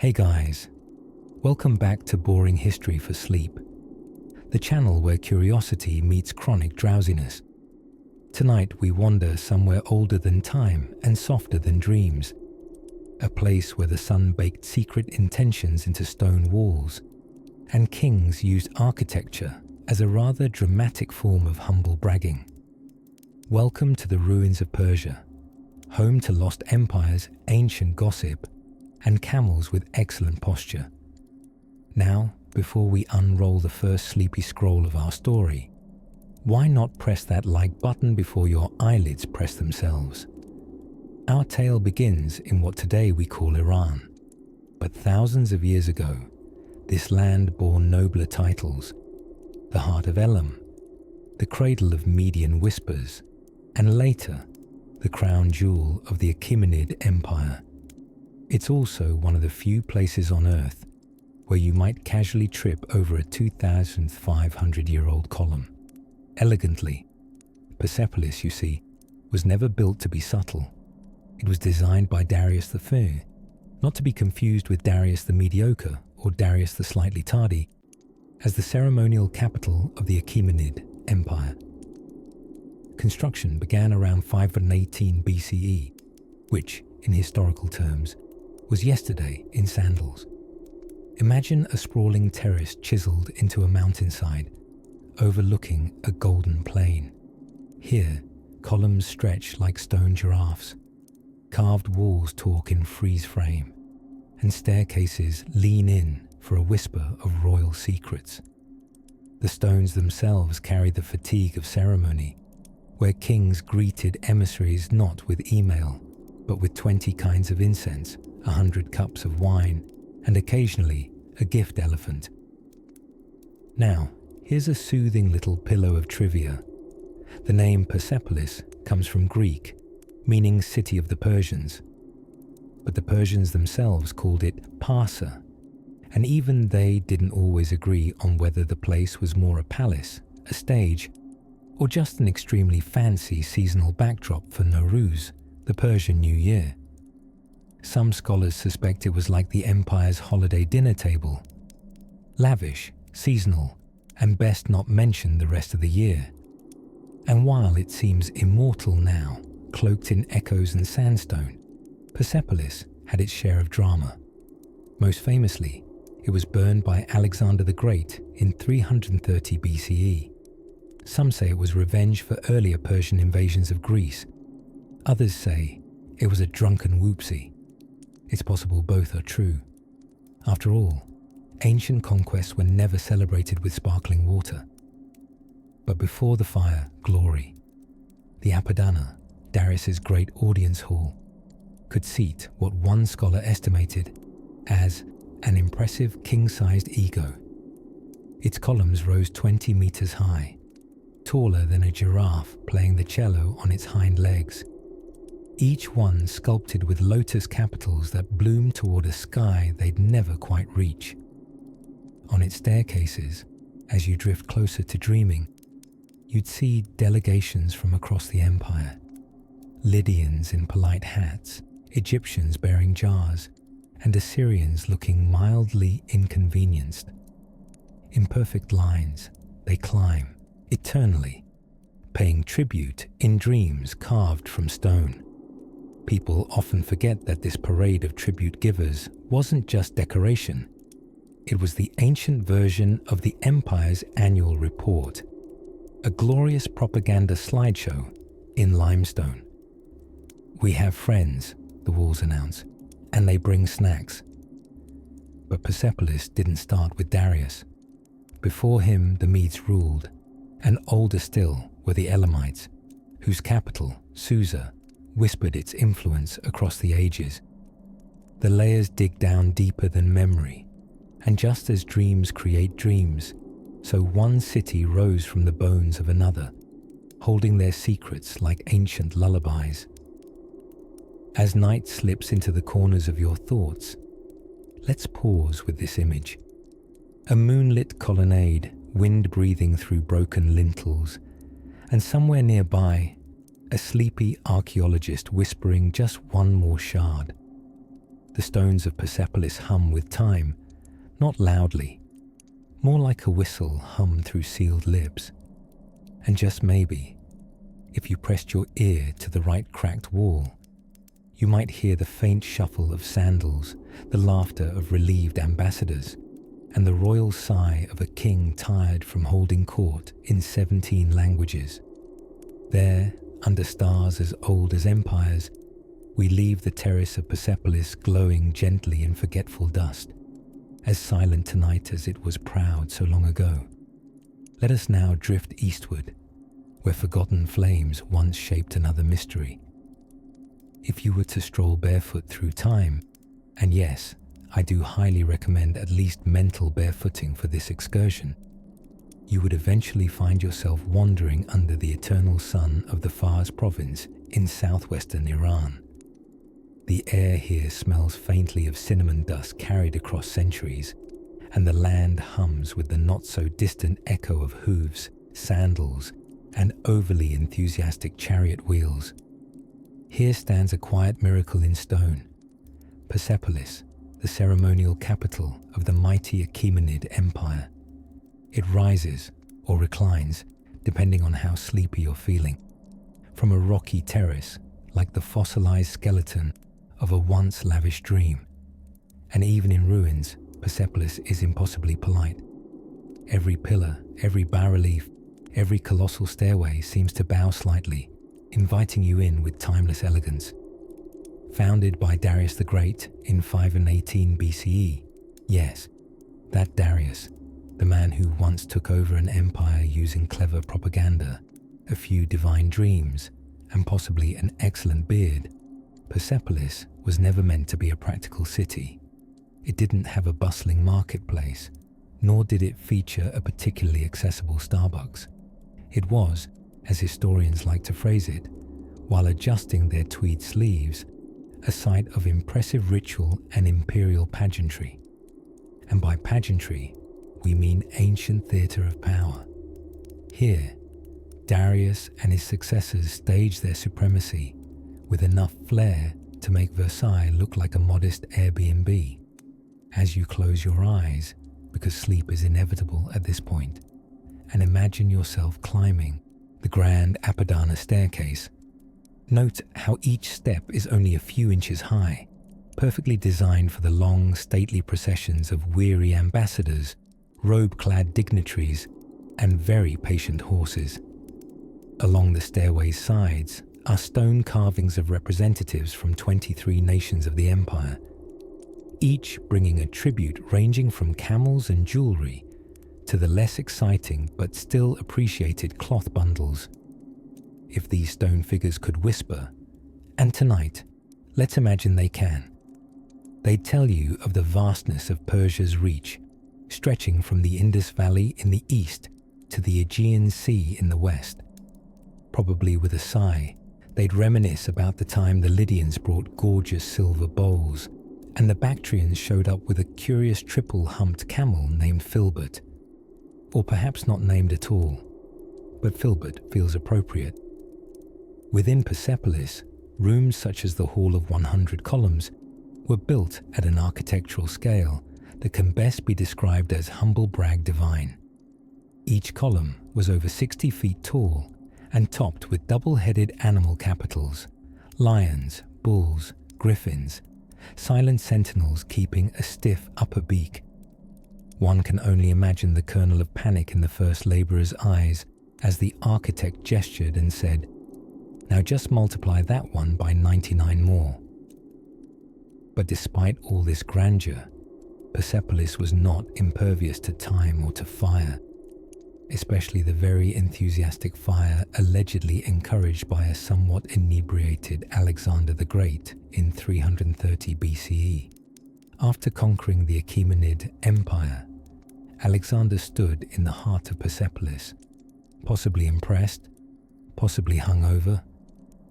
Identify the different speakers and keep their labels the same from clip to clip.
Speaker 1: Hey guys, welcome back to Boring History for Sleep, the channel where curiosity meets chronic drowsiness. Tonight we wander somewhere older than time and softer than dreams, a place where the sun baked secret intentions into stone walls, and kings used architecture as a rather dramatic form of humble bragging. Welcome to the ruins of Persia, home to lost empires, ancient gossip, and camels with excellent posture. Now, before we unroll the first sleepy scroll of our story, why not press that like button before your eyelids press themselves? Our tale begins in what today we call Iran, but thousands of years ago, this land bore nobler titles: the heart of Elam, the cradle of Median whispers, and later, the crown jewel of the Achaemenid Empire. It's also one of the few places on Earth where you might casually trip over a 2,500-year-old column. Elegantly, Persepolis, you see, was never built to be subtle. It was designed by Darius the Fair, not to be confused with Darius the Mediocre or Darius the Slightly Tardy, as the ceremonial capital of the Achaemenid Empire. Construction began around 518 BCE, which, in historical terms, was yesterday in sandals. Imagine a sprawling terrace chiseled into a mountainside, overlooking a golden plain. Here, columns stretch like stone giraffes, carved walls talk in freeze frame, and staircases lean in for a whisper of royal secrets. The stones themselves carry the fatigue of ceremony, where kings greeted emissaries not with email, but with 20 kinds of incense, 100 cups of wine, and occasionally a gift elephant. Now, here's a soothing little pillow of trivia. The name Persepolis comes from Greek, meaning city of the Persians. But the Persians themselves called it Parsa, and even they didn't always agree on whether the place was more a palace, a stage, or just an extremely fancy seasonal backdrop for Nowruz, the Persian New Year. Some scholars suspect it was like the empire's holiday dinner table: lavish, seasonal, and best not mentioned the rest of the year. And while it seems immortal now, cloaked in echoes and sandstone, Persepolis had its share of drama. Most famously, it was burned by Alexander the Great in 330 BCE. Some say it was revenge for earlier Persian invasions of Greece. Others say it was a drunken whoopsie. It's possible both are true. After all, ancient conquests were never celebrated with sparkling water. But before the fire, glory. The Apadana, Darius's great audience hall, could seat what one scholar estimated as an impressive king-sized ego. Its columns rose 20 meters high, taller than a giraffe playing the cello on its hind legs, each one sculpted with lotus capitals that bloomed toward a sky they'd never quite reach. On its staircases, as you drift closer to dreaming, you'd see delegations from across the empire: Lydians in polite hats, Egyptians bearing jars, and Assyrians looking mildly inconvenienced. In perfect lines, they climb, eternally, paying tribute in dreams carved from stone. People often forget that this parade of tribute givers wasn't just decoration. It was the ancient version of the empire's annual report, a glorious propaganda slideshow in limestone. "We have friends," the walls announce, "and they bring snacks." But Persepolis didn't start with Darius. Before him, the Medes ruled, and older still were the Elamites, whose capital, Susa, whispered its influence across the ages. The layers dig down deeper than memory, and just as dreams create dreams, so one city rose from the bones of another, holding their secrets like ancient lullabies. As night slips into the corners of your thoughts, let's pause with this image. A moonlit colonnade, wind breathing through broken lintels, and somewhere nearby, a sleepy archaeologist whispering just one more shard. The stones of Persepolis hum with time, not loudly, more like a whistle hummed through sealed lips. And just maybe, if you pressed your ear to the right cracked wall, you might hear the faint shuffle of sandals, the laughter of relieved ambassadors, and the royal sigh of a king tired from holding court in 17 languages. There, under stars as old as empires, we leave the terrace of Persepolis glowing gently in forgetful dust, as silent tonight as it was proud so long ago. Let us now drift eastward, where forgotten flames once shaped another mystery. If you were to stroll barefoot through time, and yes, I do highly recommend at least mental barefooting for this excursion, you would eventually find yourself wandering under the eternal sun of the Fars province in southwestern Iran. The air here smells faintly of cinnamon dust carried across centuries, and the land hums with the not-so-distant echo of hooves, sandals, and overly enthusiastic chariot wheels. Here stands a quiet miracle in stone, Persepolis, the ceremonial capital of the mighty Achaemenid Empire. It rises, or reclines, depending on how sleepy you're feeling, from a rocky terrace like the fossilized skeleton of a once lavish dream. And even in ruins, Persepolis is impossibly polite. Every pillar, every bas-relief, every colossal stairway seems to bow slightly, inviting you in with timeless elegance. Founded by Darius the Great in 518 BCE, yes, that Darius, the man who once took over an empire using clever propaganda, a few divine dreams, and possibly an excellent beard, Persepolis was never meant to be a practical city. It didn't have a bustling marketplace, nor did it feature a particularly accessible Starbucks. It was, as historians like to phrase it, while adjusting their tweed sleeves, a site of impressive ritual and imperial pageantry. And by pageantry, we mean ancient theatre of power. Here, Darius and his successors staged their supremacy with enough flair to make Versailles look like a modest Airbnb. As you close your eyes, because sleep is inevitable at this point, and imagine yourself climbing the grand Apadana staircase, note how each step is only a few inches high, perfectly designed for the long, stately processions of weary ambassadors, robe-clad dignitaries, and very patient horses. Along the stairway's sides are stone carvings of representatives from 23 nations of the empire, each bringing a tribute ranging from camels and jewelry to the less exciting but still appreciated cloth bundles. If these stone figures could whisper, and tonight, let's imagine they can, they'd tell you of the vastness of Persia's reach, stretching from the Indus Valley in the east to the Aegean Sea in the west. Probably with a sigh, they'd reminisce about the time the Lydians brought gorgeous silver bowls, and the Bactrians showed up with a curious triple-humped camel named Filbert. Or perhaps not named at all, but Filbert feels appropriate. Within Persepolis, rooms such as the Hall of 100 Columns were built at an architectural scale that can best be described as humble brag divine. Each column was over 60 feet tall and topped with double-headed animal capitals, lions, bulls, griffins, silent sentinels keeping a stiff upper beak. One can only imagine the kernel of panic in the first labourer's eyes as the architect gestured and said, "Now just multiply that one by 99 more." But despite all this grandeur, Persepolis was not impervious to time or to fire, especially the very enthusiastic fire allegedly encouraged by a somewhat inebriated Alexander the Great in 330 BCE. After conquering the Achaemenid Empire, Alexander stood in the heart of Persepolis, possibly impressed, possibly hungover,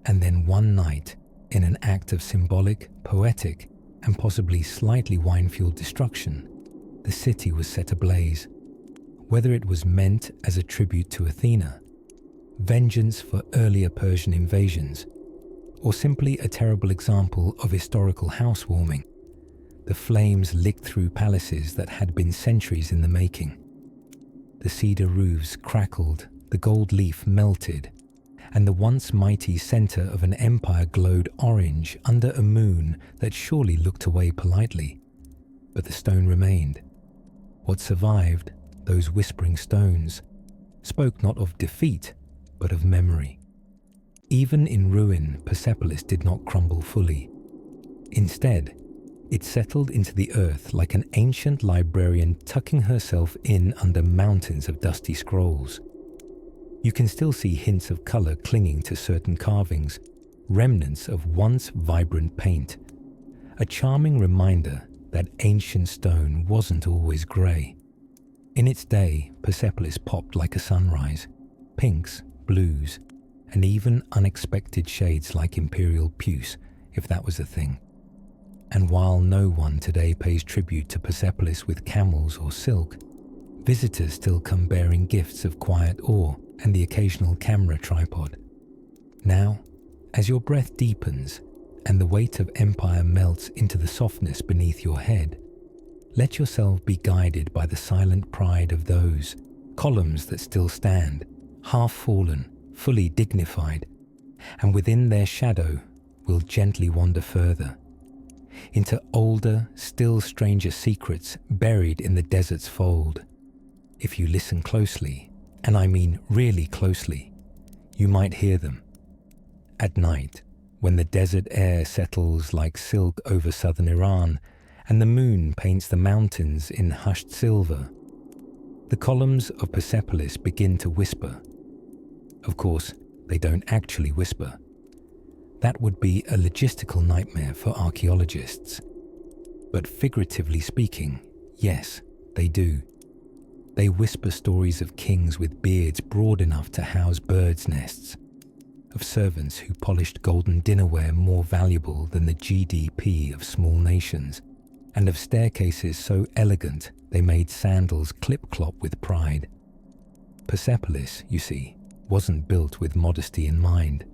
Speaker 1: and then one night, in an act of symbolic, poetic, and possibly slightly wine-fueled destruction, the city was set ablaze. Whether it was meant as a tribute to Athena, vengeance for earlier Persian invasions, or simply a terrible example of historical housewarming, The flames licked through palaces that had been centuries in the making. The cedar roofs crackled, the gold leaf melted, and the once mighty center of an empire glowed orange under a moon that surely looked away politely. But the stone remained. What survived, those whispering stones, spoke not of defeat, but of memory. Even in ruin, Persepolis did not crumble fully. Instead, it settled into the earth like an ancient librarian tucking herself in under mountains of dusty scrolls. You can still see hints of color clinging to certain carvings, remnants of once vibrant paint, a charming reminder that ancient stone wasn't always grey. In its day, Persepolis popped like a sunrise, pinks, blues, and even unexpected shades like imperial puce, if that was a thing. And while no one today pays tribute to Persepolis with camels or silk, visitors still come bearing gifts of quiet awe and the occasional camera tripod. Now, as your breath deepens and the weight of empire melts into the softness beneath your head, let yourself be guided by the silent pride of those columns that still stand, half fallen, fully dignified, and within their shadow will gently wander further, into older, still stranger secrets buried in the desert's fold. If you listen closely, and I mean really closely, you might hear them. At night, when the desert air settles like silk over southern Iran, and the moon paints the mountains in hushed silver, the columns of Persepolis begin to whisper. Of course, they don't actually whisper. That would be a logistical nightmare for archaeologists. But figuratively speaking, yes, they do. They whisper stories of kings with beards broad enough to house birds' nests, of servants who polished golden dinnerware more valuable than the GDP of small nations, and of staircases so elegant they made sandals clip-clop with pride. Persepolis, you see, wasn't built with modesty in mind.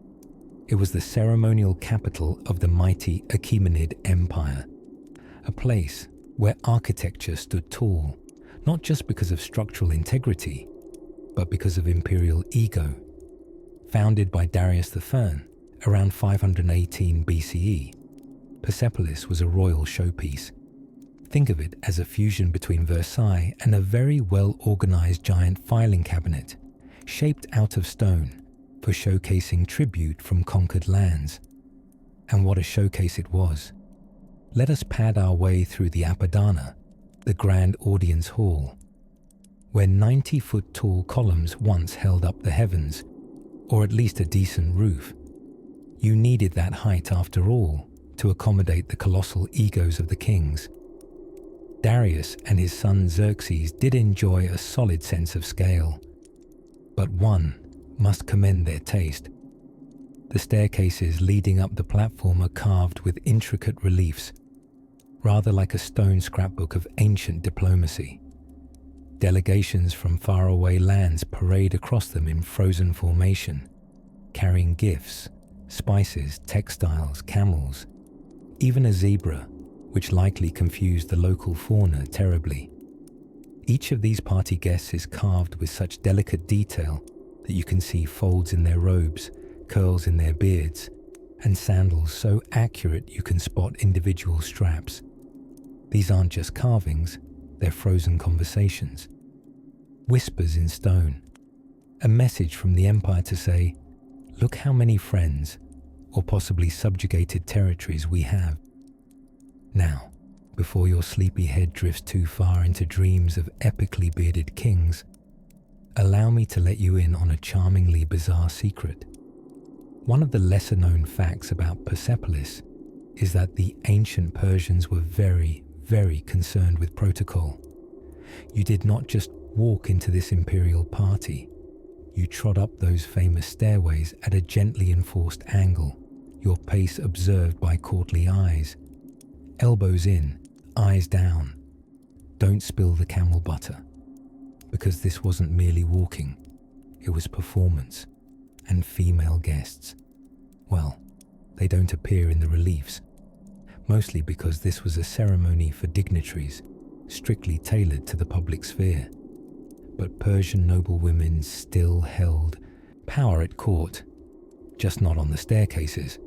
Speaker 1: It was the ceremonial capital of the mighty Achaemenid Empire, a place where architecture stood tall, not just because of structural integrity, but because of imperial ego. Founded by Darius the First around 518 BCE, Persepolis was a royal showpiece. Think of it as a fusion between Versailles and a very well-organized giant filing cabinet, shaped out of stone, for showcasing tribute from conquered lands. And what a showcase it was. Let us pad our way through the Apadana, the grand audience hall, where 90-foot tall columns once held up the heavens, or at least a decent roof. You needed that height after all to accommodate the colossal egos of the kings. Darius and his son Xerxes did enjoy a solid sense of scale, but one must commend their taste. The staircases leading up the platform are carved with intricate reliefs, rather like a stone scrapbook of ancient diplomacy. Delegations from faraway lands parade across them in frozen formation, carrying gifts, spices, textiles, camels, even a zebra, which likely confused the local fauna terribly. Each of these party guests is carved with such delicate detail that you can see folds in their robes, curls in their beards, and sandals so accurate you can spot individual straps. These aren't just carvings, they're frozen conversations. Whispers in stone. A message from the empire to say, look how many friends, or possibly subjugated territories we have. Now, before your sleepy head drifts too far into dreams of epically bearded kings, allow me to let you in on a charmingly bizarre secret. One of the lesser-known facts about Persepolis is that the ancient Persians were very, very concerned with protocol. You did not just walk into this imperial party. You trod up those famous stairways at a gently enforced angle, your pace observed by courtly eyes. Elbows in, eyes down. Don't spill the camel butter. Because this wasn't merely walking, it was performance, and female guests. Well, they don't appear in the reliefs. mostly because this was a ceremony for dignitaries, strictly tailored to the public sphere. But Persian noblewomen still held power at court, just not on the staircases.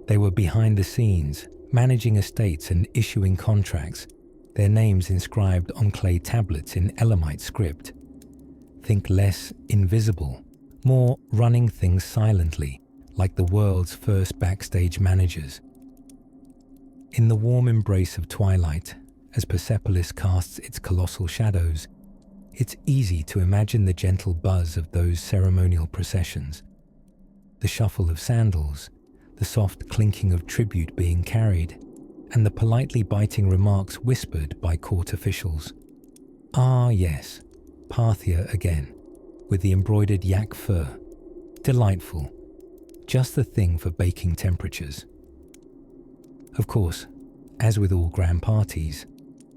Speaker 1: They were behind the scenes, managing estates and issuing contracts, their names inscribed on clay tablets in Elamite script. Think less invisible, more running things silently, like the world's first backstage managers. In the warm embrace of twilight, as Persepolis casts its colossal shadows, it's easy to imagine the gentle buzz of those ceremonial processions. The shuffle of sandals, the soft clinking of tribute being carried, and the politely biting remarks whispered by court officials. Ah yes, Parthia again, with the embroidered yak fur. Delightful. Just the thing for baking temperatures. Of course, as with all grand parties,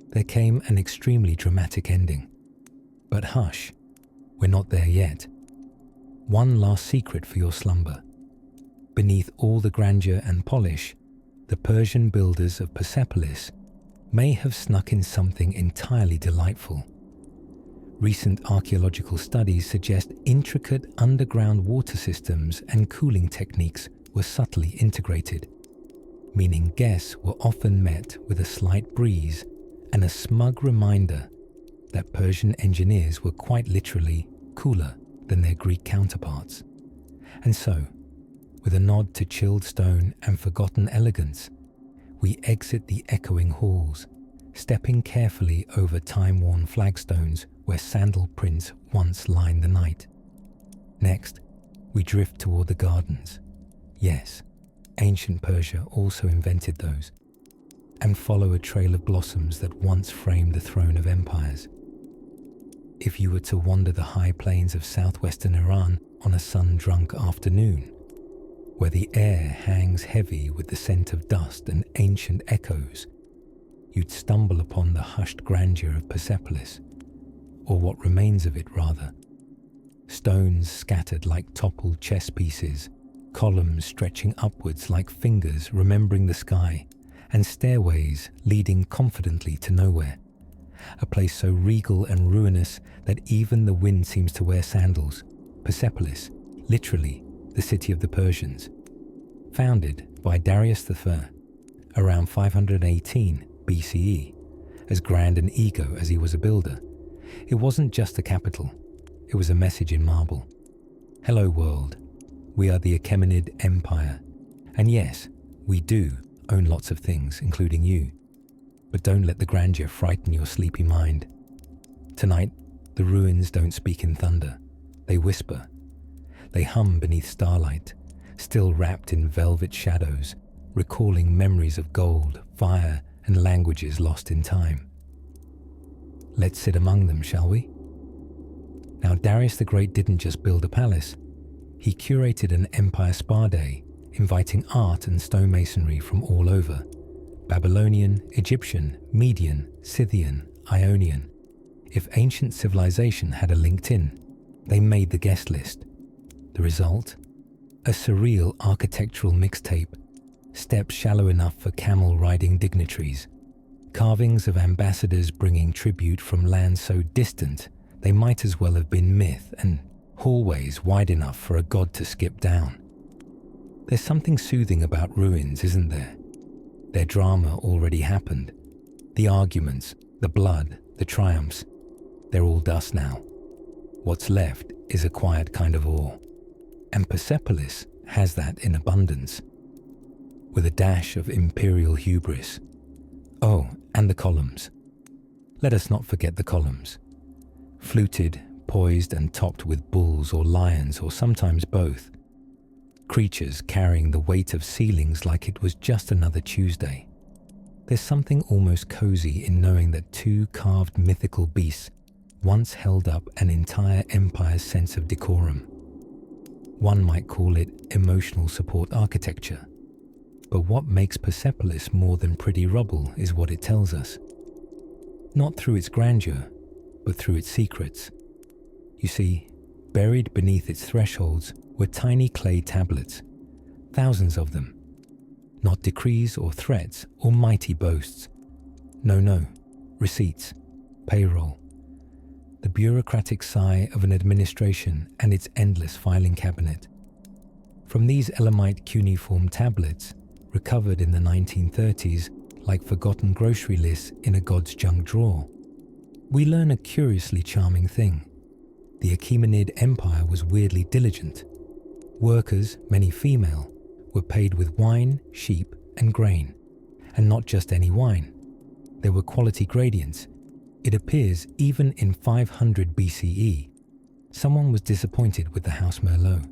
Speaker 1: there came an extremely dramatic ending. But hush, we're not there yet. One last secret for your slumber. Beneath all the grandeur and polish, the Persian builders of Persepolis may have snuck in something entirely delightful. Recent archaeological studies suggest intricate underground water systems and cooling techniques were subtly integrated, meaning guests were often met with a slight breeze and a smug reminder that Persian engineers were quite literally cooler than their Greek counterparts. And so, with a nod to chilled stone and forgotten elegance, we exit the echoing halls, stepping carefully over time-worn flagstones where sandal prints once lined the night. Next, we drift toward the gardens. Yes, ancient Persia also invented those, and follow a trail of blossoms that once framed the throne of empires. If you were to wander the high plains of southwestern Iran on a sun-drunk afternoon, where the air hangs heavy with the scent of dust and ancient echoes, you'd stumble upon the hushed grandeur of Persepolis, or what remains of it rather. Stones scattered like toppled chess pieces, columns stretching upwards like fingers remembering the sky, and stairways leading confidently to nowhere. A place so regal and ruinous that even the wind seems to wear sandals. Persepolis, literally the city of the Persians. Founded by Darius I around 518 BCE, as grand an ego as he was a builder, it wasn't just a capital, it was a message in marble. Hello world, we are the Achaemenid Empire, and yes, we do own lots of things, including you. But don't let the grandeur frighten your sleepy mind. Tonight, the ruins don't speak in thunder. They whisper. They hum beneath starlight, still wrapped in velvet shadows, recalling memories of gold, fire, and languages lost in time. Let's sit among them, shall we? Now, Darius the Great didn't just build a palace. He curated an empire spa day, inviting art and stonemasonry from all over. Babylonian, Egyptian, Median, Scythian, Ionian. If ancient civilization had a LinkedIn, they made the guest list. The result? A surreal architectural mixtape, steps shallow enough for camel-riding dignitaries, carvings of ambassadors bringing tribute from lands so distant they might as well have been myth, and hallways wide enough for a god to skip down. There's something soothing about ruins, isn't there? Their drama already happened. The arguments, the blood, the triumphs, they're all dust now. What's left is a quiet kind of awe. And Persepolis has that in abundance, with a dash of imperial hubris. Oh, and the columns. Let us not forget the columns. Fluted, poised and topped with bulls or lions or sometimes both. Creatures carrying the weight of ceilings like it was just another Tuesday. There's something almost cozy in knowing that two carved mythical beasts once held up an entire empire's sense of decorum. One might call it emotional support architecture. But what makes Persepolis more than pretty rubble is what it tells us. Not through its grandeur, but through its secrets. You see, buried beneath its thresholds were tiny clay tablets, thousands of them. not decrees or threats or mighty boasts. No, receipts, payroll, the bureaucratic sigh of an administration and its endless filing cabinet. From these Elamite cuneiform tablets, recovered in the 1930s like forgotten grocery lists in a god's junk drawer, we learn a curiously charming thing. The Achaemenid Empire was weirdly diligent. Workers, many female, were paid with wine, sheep, and grain, and not just any wine. There were quality gradients. It appears even in 500 BCE, someone was disappointed with the House Merlot.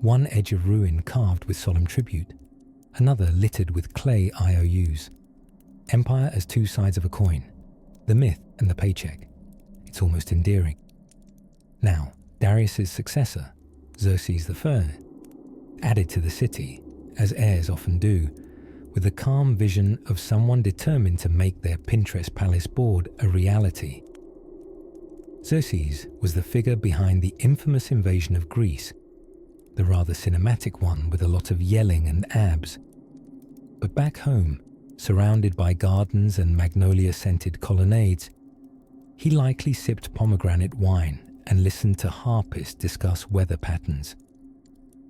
Speaker 1: One edge of ruin carved with solemn tribute, another littered with clay IOUs. Empire as two sides of a coin, the myth and the paycheck. It's almost endearing. Now, Darius's successor, Xerxes I, added to the city, as heirs often do, with the calm vision of someone determined to make their Pinterest palace board a reality. Xerxes was the figure behind the infamous invasion of Greece, the rather cinematic one with a lot of yelling and abs. But back home, surrounded by gardens and magnolia-scented colonnades, he likely sipped pomegranate wine and listened to harpists discuss weather patterns.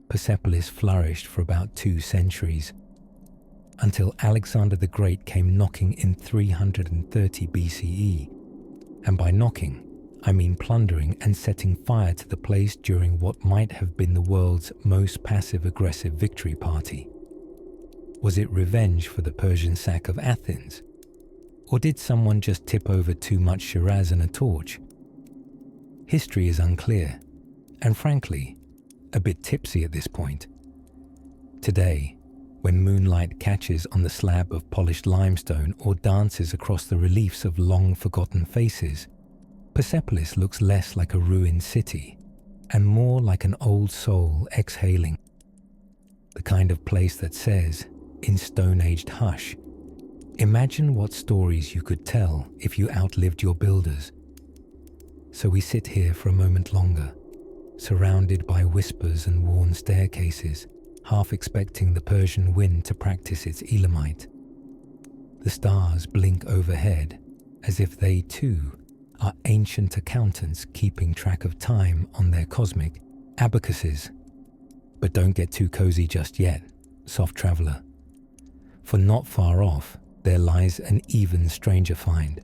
Speaker 1: Persepolis flourished for about 2 centuries, until Alexander the Great came knocking in 330 BCE. And by knocking, I mean plundering and setting fire to the place during what might have been the world's most passive-aggressive victory party. Was it revenge for the Persian sack of Athens? Or did someone just tip over too much Shiraz and a torch? History is unclear, and frankly, a bit tipsy at this point. Today, when moonlight catches on the slab of polished limestone or dances across the reliefs of long-forgotten faces, Persepolis looks less like a ruined city and more like an old soul exhaling. The kind of place that says, in stone-aged hush, imagine what stories you could tell if you outlived your builders. So we sit here for a moment longer, surrounded by whispers and worn staircases, half expecting the Persian wind to practice its Elamite. The stars blink overhead as if they too are ancient accountants keeping track of time on their cosmic abacuses. But don't get too cozy just yet, soft traveller. For not far off there lies an even stranger find,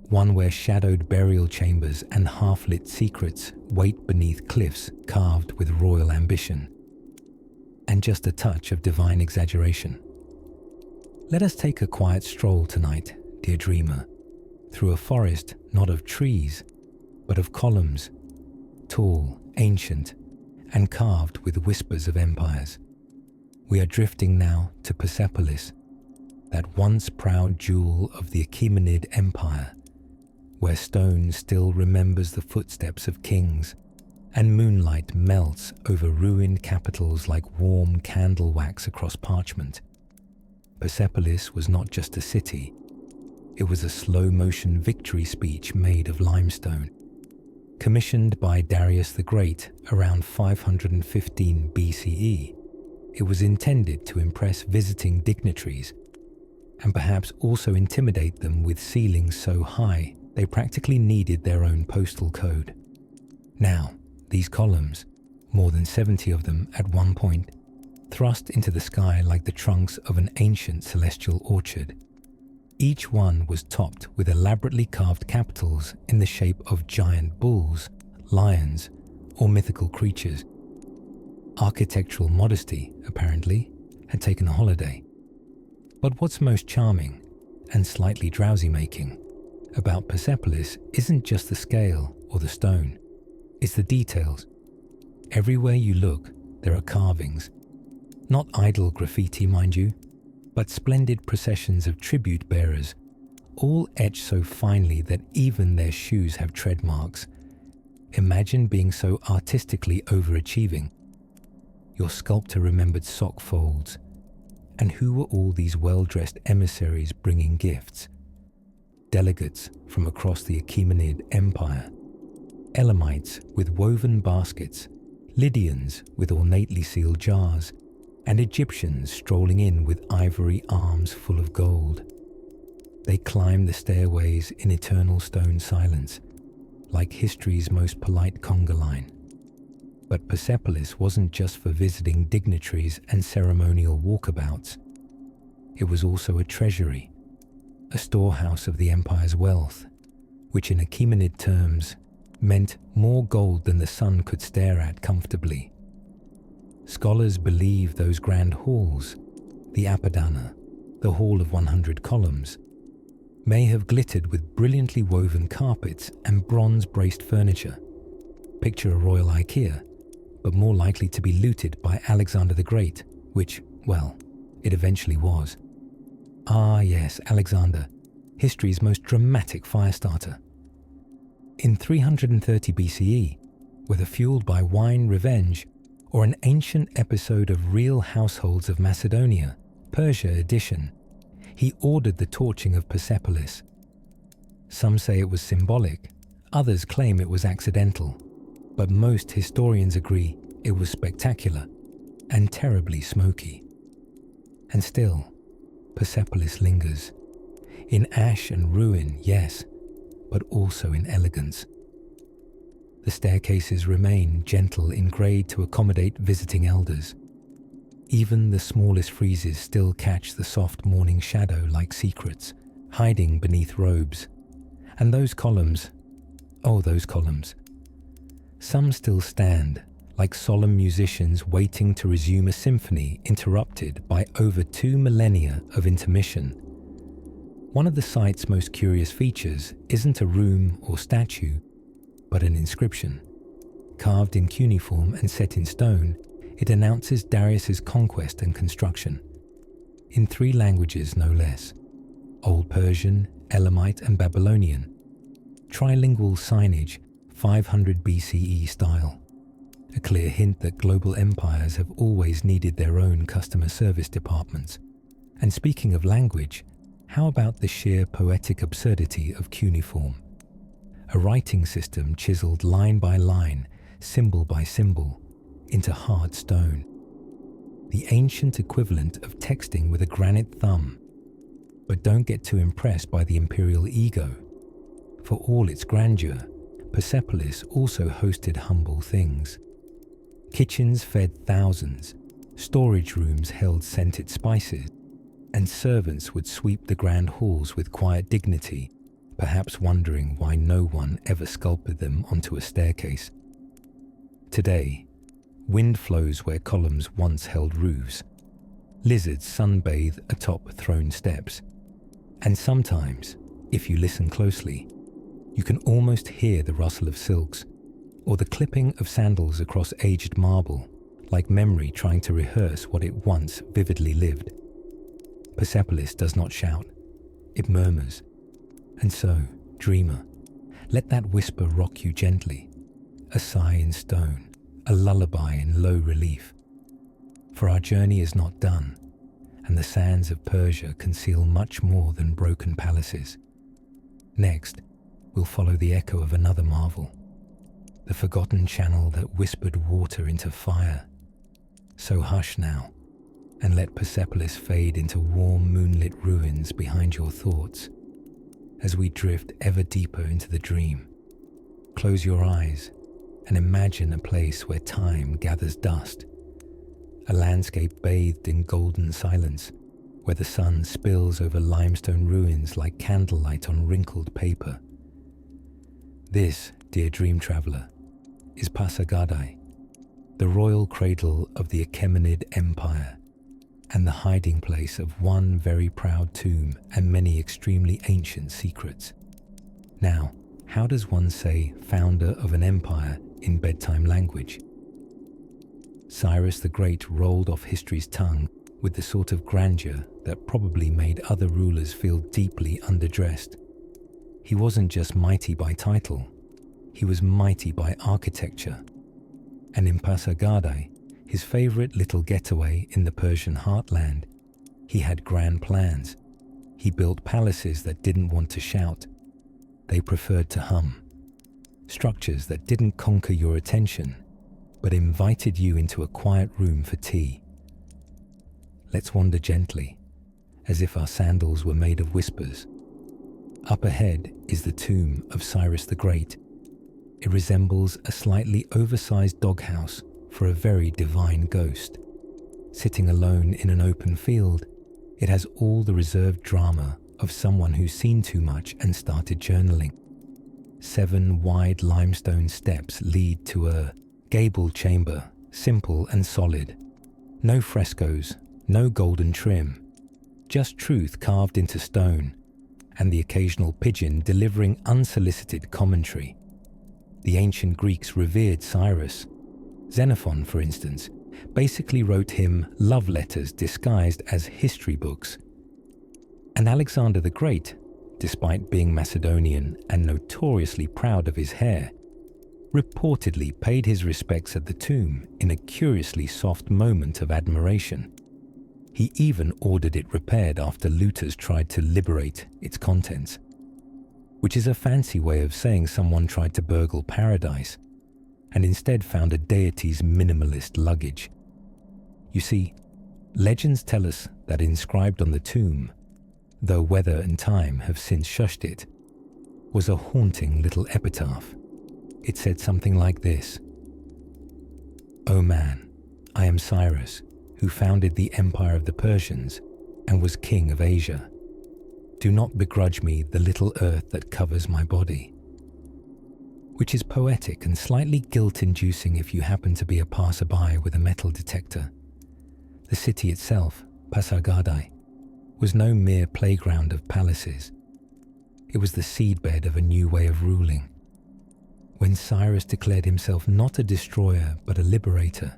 Speaker 1: one where shadowed burial chambers and half-lit secrets wait beneath cliffs carved with royal ambition, and just a touch of divine exaggeration. Let us take a quiet stroll tonight, dear dreamer, through a forest not of trees, but of columns, tall, ancient, and carved with whispers of empires. We are drifting now to Persepolis, that once proud jewel of the Achaemenid Empire, where stone still remembers the footsteps of kings, and moonlight melts over ruined capitals like warm candle wax across parchment. Persepolis was not just a city, it was a slow-motion victory speech made of limestone. Commissioned by Darius the Great around 515 BCE, it was intended to impress visiting dignitaries, and perhaps also intimidate them with ceilings so high they practically needed their own postal code. Now, these columns, more than 70 of them at one point, thrust into the sky like the trunks of an ancient celestial orchard. Each one was topped with elaborately carved capitals in the shape of giant bulls, lions, or mythical creatures. Architectural modesty, apparently, had taken a holiday. But what's most charming, and slightly drowsy-making, about Persepolis isn't just the scale or the stone, it's the details. Everywhere you look, there are carvings. Not idle graffiti, mind you, but splendid processions of tribute bearers, all etched so finely that even their shoes have tread marks. Imagine being so artistically overachieving. Your sculptor remembered sock folds. And who were all these well-dressed emissaries bringing gifts? Delegates from across the Achaemenid Empire, Elamites with woven baskets, Lydians with ornately sealed jars, and Egyptians strolling in with ivory arms full of gold. They climbed the stairways in eternal stone silence, like history's most polite conga line. But Persepolis wasn't just for visiting dignitaries and ceremonial walkabouts. It was also a treasury, a storehouse of the empire's wealth, which in Achaemenid terms meant more gold than the sun could stare at comfortably. Scholars believe those grand halls, the Apadana, the Hall of 100 Columns, may have glittered with brilliantly woven carpets and bronze-braced furniture. Picture a royal IKEA, but more likely to be looted by Alexander the Great, which, well, it eventually was. Ah yes, Alexander, history's most dramatic firestarter. In 330 BCE, whether fueled by wine revenge or an ancient episode of Real Households of Macedonia, Persia edition, he ordered the torching of Persepolis. Some say it was symbolic, others claim it was accidental, but most historians agree it was spectacular and terribly smoky. And still, Persepolis lingers. In ash and ruin, yes, but also in elegance. The staircases remain gentle in grade to accommodate visiting elders. Even the smallest friezes still catch the soft morning shadow like secrets, hiding beneath robes. And those columns, oh those columns. Some still stand, like solemn musicians waiting to resume a symphony interrupted by over 2 millennia of intermission. One of the site's most curious features isn't a room or statue, but an inscription. Carved in cuneiform and set in stone, it announces Darius's conquest and construction. In 3 languages, no less: Old Persian, Elamite, and Babylonian. Trilingual signage, 500 BCE style. A clear hint that global empires have always needed their own customer service departments. And speaking of language, how about the sheer poetic absurdity of cuneiform? A writing system chiseled line by line, symbol by symbol, into hard stone. The ancient equivalent of texting with a granite thumb. But don't get too impressed by the imperial ego. For all its grandeur, Persepolis also hosted humble things. Kitchens fed thousands, storage rooms held scented spices, and servants would sweep the grand halls with quiet dignity, perhaps wondering why no one ever sculpted them onto a staircase. Today, wind flows where columns once held roofs. Lizards sunbathe atop throne steps. And sometimes, if you listen closely, you can almost hear the rustle of silks or the clipping of sandals across aged marble, like memory trying to rehearse what it once vividly lived. Persepolis does not shout, it murmurs. And so, dreamer, let that whisper rock you gently, a sigh in stone, a lullaby in low relief. For our journey is not done, and the sands of Persia conceal much more than broken palaces. Next, we'll follow the echo of another marvel, the forgotten channel that whispered water into fire. So hush now, and let Persepolis fade into warm moonlit ruins behind your thoughts. As we drift ever deeper into the dream, close your eyes and imagine a place where time gathers dust, a landscape bathed in golden silence, where the sun spills over limestone ruins like candlelight on wrinkled paper. This, dear dream traveler, is Pasargadae, the royal cradle of the Achaemenid Empire, and the hiding place of one very proud tomb and many extremely ancient secrets. Now, how does one say founder of an empire in bedtime language? Cyrus the Great rolled off history's tongue with the sort of grandeur that probably made other rulers feel deeply underdressed. He wasn't just mighty by title, he was mighty by architecture. And in Pasargadae, his favorite little getaway in the Persian heartland, he had grand plans. He built palaces that didn't want to shout. They preferred to hum. Structures that didn't conquer your attention, but invited you into a quiet room for tea. Let's wander gently, as if our sandals were made of whispers. Up ahead is the tomb of Cyrus the Great. It resembles a slightly oversized doghouse for a very divine ghost. Sitting alone in an open field, it has all the reserved drama of someone who's seen too much and started journaling. 7 wide limestone steps lead to a gabled chamber, simple and solid. No frescoes, no golden trim, just truth carved into stone, and the occasional pigeon delivering unsolicited commentary. The ancient Greeks revered Cyrus. Xenophon, for instance, basically wrote him love letters disguised as history books. And Alexander the Great, despite being Macedonian and notoriously proud of his hair, reportedly paid his respects at the tomb in a curiously soft moment of admiration. He even ordered it repaired after looters tried to liberate its contents, which is a fancy way of saying someone tried to burgle paradise and instead found a deity's minimalist luggage. You see, legends tell us that inscribed on the tomb, though weather and time have since shushed it, was a haunting little epitaph. It said something like this: "O man, I am Cyrus, who founded the empire of the Persians and was king of Asia. Do not begrudge me the little earth that covers my body." Which is poetic and slightly guilt-inducing if you happen to be a passerby with a metal detector. The city itself, Pasargadae, was no mere playground of palaces. It was the seedbed of a new way of ruling. When Cyrus declared himself not a destroyer but a liberator,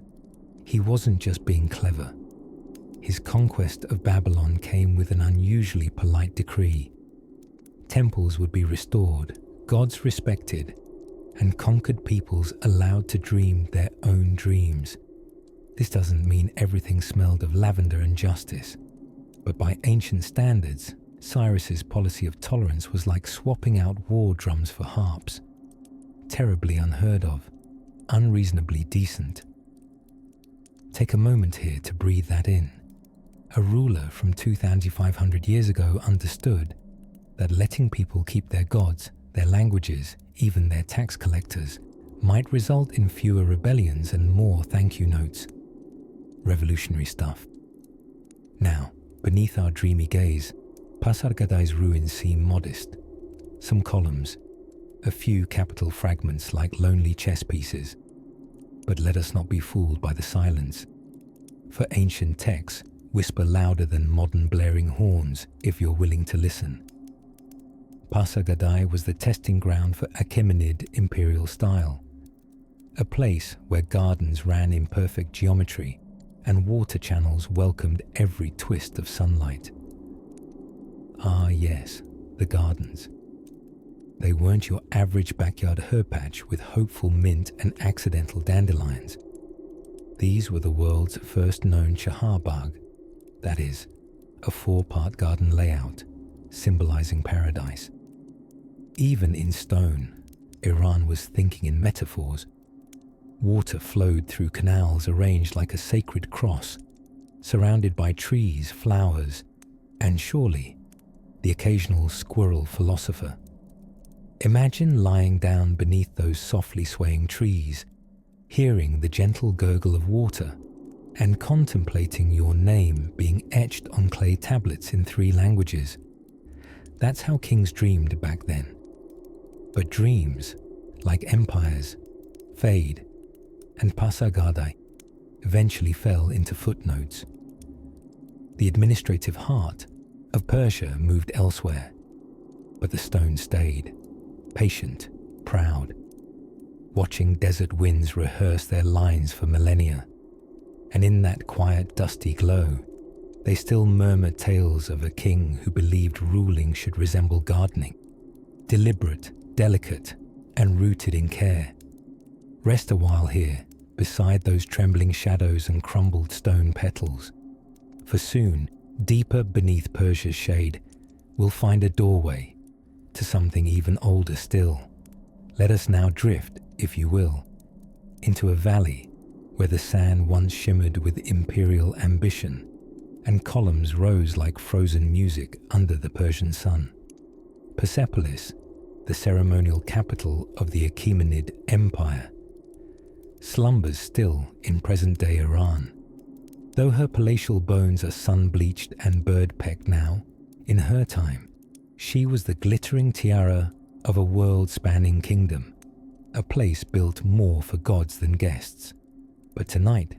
Speaker 1: he wasn't just being clever. His conquest of Babylon came with an unusually polite decree. Temples would be restored, gods respected, and conquered peoples allowed to dream their own dreams. This doesn't mean everything smelled of lavender and justice, but by ancient standards, Cyrus's policy of tolerance was like swapping out war drums for harps. Terribly unheard of, unreasonably decent. Take a moment here to breathe that in. A ruler from 2,500 years ago understood that letting people keep their gods, their languages, even their tax collectors, might result in fewer rebellions and more thank you notes. Revolutionary stuff. Now, beneath our dreamy gaze, Pasargadae's ruins seem modest. Some columns, a few capital fragments like lonely chess pieces. But let us not be fooled by the silence, for ancient texts whisper louder than modern blaring horns if you're willing to listen. Pasargadae was the testing ground for Achaemenid imperial style, a place where gardens ran in perfect geometry and water channels welcomed every twist of sunlight. Ah yes, the gardens. They weren't your average backyard herb patch with hopeful mint and accidental dandelions. These were the world's first known Chahar Bagh, that is, a 4-part garden layout, symbolizing paradise. Even in stone, Iran was thinking in metaphors. Water flowed through canals arranged like a sacred cross, surrounded by trees, flowers, and surely, the occasional squirrel philosopher. Imagine lying down beneath those softly swaying trees, hearing the gentle gurgle of water, and contemplating your name being etched on clay tablets in 3 languages. That's how kings dreamed back then. But dreams, like empires, fade, and Pasargadae eventually fell into footnotes. The administrative heart of Persia moved elsewhere, but the stone stayed, patient, proud, watching desert winds rehearse their lines for millennia. And in that quiet, dusty glow, they still murmur tales of a king who believed ruling should resemble gardening, deliberate, delicate, and rooted in care. Rest a while here, beside those trembling shadows and crumbled stone petals, for soon, deeper beneath Persia's shade, we'll find a doorway to something even older still. Let us now drift, if you will, into a valley where the sand once shimmered with imperial ambition, and columns rose like frozen music under the Persian sun. Persepolis, the ceremonial capital of the Achaemenid Empire, slumbers still in present-day Iran. Though her palatial bones are sun-bleached and bird-pecked now, in her time, she was the glittering tiara of a world-spanning kingdom, a place built more for gods than guests. But tonight,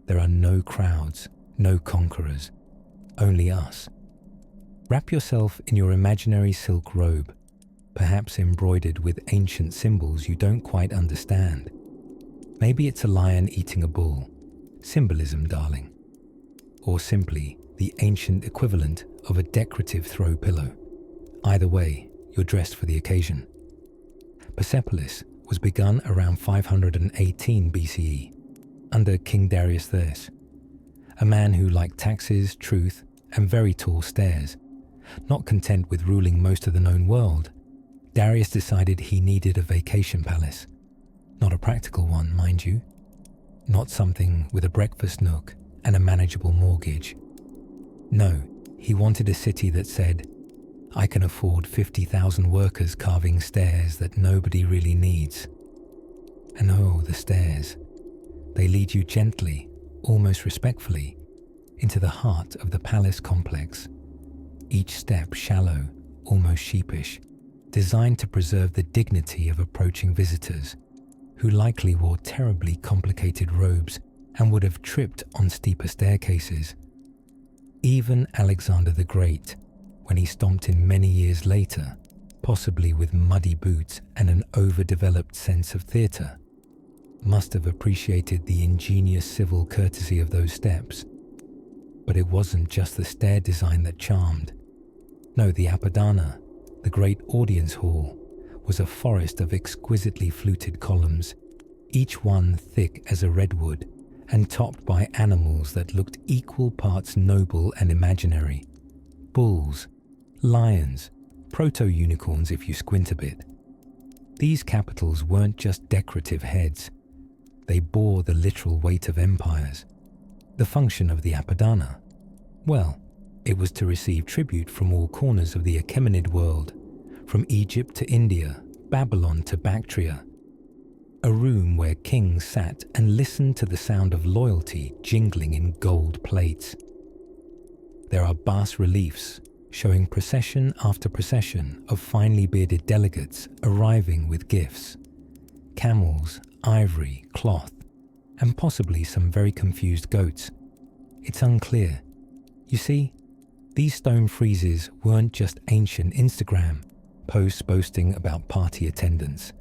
Speaker 1: there are no crowds, no conquerors, only us. Wrap yourself in your imaginary silk robe, perhaps embroidered with ancient symbols you don't quite understand. Maybe it's a lion eating a bull, symbolism, darling. Or simply the ancient equivalent of a decorative throw pillow. Either way, you're dressed for the occasion. Persepolis was begun around 518 BCE, under King Darius III, a man who liked taxes, truth, and very tall stairs. Not content with ruling most of the known world, Darius decided he needed a vacation palace. Not a practical one, mind you. Not something with a breakfast nook and a manageable mortgage. No, he wanted a city that said, I can afford 50,000 workers carving stairs that nobody really needs. And oh, the stairs. They lead you gently, almost respectfully, into the heart of the palace complex. Each step shallow, almost sheepish, designed to preserve the dignity of approaching visitors, who likely wore terribly complicated robes and would have tripped on steeper staircases. Even Alexander the Great, when he stomped in many years later, possibly with muddy boots and an overdeveloped sense of theatre, must have appreciated the ingenious civil courtesy of those steps. But it wasn't just the stair design that charmed. No, the Apadana, the great audience hall, was a forest of exquisitely fluted columns, each one thick as a redwood and topped by animals that looked equal parts noble and imaginary. Bulls, lions, proto-unicorns if you squint a bit. These capitals weren't just decorative heads. They bore the literal weight of empires. The function of the Apadana? Well, it was to receive tribute from all corners of the Achaemenid world, from Egypt to India, Babylon to Bactria. A room where kings sat and listened to the sound of loyalty jingling in gold plates. There are bas-reliefs showing procession after procession of finely bearded delegates arriving with gifts. Camels, ivory, cloth, and possibly some very confused goats. It's unclear. You see, these stone friezes weren't just ancient Instagram posts boasting about party attendance.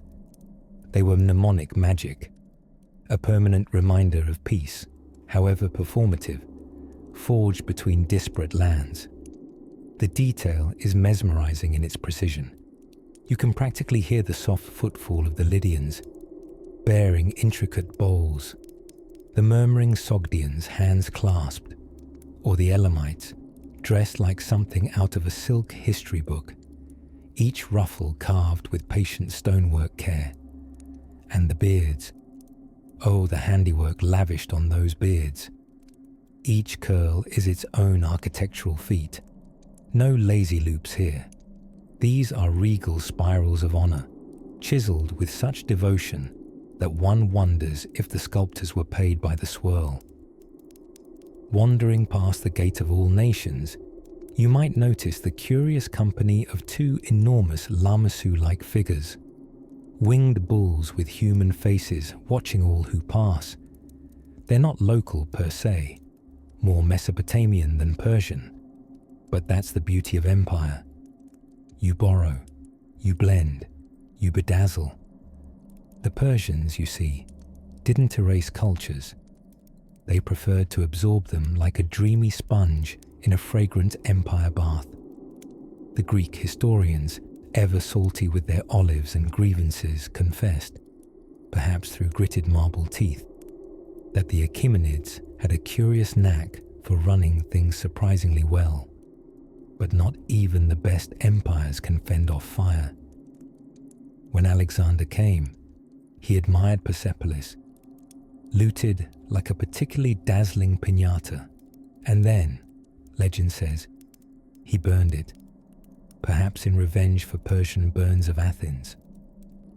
Speaker 1: They were mnemonic magic, a permanent reminder of peace, however performative, forged between disparate lands. The detail is mesmerizing in its precision. You can practically hear the soft footfall of the Lydians, bearing intricate bowls, the murmuring Sogdians hands clasped, or the Elamites, dressed like something out of a silk history book, each ruffle carved with patient stonework care. And the beards, oh, the handiwork lavished on those beards. Each curl is its own architectural feat. No lazy loops here. These are regal spirals of honor, chiseled with such devotion that one wonders if the sculptors were paid by the swirl. Wandering past the gate of all nations, you might notice the curious company of two enormous lamassu-like figures, winged bulls with human faces watching all who pass. They're not local per se, more Mesopotamian than Persian, but that's the beauty of empire. You borrow, you blend, you bedazzle. The Persians, you see, didn't erase cultures. They preferred to absorb them like a dreamy sponge in a fragrant empire bath. The Greek historians, ever salty with their olives and grievances, confessed, perhaps through gritted marble teeth, that the Achaemenids had a curious knack for running things surprisingly well. But not even the best empires can fend off fire. When Alexander came, he admired Persepolis, looted like a particularly dazzling piñata, and then, legend says. He burned it, perhaps in revenge for Persian burns of Athens,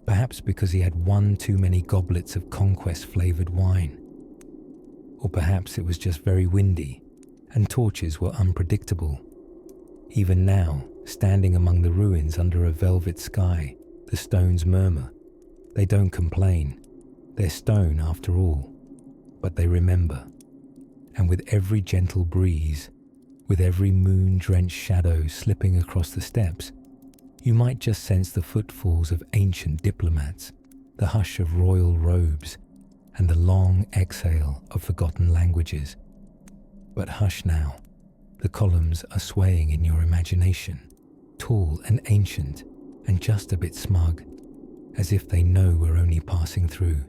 Speaker 1: perhaps because he had one too many goblets of conquest-flavored wine, or perhaps it was just very windy and torches were unpredictable. Even now, standing among the ruins under a velvet sky, the stones murmur. They don't complain. They're stone after all, but they remember. And with every gentle breeze, with every moon-drenched shadow slipping across the steps, you might just sense the footfalls of ancient diplomats, the hush of royal robes, and the long exhale of forgotten languages. But hush now. The columns are swaying in your imagination, tall and ancient, and just a bit smug, as if they know we're only passing through.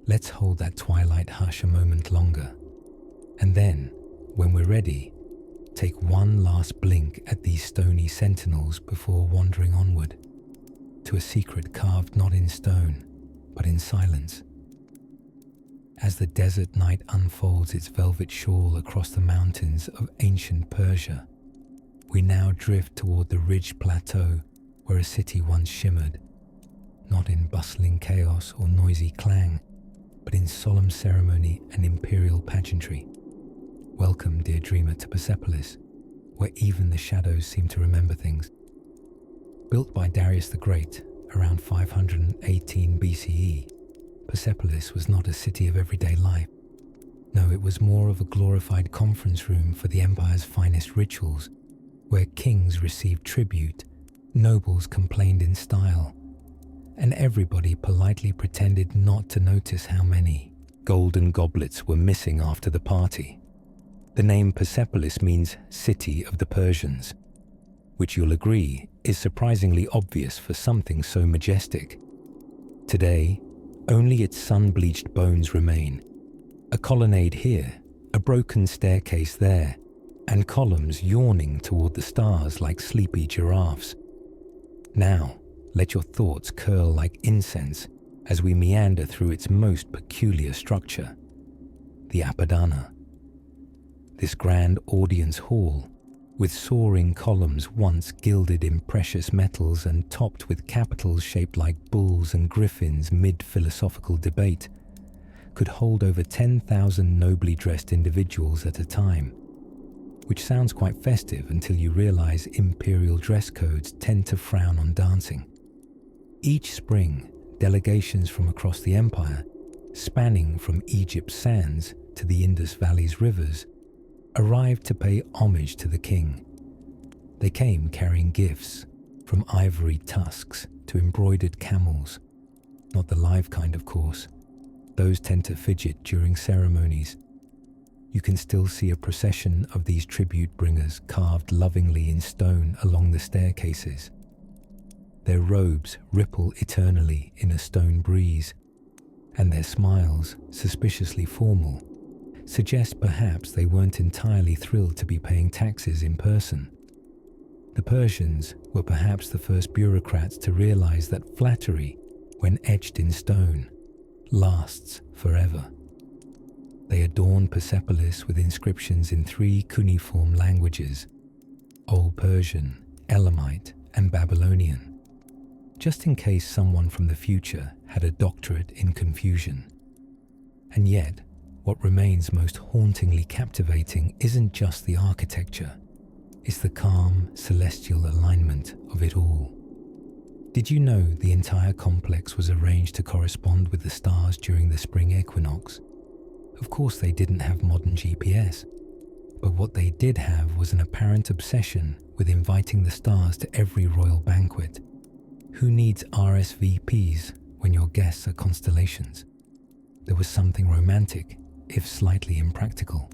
Speaker 1: Let's hold that twilight hush a moment longer, and then, when we're ready, take one last blink at these stony sentinels before wandering onward, to a secret carved not in stone, but in silence. As the desert night unfolds its velvet shawl across the mountains of ancient Persia, we now drift toward the ridged plateau where a city once shimmered, not in bustling chaos or noisy clang, but in solemn ceremony and imperial pageantry. Welcome, dear dreamer, to Persepolis, where even the shadows seem to remember things. Built by Darius the Great around 518 BCE, Persepolis was not a city of everyday life. No, it was more of a glorified conference room for the empire's finest rituals, where kings received tribute, nobles complained in style, and everybody politely pretended not to notice how many golden goblets were missing after the party. The name Persepolis means City of the Persians, which you'll agree is surprisingly obvious for something so majestic. Today, only its sun-bleached bones remain. A colonnade here, a broken staircase there, and columns yawning toward the stars like sleepy giraffes. Now, let your thoughts curl like incense as we meander through its most peculiar structure, the Apadana. This grand audience hall, with soaring columns once gilded in precious metals and topped with capitals shaped like bulls and griffins mid-philosophical debate, could hold over 10,000 nobly dressed individuals at a time, which sounds quite festive until you realize imperial dress codes tend to frown on dancing. Each spring, delegations from across the empire, spanning from Egypt's sands to the Indus Valley's rivers, arrived to pay homage to the king. They came carrying gifts, from ivory tusks to embroidered camels. Not the live kind, of course. Those tend to fidget during ceremonies. You can still see a procession of these tribute bringers carved lovingly in stone along the staircases. Their robes ripple eternally in a stone breeze, and their smiles, suspiciously formal, suggest perhaps they weren't entirely thrilled to be paying taxes in person. The Persians were perhaps the first bureaucrats to realize that flattery, when etched in stone, lasts forever. They adorned Persepolis with inscriptions in 3 cuneiform languages, Old Persian, Elamite, and Babylonian, just in case someone from the future had a doctorate in confusion. And yet, what remains most hauntingly captivating isn't just the architecture, it's the calm, celestial alignment of it all. Did you know the entire complex was arranged to correspond with the stars during the spring equinox? Of course they didn't have modern GPS, but what they did have was an apparent obsession with inviting the stars to every royal banquet. Who needs RSVPs when your guests are constellations? There was something romantic, if slightly impractical,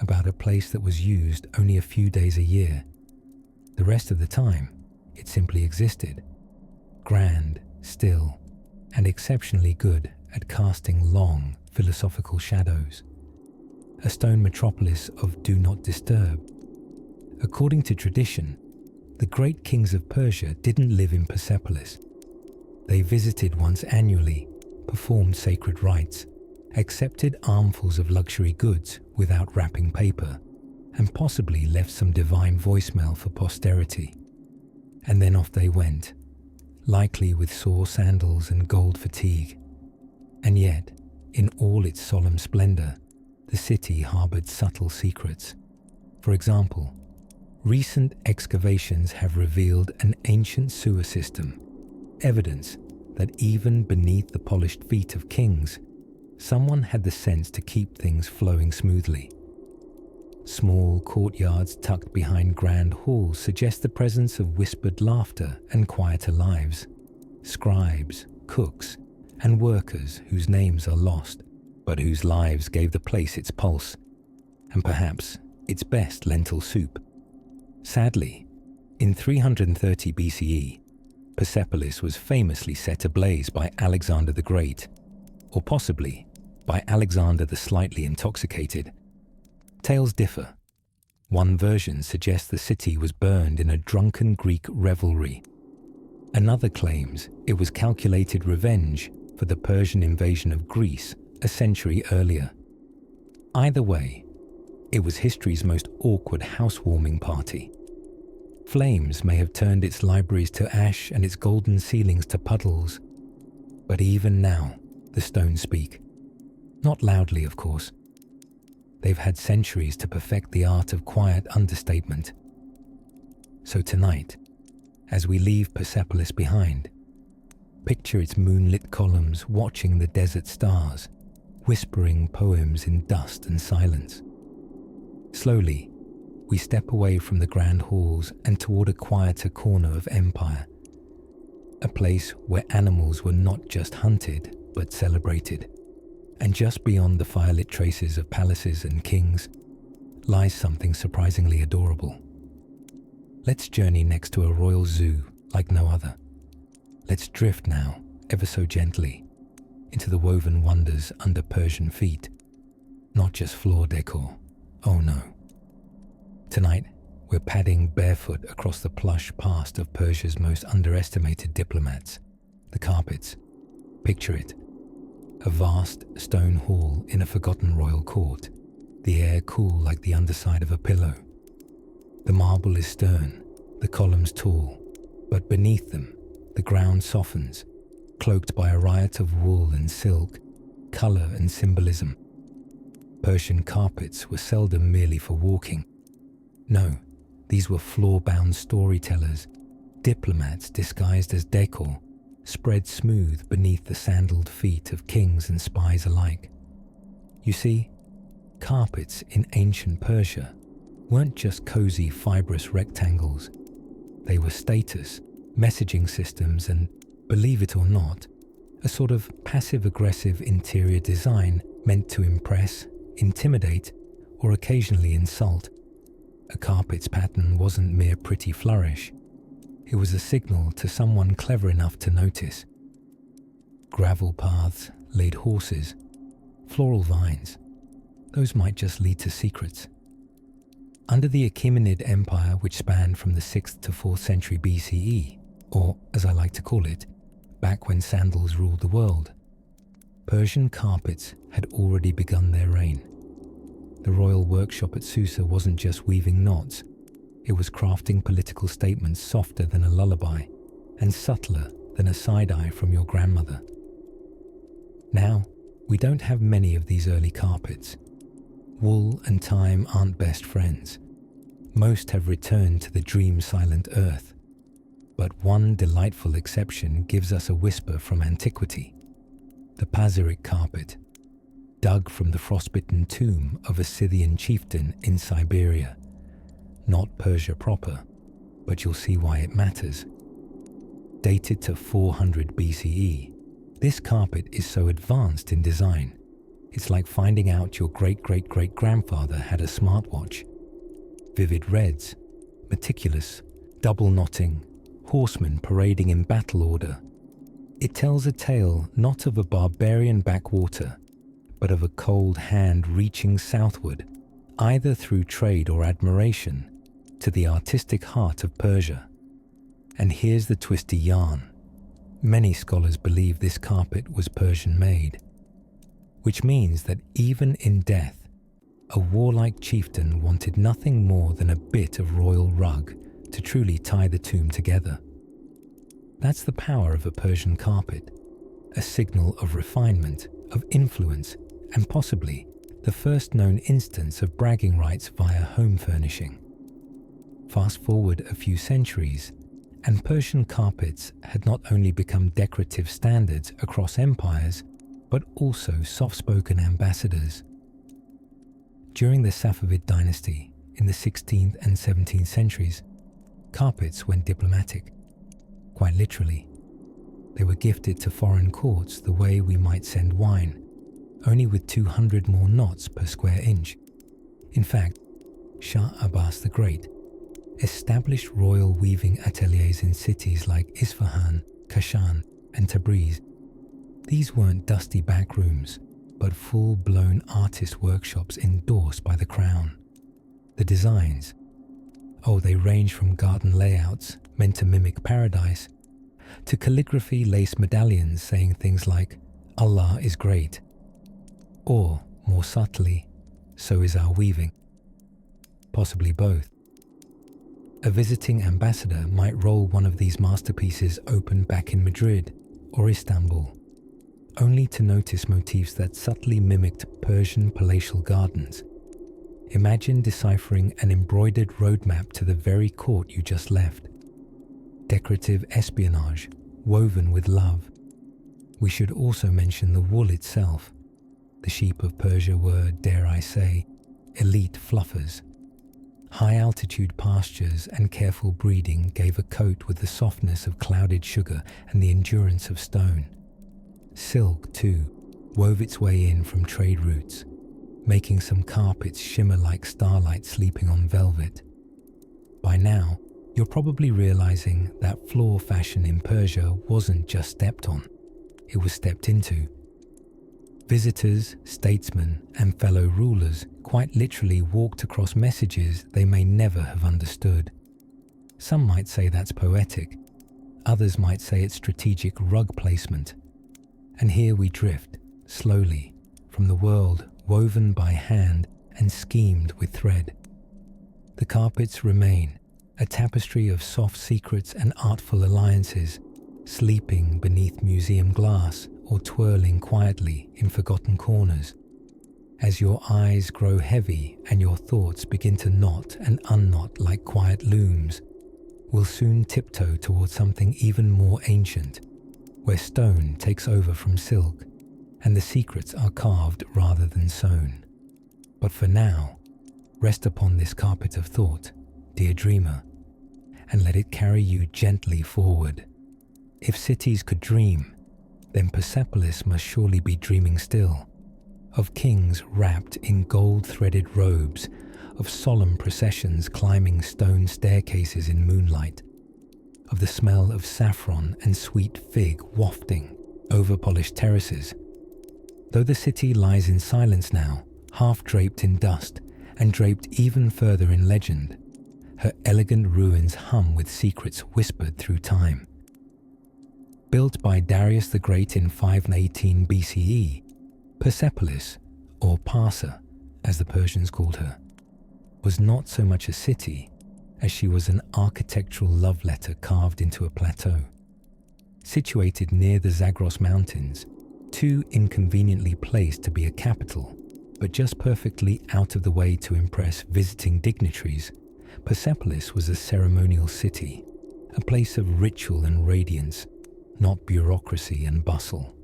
Speaker 1: about a place that was used only a few days a year. The rest of the time, it simply existed, grand, still, and exceptionally good at casting long, philosophical shadows. A stone metropolis of do not disturb. According to tradition, the great kings of Persia didn't live in Persepolis. They visited once annually, performed sacred rites, accepted armfuls of luxury goods without wrapping paper, and possibly left some divine voicemail for posterity. And then off they went, likely with sore sandals and gold fatigue. And yet, in all its solemn splendor, the city harbored subtle secrets. For example, recent excavations have revealed an ancient sewer system, evidence that even beneath the polished feet of kings, someone had the sense to keep things flowing smoothly. Small courtyards tucked behind grand halls suggest the presence of whispered laughter and quieter lives. Scribes, cooks, and workers whose names are lost, but whose lives gave the place its pulse, and perhaps its best lentil soup. Sadly, in 330 BCE, Persepolis was famously set ablaze by Alexander the Great, or possibly by Alexander the Slightly Intoxicated. Tales differ. One version suggests the city was burned in a drunken Greek revelry. Another claims it was calculated revenge for the Persian invasion of Greece a century earlier. Either way, it was history's most awkward housewarming party. Flames may have turned its libraries to ash and its golden ceilings to puddles, but even now, the stones speak. Not loudly, of course. They've had centuries to perfect the art of quiet understatement. So tonight, as we leave Persepolis behind, picture its moonlit columns watching the desert stars, whispering poems in dust and silence. Slowly, we step away from the grand halls and toward a quieter corner of empire, a place where animals were not just hunted, but celebrated. And just beyond the firelit traces of palaces and kings lies something surprisingly adorable. Let's journey next to a royal zoo like no other. Let's drift now, ever so gently, into the woven wonders under Persian feet. Not just floor decor, oh no. Tonight, we're padding barefoot across the plush past of Persia's most underestimated diplomats, the carpets. Picture it. A vast stone hall in a forgotten royal court, the air cool like the underside of a pillow. The marble is stern, the columns tall, but beneath them, the ground softens, cloaked by a riot of wool and silk, color and symbolism. Persian carpets were seldom merely for walking. No, these were floor-bound storytellers, diplomats disguised as decor, spread smooth beneath the sandaled feet of kings and spies alike. You see, carpets in ancient Persia weren't just cozy, fibrous rectangles. They were status, messaging systems, and, believe it or not, a sort of passive-aggressive interior design meant to impress, intimidate, or occasionally insult. A carpet's pattern wasn't mere pretty flourish. It was a signal to someone clever enough to notice. Gravel paths laid horses, floral vines. Those might just lead to secrets. Under the Achaemenid Empire, which spanned from the 6th to 4th century BCE, or as I like to call it, back when sandals ruled the world, Persian carpets had already begun their reign. The royal workshop at Susa wasn't just weaving knots, it was crafting political statements softer than a lullaby and subtler than a side-eye from your grandmother. Now, we don't have many of these early carpets. Wool and time aren't best friends. Most have returned to the dream-silent earth. But one delightful exception gives us a whisper from antiquity. The Pazyryk carpet, dug from the frostbitten tomb of a Scythian chieftain in Siberia. Not Persia proper, but you'll see why it matters. Dated to 400 BCE, this carpet is so advanced in design, it's like finding out your great-great-great-grandfather had a smartwatch. Vivid reds, meticulous, double-knotting, horsemen parading in battle order. It tells a tale not of a barbarian backwater, but of a cold hand reaching southward, either through trade or admiration, to the artistic heart of Persia. And here's the twisty yarn. Many scholars believe this carpet was Persian-made, which means that even in death, a warlike chieftain wanted nothing more than a bit of royal rug to truly tie the tomb together. That's the power of a Persian carpet, a signal of refinement, of influence, and possibly the first known instance of bragging rights via home furnishing. Fast forward a few centuries, and Persian carpets had not only become decorative standards across empires, but also soft-spoken ambassadors. During the Safavid dynasty in the 16th and 17th centuries, carpets went diplomatic. Quite literally, they were gifted to foreign courts the way we might send wine, only with 200 more knots per square inch. In fact, Shah Abbas the Great established royal weaving ateliers in cities like Isfahan, Kashan, and Tabriz. These weren't dusty back rooms, but full-blown artist workshops endorsed by the crown. The designs, they range from garden layouts meant to mimic paradise, to calligraphy-laced medallions saying things like, "Allah is great," or, more subtly, "So is our weaving." Possibly both. A visiting ambassador might roll one of these masterpieces open back in Madrid or Istanbul, only to notice motifs that subtly mimicked Persian palatial gardens. Imagine deciphering an embroidered roadmap to the very court you just left. Decorative espionage, woven with love. We should also mention the wool itself. The sheep of Persia were, dare I say, elite fluffers. High-altitude pastures and careful breeding gave a coat with the softness of clouded sugar and the endurance of stone. Silk, too, wove its way in from trade routes, making some carpets shimmer like starlight sleeping on velvet. By now, you're probably realizing that floor fashion in Persia wasn't just stepped on, it was stepped into. Visitors, statesmen, and fellow rulers quite literally walked across messages they may never have understood. Some might say that's poetic, others might say it's strategic rug placement. And here we drift, slowly, from the world woven by hand and schemed with thread. The carpets remain, a tapestry of soft secrets and artful alliances, sleeping beneath museum glass or twirling quietly in forgotten corners. As your eyes grow heavy and your thoughts begin to knot and unknot like quiet looms, we'll soon tiptoe towards something even more ancient, where stone takes over from silk and the secrets are carved rather than sewn. But for now, rest upon this carpet of thought, dear dreamer, and let it carry you gently forward. If cities could dream, then Persepolis must surely be dreaming still, of kings wrapped in gold-threaded robes, of solemn processions climbing stone staircases in moonlight, of the smell of saffron and sweet fig wafting over polished terraces. Though the city lies in silence now, half draped in dust and draped even further in legend, her elegant ruins hum with secrets whispered through time. Built by Darius the Great in 518 BCE, Persepolis, or Parsa, as the Persians called her, was not so much a city as she was an architectural love letter carved into a plateau. Situated near the Zagros Mountains, too inconveniently placed to be a capital, but just perfectly out of the way to impress visiting dignitaries, Persepolis was a ceremonial city, a place of ritual and radiance, not bureaucracy and bustle.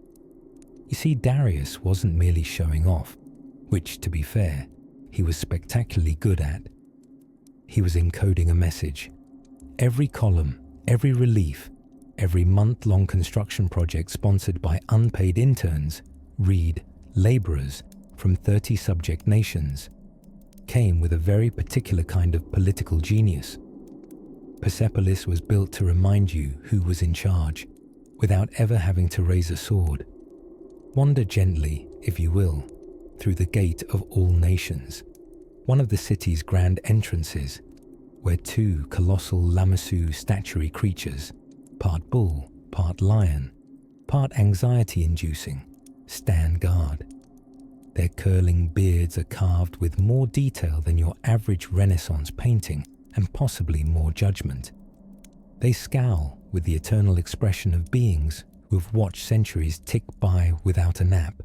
Speaker 1: You see, Darius wasn't merely showing off, which, to be fair, he was spectacularly good at. He was encoding a message. Every column, every relief, every month-long construction project sponsored by unpaid interns, read laborers from 30 subject nations, came with a very particular kind of political genius. Persepolis was built to remind you who was in charge, without ever having to raise a sword. Wander gently, if you will, through the gate of all nations, one of the city's grand entrances, where two colossal Lamassu statuary creatures, part bull, part lion, part anxiety-inducing, stand guard. Their curling beards are carved with more detail than your average Renaissance painting, and possibly more judgment. They scowl with the eternal expression of beings who have watched centuries tick by without a nap.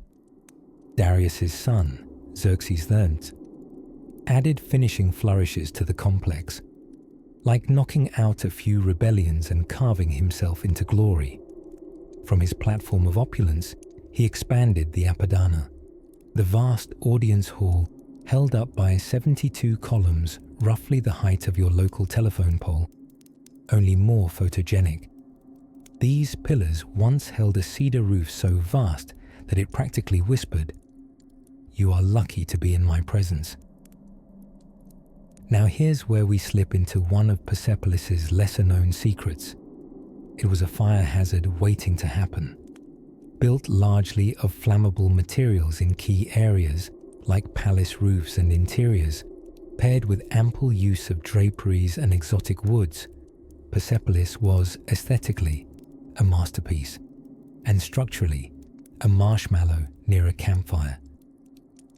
Speaker 1: Darius's son, Xerxes III, added finishing flourishes to the complex, like knocking out a few rebellions and carving himself into glory. From his platform of opulence, he expanded the Apadana, the vast audience hall held up by 72 columns, roughly the height of your local telephone pole, only more photogenic. These pillars once held a cedar roof so vast that it practically whispered, "You are lucky to be in my presence." Now here's where we slip into one of Persepolis's lesser-known secrets. It was a fire hazard waiting to happen. Built largely of flammable materials in key areas, like palace roofs and interiors, paired with ample use of draperies and exotic woods, Persepolis was aesthetically a masterpiece, and structurally a marshmallow near a campfire.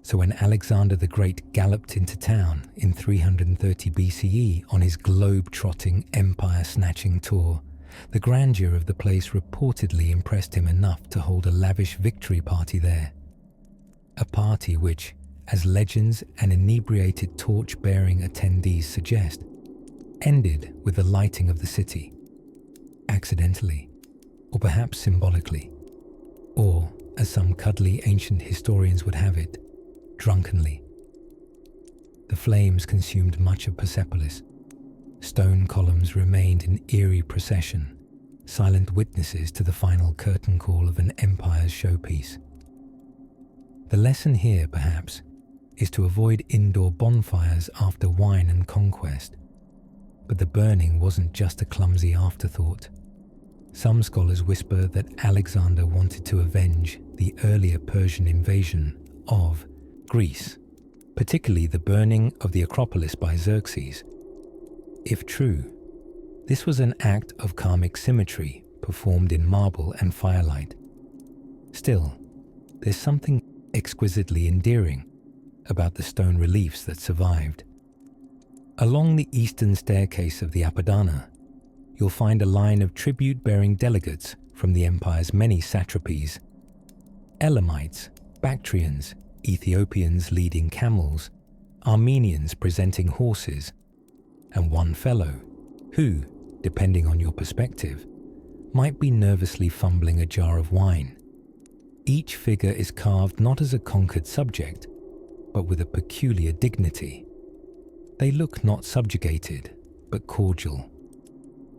Speaker 1: So when Alexander the Great galloped into town in 330 BCE on his globe-trotting, empire-snatching tour, the grandeur of the place reportedly impressed him enough to hold a lavish victory party there. A party which, as legends and inebriated torch-bearing attendees suggest, ended with the lighting of the city, accidentally, or perhaps symbolically, or, as some cuddly ancient historians would have it, drunkenly. The flames consumed much of Persepolis. Stone columns remained in eerie procession, silent witnesses to the final curtain call of an empire's showpiece. The lesson here, perhaps, is to avoid indoor bonfires after wine and conquest. But the burning wasn't just a clumsy afterthought. Some scholars whisper that Alexander wanted to avenge the earlier Persian invasion of Greece, particularly the burning of the Acropolis by Xerxes. If true, this was an act of karmic symmetry performed in marble and firelight. Still, there's something exquisitely endearing about the stone reliefs that survived. Along the eastern staircase of the Apadana, you'll find a line of tribute-bearing delegates from the empire's many satrapies: Elamites, Bactrians, Ethiopians leading camels, Armenians presenting horses, and one fellow who, depending on your perspective, might be nervously fumbling a jar of wine. Each figure is carved not as a conquered subject, but with a peculiar dignity. They look not subjugated, but cordial.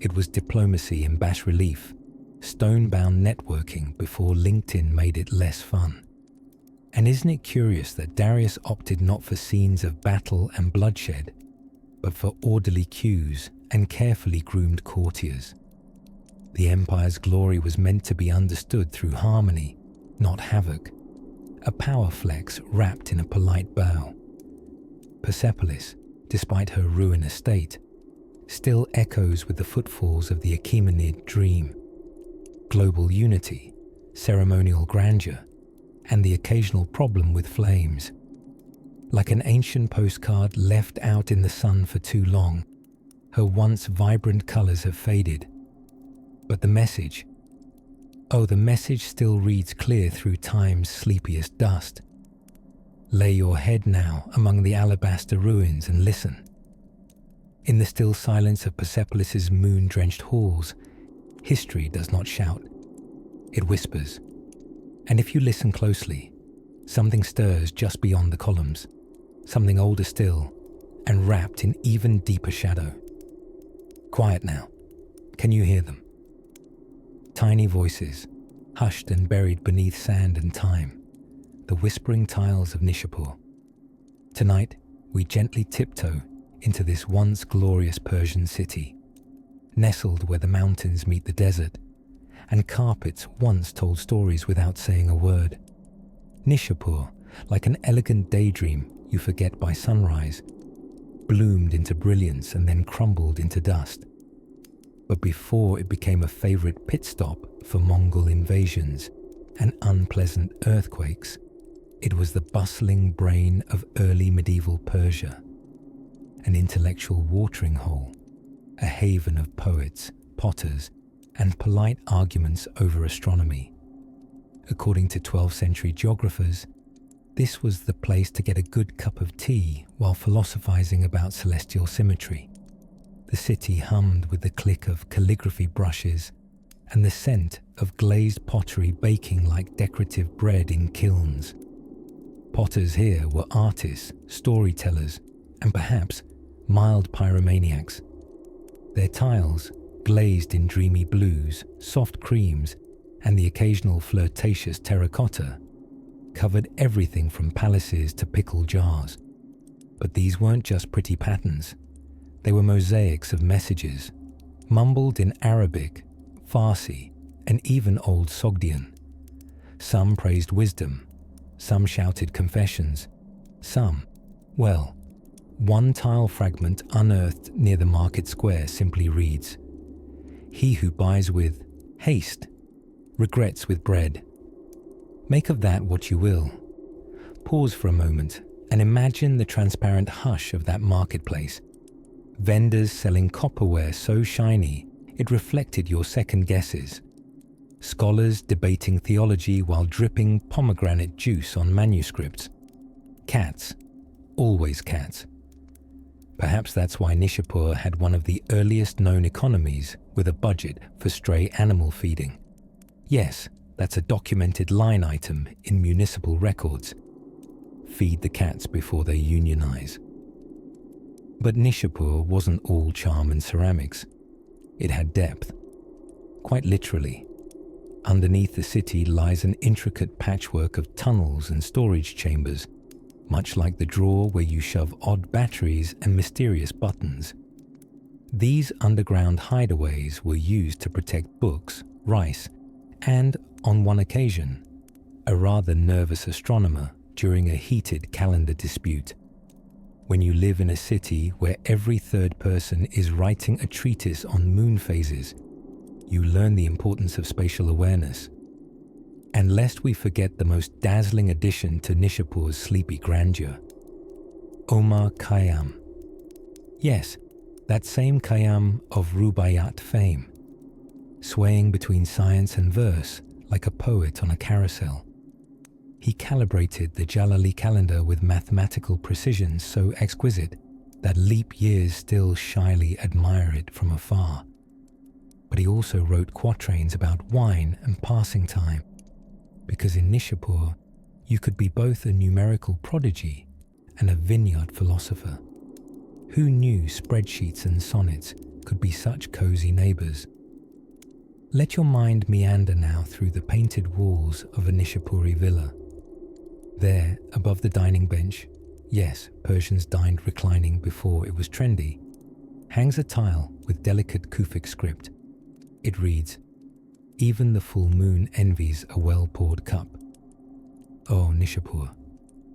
Speaker 1: It was diplomacy in bas relief, stone-bound networking before LinkedIn made it less fun. And isn't it curious that Darius opted not for scenes of battle and bloodshed, but for orderly queues and carefully groomed courtiers? The empire's glory was meant to be understood through harmony, not havoc, a power flex wrapped in a polite bow. Persepolis, despite her ruinous state, still echoes with the footfalls of the Achaemenid dream. Global unity, ceremonial grandeur, and the occasional problem with flames. Like an ancient postcard left out in the sun for too long, her once vibrant colors have faded. But the message still reads clear through time's sleepiest dust. Lay your head now among the alabaster ruins and listen. In the still silence of Persepolis's moon-drenched halls, history does not shout. It whispers. And if you listen closely, something stirs just beyond the columns, something older still, and wrapped in even deeper shadow. Quiet now. Can you hear them? Tiny voices, hushed and buried beneath sand and time, the whispering tiles of Nishapur. Tonight, we gently tiptoe into this once glorious Persian city, nestled where the mountains meet the desert, and carpets once told stories without saying a word. Nishapur, like an elegant daydream you forget by sunrise, bloomed into brilliance and then crumbled into dust. But before it became a favorite pit stop for Mongol invasions and unpleasant earthquakes, It was the bustling brain of early medieval Persia, an intellectual watering hole, a haven of poets, potters, and polite arguments over astronomy. According to 12th century geographers, this was the place to get a good cup of tea while philosophizing about celestial symmetry. The city hummed with the click of calligraphy brushes and the scent of glazed pottery baking like decorative bread in kilns. Potters here were artists, storytellers, and perhaps mild pyromaniacs. Their tiles, glazed in dreamy blues, soft creams, and the occasional flirtatious terracotta, covered everything from palaces to pickle jars. But these weren't just pretty patterns. They were mosaics of messages, mumbled in Arabic, Farsi, and even Old Sogdian. Some praised wisdom, some shouted confessions, some, well, one tile fragment unearthed near the market square simply reads, "He who buys with haste, regrets with bread." Make of that what you will. Pause for a moment and imagine the transparent hush of that marketplace. Vendors selling copperware so shiny it reflected your second guesses. Scholars debating theology while dripping pomegranate juice on manuscripts. Cats, always cats. Perhaps that's why Nishapur had one of the earliest known economies with a budget for stray animal feeding. Yes, that's a documented line item in municipal records. Feed the cats before they unionize. But Nishapur wasn't all charm and ceramics. It had depth. Quite literally. Underneath the city lies an intricate patchwork of tunnels and storage chambers, much like the drawer where you shove odd batteries and mysterious buttons. These underground hideaways were used to protect books, rice, and, on one occasion, a rather nervous astronomer during a heated calendar dispute. When you live in a city where every third person is writing a treatise on moon phases, you learn the importance of spatial awareness. And lest we forget the most dazzling addition to Nishapur's sleepy grandeur, Omar Khayyam. Yes, that same Khayyam of Rubaiyat fame, swaying between science and verse like a poet on a carousel. He calibrated the Jalali calendar with mathematical precision so exquisite that leap years still shyly admire it from afar. But he also wrote quatrains about wine and passing time, because in Nishapur you could be both a numerical prodigy and a vineyard philosopher. Who knew spreadsheets and sonnets could be such cozy neighbours? Let your mind meander now through the painted walls of a Nishapuri villa. There, above the dining bench, yes, Persians dined reclining before it was trendy, hangs a tile with delicate Kufic script. It reads, "Even the full moon envies a well-poured cup." Oh, Nishapur,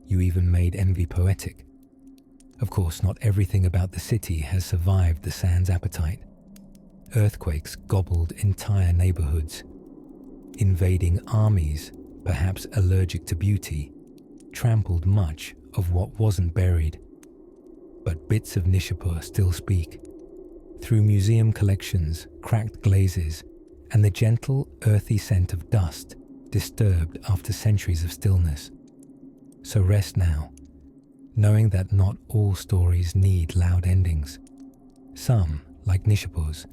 Speaker 1: you even made envy poetic. Of course, not everything about the city has survived the sand's appetite. Earthquakes gobbled entire neighborhoods. Invading armies, perhaps allergic to beauty, trampled much of what wasn't buried. But bits of Nishapur still speak. Through museum collections, cracked glazes, and the gentle, earthy scent of dust disturbed after centuries of stillness. So rest now, knowing that not all stories need loud endings. Some, like Nishapur's,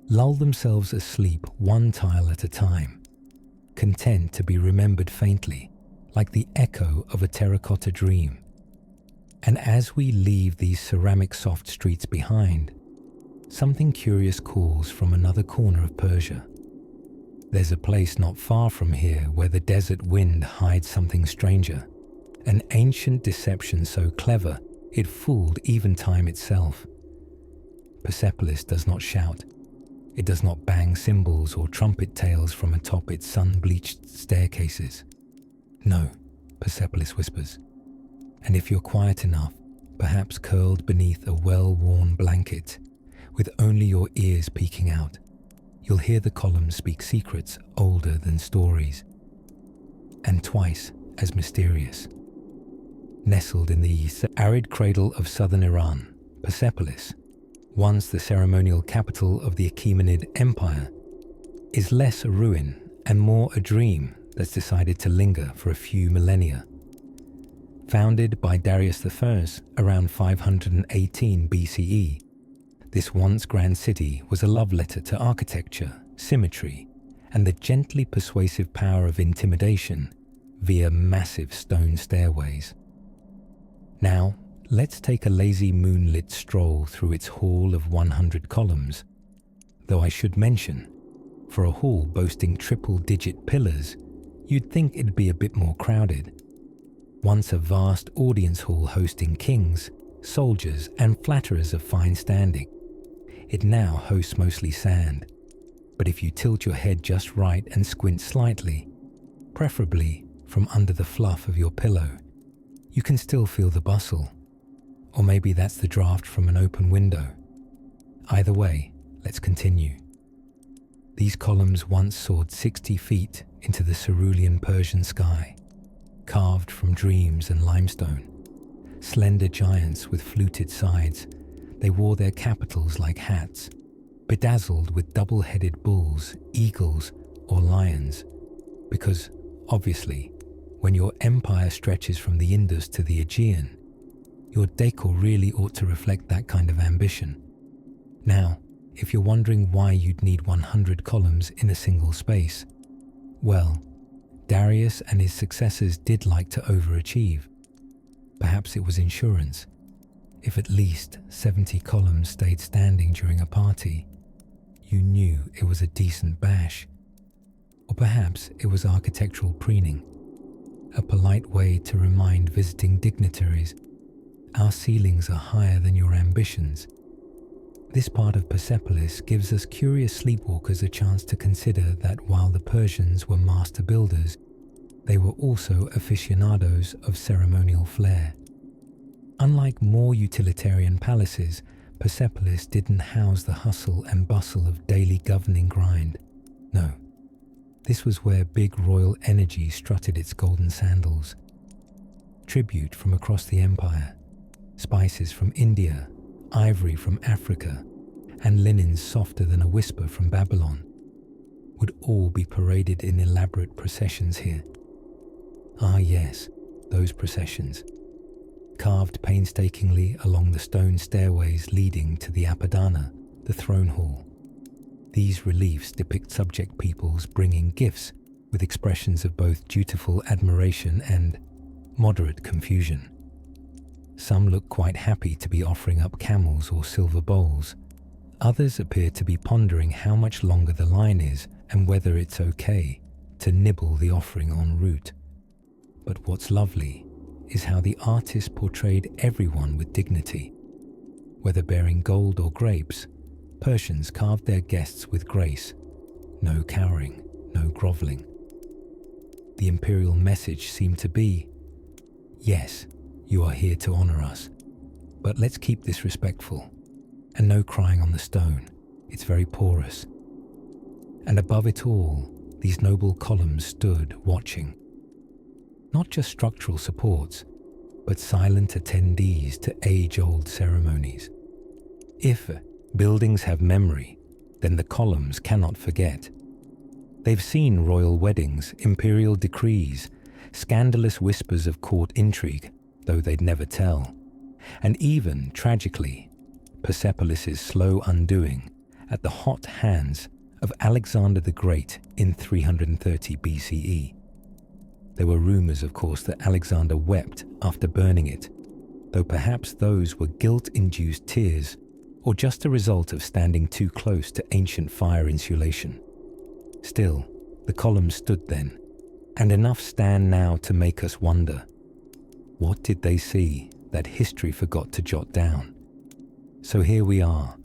Speaker 1: lull themselves asleep one tile at a time, content to be remembered faintly, like the echo of a terracotta dream. And as we leave these ceramic soft streets behind, something curious calls from another corner of Persia. There's a place not far from here where the desert wind hides something stranger, an ancient deception so clever it fooled even time itself. Persepolis does not shout. It does not bang cymbals or trumpet tales from atop its sun-bleached staircases. No, Persepolis whispers. And if you're quiet enough, perhaps curled beneath a well-worn blanket, with only your ears peeking out, you'll hear the columns speak secrets older than stories, and twice as mysterious. Nestled in the arid cradle of southern Iran, Persepolis, once the ceremonial capital of the Achaemenid Empire, is less a ruin and more a dream that's decided to linger for a few millennia. Founded by Darius I around 518 BCE, this once grand city was a love letter to architecture, symmetry, and the gently persuasive power of intimidation via massive stone stairways. Now, let's take a lazy moonlit stroll through its hall of 100 columns. Though I should mention, for a hall boasting triple-digit pillars, you'd think it'd be a bit more crowded. Once a vast audience hall hosting kings, soldiers, and flatterers of fine standing, it now hosts mostly sand. But if you tilt your head just right and squint slightly, preferably from under the fluff of your pillow, you can still feel the bustle. Or maybe that's the draft from an open window. Either way, let's continue. These columns once soared 60 feet into the cerulean Persian sky, carved from dreams and limestone. Slender giants with fluted sides, they wore their capitals like hats, bedazzled with double-headed bulls, eagles, or lions, because, obviously, when your empire stretches from the Indus to the Aegean, your decor really ought to reflect that kind of ambition. Now, if you're wondering why you'd need 100 columns in a single space, well, Darius and his successors did like to overachieve. Perhaps it was insurance. If at least 70 columns stayed standing during a party, you knew it was a decent bash. Or perhaps it was architectural preening, a polite way to remind visiting dignitaries, our ceilings are higher than your ambitions. This part of Persepolis gives us curious sleepwalkers a chance to consider that while the Persians were master builders, they were also aficionados of ceremonial flair. Unlike more utilitarian palaces, Persepolis didn't house the hustle and bustle of daily governing grind. No, this was where big royal energy strutted its golden sandals. Tribute from across the empire, spices from India, ivory from Africa, and linens softer than a whisper from Babylon would all be paraded in elaborate processions here. Ah yes, those processions, carved painstakingly along the stone stairways leading to the Apadana, the throne hall. These reliefs depict subject peoples bringing gifts with expressions of both dutiful admiration and moderate confusion. Some look quite happy to be offering up camels or silver bowls. Others appear to be pondering how much longer the line is and whether it's okay to nibble the offering en route. But what's lovely is how the artist portrayed everyone with dignity. Whether bearing gold or grapes, Persians carved their guests with grace. No cowering, no groveling. The imperial message seemed to be, yes, you are here to honor us, but let's keep this respectful. And no crying on the stone, it's very porous. And above it all, these noble columns stood watching. Not just structural supports, but silent attendees to age-old ceremonies. If buildings have memory, then the columns cannot forget. They've seen royal weddings, imperial decrees, scandalous whispers of court intrigue, though they'd never tell, and even, tragically, Persepolis' slow undoing at the hot hands of Alexander the Great in 330 BCE. There were rumors, of course, that Alexander wept after burning it, though perhaps those were guilt-induced tears or just a result of standing too close to ancient fire insulation. Still, the columns stood then, and enough stand now to make us wonder. What did they see that history forgot to jot down? So here we are,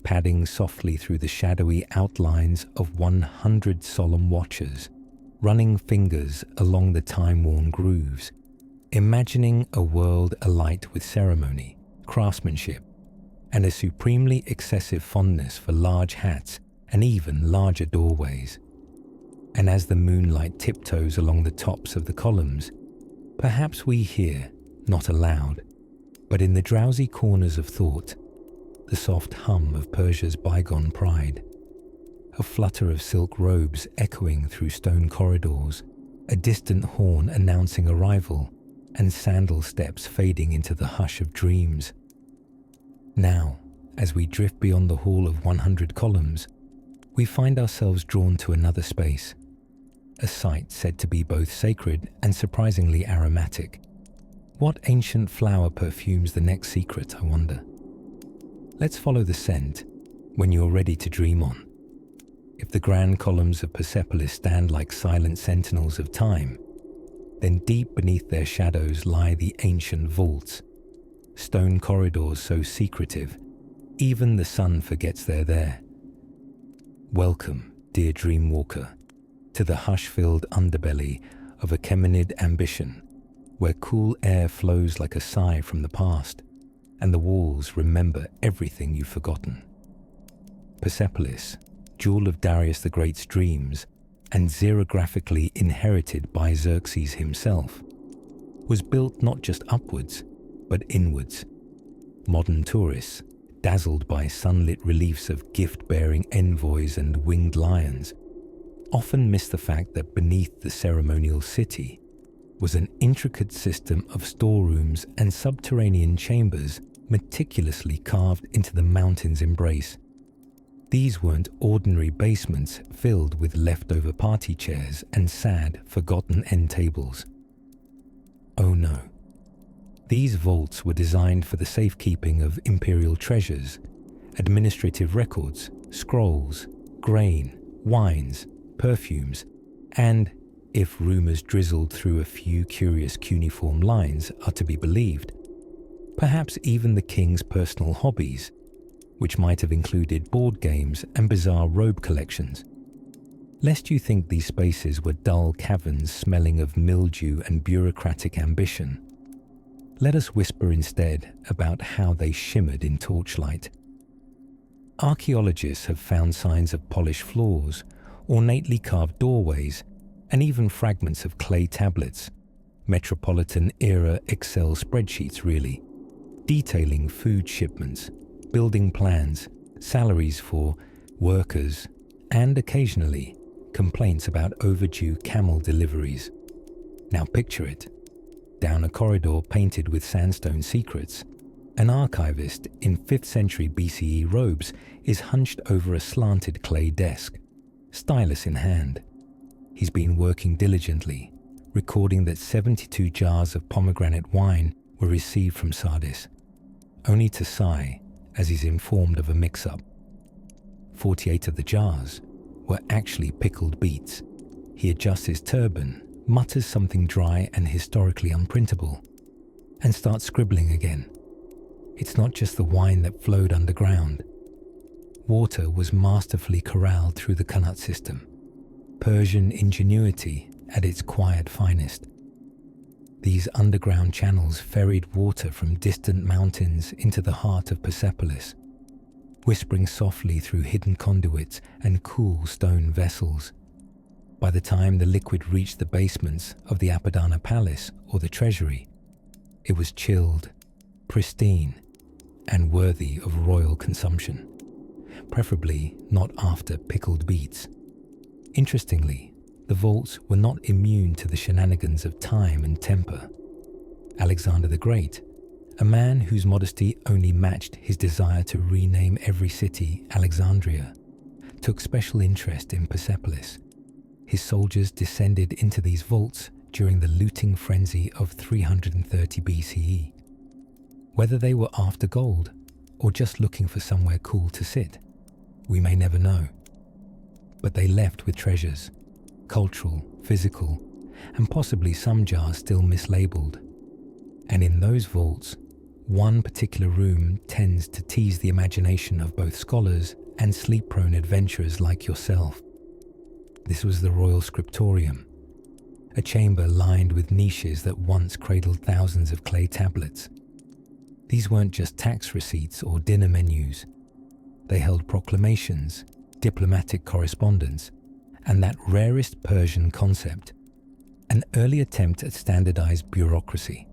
Speaker 1: padding softly through the shadowy outlines of 100 solemn watchers, running fingers along the time-worn grooves, imagining a world alight with ceremony, craftsmanship, and a supremely excessive fondness for large hats and even larger doorways. And as the moonlight tiptoes along the tops of the columns, perhaps we hear, not aloud, but in the drowsy corners of thought, the soft hum of Persia's bygone pride, a flutter of silk robes echoing through stone corridors, a distant horn announcing arrival, and sandal steps fading into the hush of dreams. Now, as we drift beyond the hall of 100 columns, we find ourselves drawn to another space, a site said to be both sacred and surprisingly aromatic. What ancient flower perfumes the next secret, I wonder? Let's follow the scent when you're ready to dream on. If the grand columns of Persepolis stand like silent sentinels of time, then deep beneath their shadows lie the ancient vaults, stone corridors so secretive, even the sun forgets they're there. Welcome, dear dream walker, to the hush-filled underbelly of Achaemenid ambition, where cool air flows like a sigh from the past, and the walls remember everything you've forgotten. Persepolis, jewel of Darius the Great's dreams, and xerographically inherited by Xerxes himself, was built not just upwards, but inwards. Modern tourists, dazzled by sunlit reliefs of gift-bearing envoys and winged lions, often miss the fact that beneath the ceremonial city was an intricate system of storerooms and subterranean chambers meticulously carved into the mountain's embrace. These weren't ordinary basements filled with leftover party chairs and sad, forgotten end tables. Oh no. These vaults were designed for the safekeeping of imperial treasures, administrative records, scrolls, grain, wines, perfumes, and, if rumors drizzled through a few curious cuneiform lines are to be believed, perhaps even the king's personal hobbies, which might have included board games and bizarre robe collections. Lest you think these spaces were dull caverns smelling of mildew and bureaucratic ambition, let us whisper instead about how they shimmered in torchlight. Archaeologists have found signs of polished floors, ornately carved doorways, and even fragments of clay tablets, Metropolitan-era Excel spreadsheets really, detailing food shipments, building plans, salaries for workers, and occasionally complaints about overdue camel deliveries. Now picture it. Down a corridor painted with sandstone secrets, an archivist in 5th century BCE robes is hunched over a slanted clay desk, stylus in hand. He's been working diligently, recording that 72 jars of pomegranate wine were received from Sardis, only to sigh as he's informed of a mix-up. 48 of the jars were actually pickled beets. He adjusts his turban, mutters something dry and historically unprintable, and starts scribbling again. It's not just the wine that flowed underground. Water was masterfully corralled through the Qanat system, Persian ingenuity at its quiet finest. These underground channels ferried water from distant mountains into the heart of Persepolis, whispering softly through hidden conduits and cool stone vessels. By the time the liquid reached the basements of the Apadana Palace or the Treasury, it was chilled, pristine, and worthy of royal consumption, preferably not after pickled beets. Interestingly, the vaults were not immune to the shenanigans of time and temper. Alexander the Great, a man whose modesty only matched his desire to rename every city Alexandria, took special interest in Persepolis. His soldiers descended into these vaults during the looting frenzy of 330 BCE. Whether they were after gold or just looking for somewhere cool to sit, we may never know. But they left with treasures, cultural, physical, and possibly some jars still mislabeled. And in those vaults, one particular room tends to tease the imagination of both scholars and sleep-prone adventurers like yourself. This was the Royal Scriptorium, a chamber lined with niches that once cradled thousands of clay tablets. These weren't just tax receipts or dinner menus. They held proclamations, diplomatic correspondence, and that rarest Persian concept, an early attempt at standardized bureaucracy.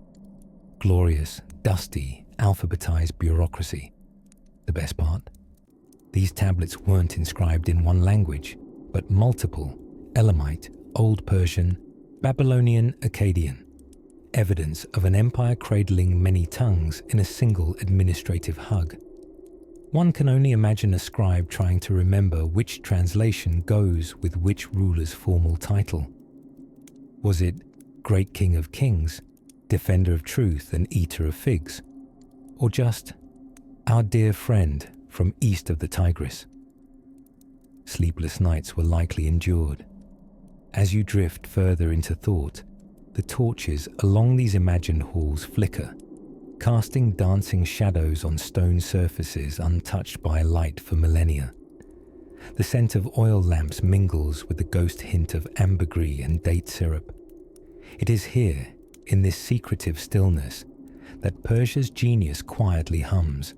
Speaker 1: glorious, dusty, alphabetized bureaucracy. The best part? These tablets weren't inscribed in one language, but multiple: Elamite, Old Persian, Babylonian, Akkadian. Evidence of an empire cradling many tongues in a single administrative hug. One can only imagine a scribe trying to remember which translation goes with which ruler's formal title. Was it Great King of Kings, Defender of Truth and Eater of Figs? Or just Our Dear Friend from east of the Tigris? Sleepless nights were likely endured. As you drift further into thought, the torches along these imagined halls flicker, casting dancing shadows on stone surfaces untouched by light for millennia. The scent of oil lamps mingles with the ghost hint of ambergris and date syrup. It is here, in this secretive stillness, that Persia's genius quietly hums,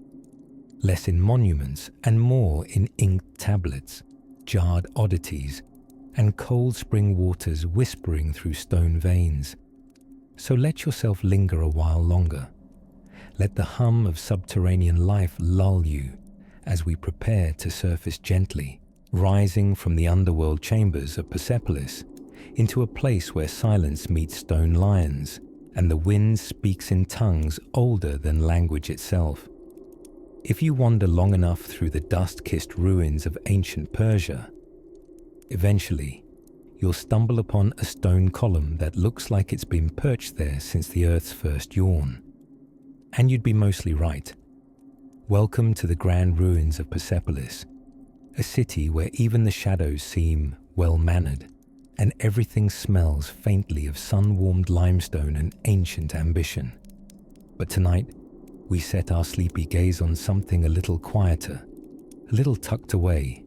Speaker 1: less in monuments and more in inked tablets, jarred oddities, and cold spring waters whispering through stone veins. So let yourself linger a while longer. Let the hum of subterranean life lull you as we prepare to surface gently, rising from the underworld chambers of Persepolis into a place where silence meets stone lions and the wind speaks in tongues older than language itself. If you wander long enough through the dust-kissed ruins of ancient Persia, eventually you'll stumble upon a stone column that looks like it's been perched there since the earth's first yawn. And you'd be mostly right. Welcome to the grand ruins of Persepolis, a city where even the shadows seem well-mannered, and everything smells faintly of sun-warmed limestone and ancient ambition. But tonight, we set our sleepy gaze on something a little quieter, a little tucked away,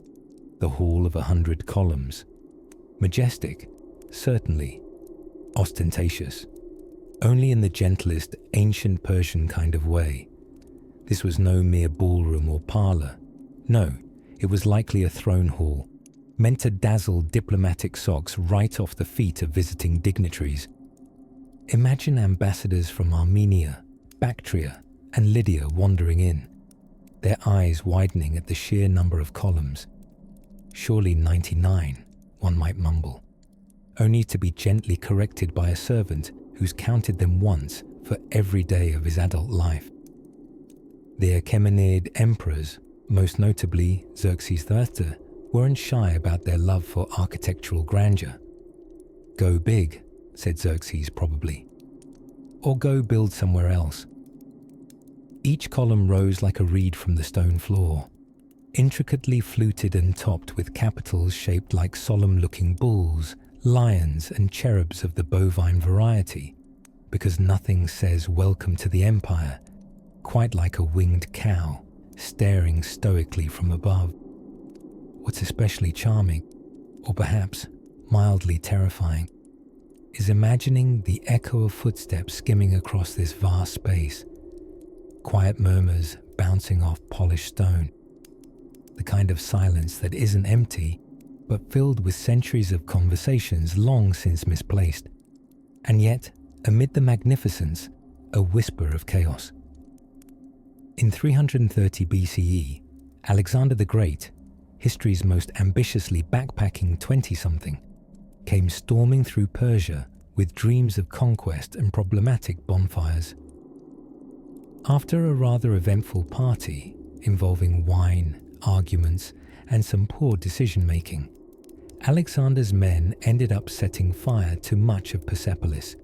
Speaker 1: the Hall of 100 Columns. Majestic, certainly. Ostentatious. Only in the gentlest, ancient Persian kind of way. This was no mere ballroom or parlor. No, it was likely a throne hall, meant to dazzle diplomatic socks right off the feet of visiting dignitaries. Imagine ambassadors from Armenia, Bactria, and Lydia wandering in, their eyes widening at the sheer number of columns. Surely 99, one might mumble, only to be gently corrected by a servant who's counted them once for every day of his adult life. The Achaemenid emperors, most notably Xerxes III, weren't shy about their love for architectural grandeur. Go big, said Xerxes probably, or go build somewhere else. Each column rose like a reed from the stone floor, intricately fluted and topped with capitals shaped like solemn-looking bulls, lions and cherubs of the bovine variety, because nothing says welcome to the empire quite like a winged cow staring stoically from above. What's especially charming, or perhaps mildly terrifying, is imagining the echo of footsteps skimming across this vast space, quiet murmurs bouncing off polished stone, the kind of silence that isn't empty, but filled with centuries of conversations long since misplaced, and yet, amid the magnificence, a whisper of chaos. In 330 BCE, Alexander the Great, history's most ambitiously backpacking 20-something, came storming through Persia with dreams of conquest and problematic bonfires. After a rather eventful party involving wine, arguments, and some poor decision-making, Alexander's men ended up setting fire to much of Persepolis,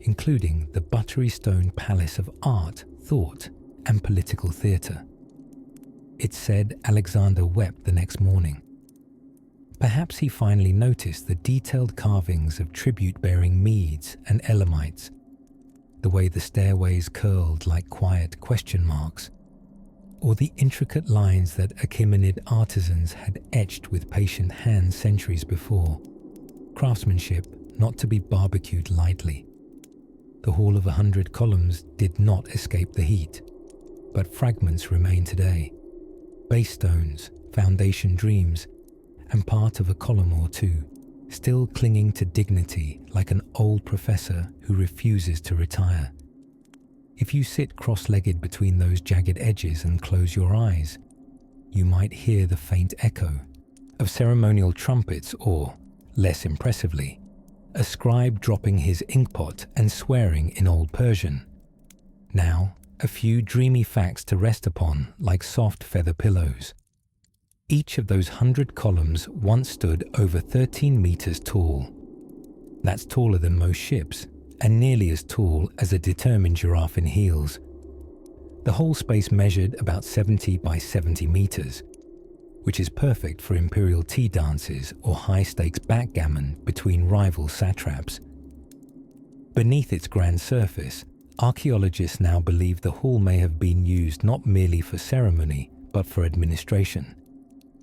Speaker 1: including the buttery stone palace of art, thought, and political theatre. It's said Alexander wept the next morning. Perhaps he finally noticed the detailed carvings of tribute-bearing Medes and Elamites, the way the stairways curled like quiet question marks, or the intricate lines that Achaemenid artisans had etched with patient hands centuries before. Craftsmanship not to be barbecued lightly. The Hall of 100 Columns did not escape the heat, but fragments remain today. Base stones, foundation dreams, and part of a column or two, still clinging to dignity like an old professor who refuses to retire. If you sit cross-legged between those jagged edges and close your eyes, you might hear the faint echo of ceremonial trumpets or, less impressively, a scribe dropping his inkpot and swearing in Old Persian. Now, a few dreamy facts to rest upon like soft feather pillows. Each of those 100 columns once stood over 13 meters tall. That's taller than most ships, and nearly as tall as a determined giraffe in heels. The whole space measured about 70 by 70 meters, which is perfect for imperial tea dances or high-stakes backgammon between rival satraps. Beneath its grand surface, archaeologists now believe the hall may have been used not merely for ceremony, but for administration,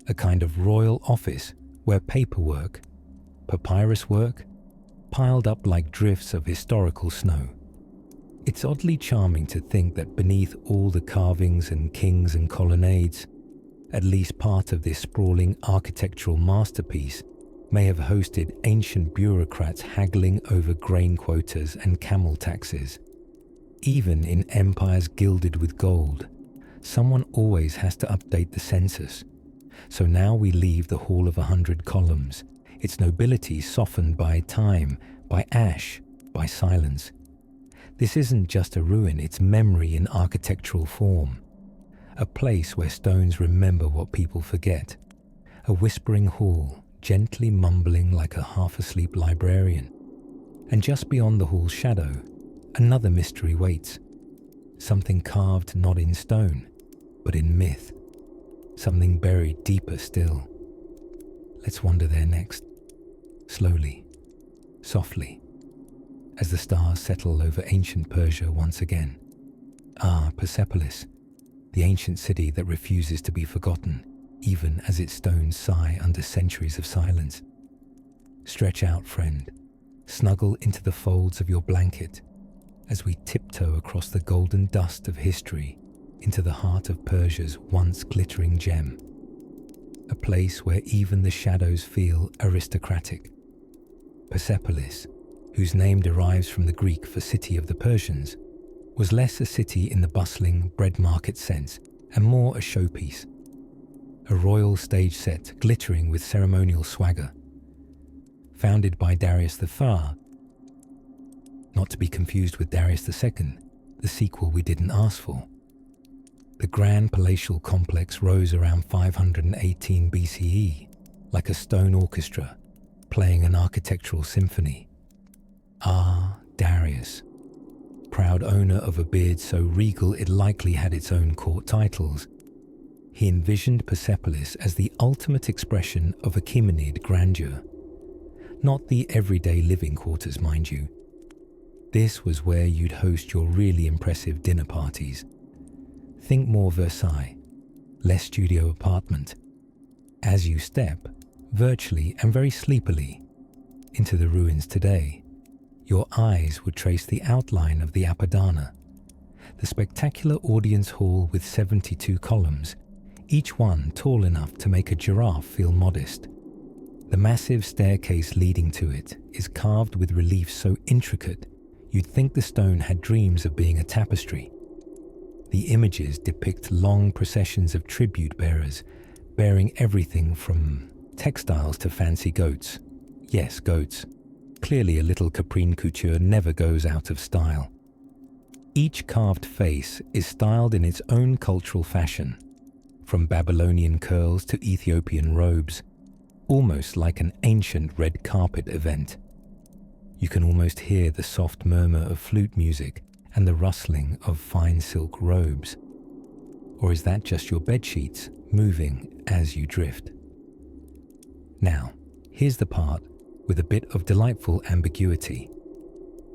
Speaker 1: a kind of royal office where paperwork, papyrus work, piled up like drifts of historical snow. It's oddly charming to think that beneath all the carvings and kings and colonnades, at least part of this sprawling architectural masterpiece may have hosted ancient bureaucrats haggling over grain quotas and camel taxes. Even in empires gilded with gold, someone always has to update the census. So now we leave the Hall of 100 Columns, its nobility softened by time, by ash, by silence. This isn't just a ruin, it's memory in architectural form. A place where stones remember what people forget. A whispering hall, gently mumbling like a half-asleep librarian. And just beyond the hall's shadow, another mystery waits. Something carved not in stone, but in myth. Something buried deeper still. Let's wander there next. Slowly, softly, as the stars settle over ancient Persia once again. Ah, Persepolis, the ancient city that refuses to be forgotten, even as its stones sigh under centuries of silence. Stretch out, friend. Snuggle into the folds of your blanket as we tiptoe across the golden dust of history into the heart of Persia's once glittering gem. A place where even the shadows feel aristocratic. Persepolis, whose name derives from the Greek for city of the Persians, was less a city in the bustling bread market sense and more a showpiece. A royal stage set glittering with ceremonial swagger. Founded by Darius the Far, not to be confused with Darius II, the sequel we didn't ask for. The grand palatial complex rose around 518 BCE, like a stone orchestra, playing an architectural symphony. Ah, Darius, proud owner of a beard so regal it likely had its own court titles. He envisioned Persepolis as the ultimate expression of Achaemenid grandeur. Not the everyday living quarters, mind you. This was where you'd host your really impressive dinner parties. Think more Versailles, less studio apartment. As you step, virtually and very sleepily, into the ruins today, your eyes would trace the outline of the Apadana, the spectacular audience hall with 72 columns, each one tall enough to make a giraffe feel modest. The massive staircase leading to it is carved with reliefs so intricate you'd think the stone had dreams of being a tapestry. The images depict long processions of tribute bearers, bearing everything from textiles to fancy goats. Yes, goats. Clearly a little caprine couture never goes out of style. Each carved face is styled in its own cultural fashion, from Babylonian curls to Ethiopian robes, almost like an ancient red carpet event. You can almost hear the soft murmur of flute music and the rustling of fine silk robes. Or is that just your bedsheets moving as you drift? Now, here's the part with a bit of delightful ambiguity.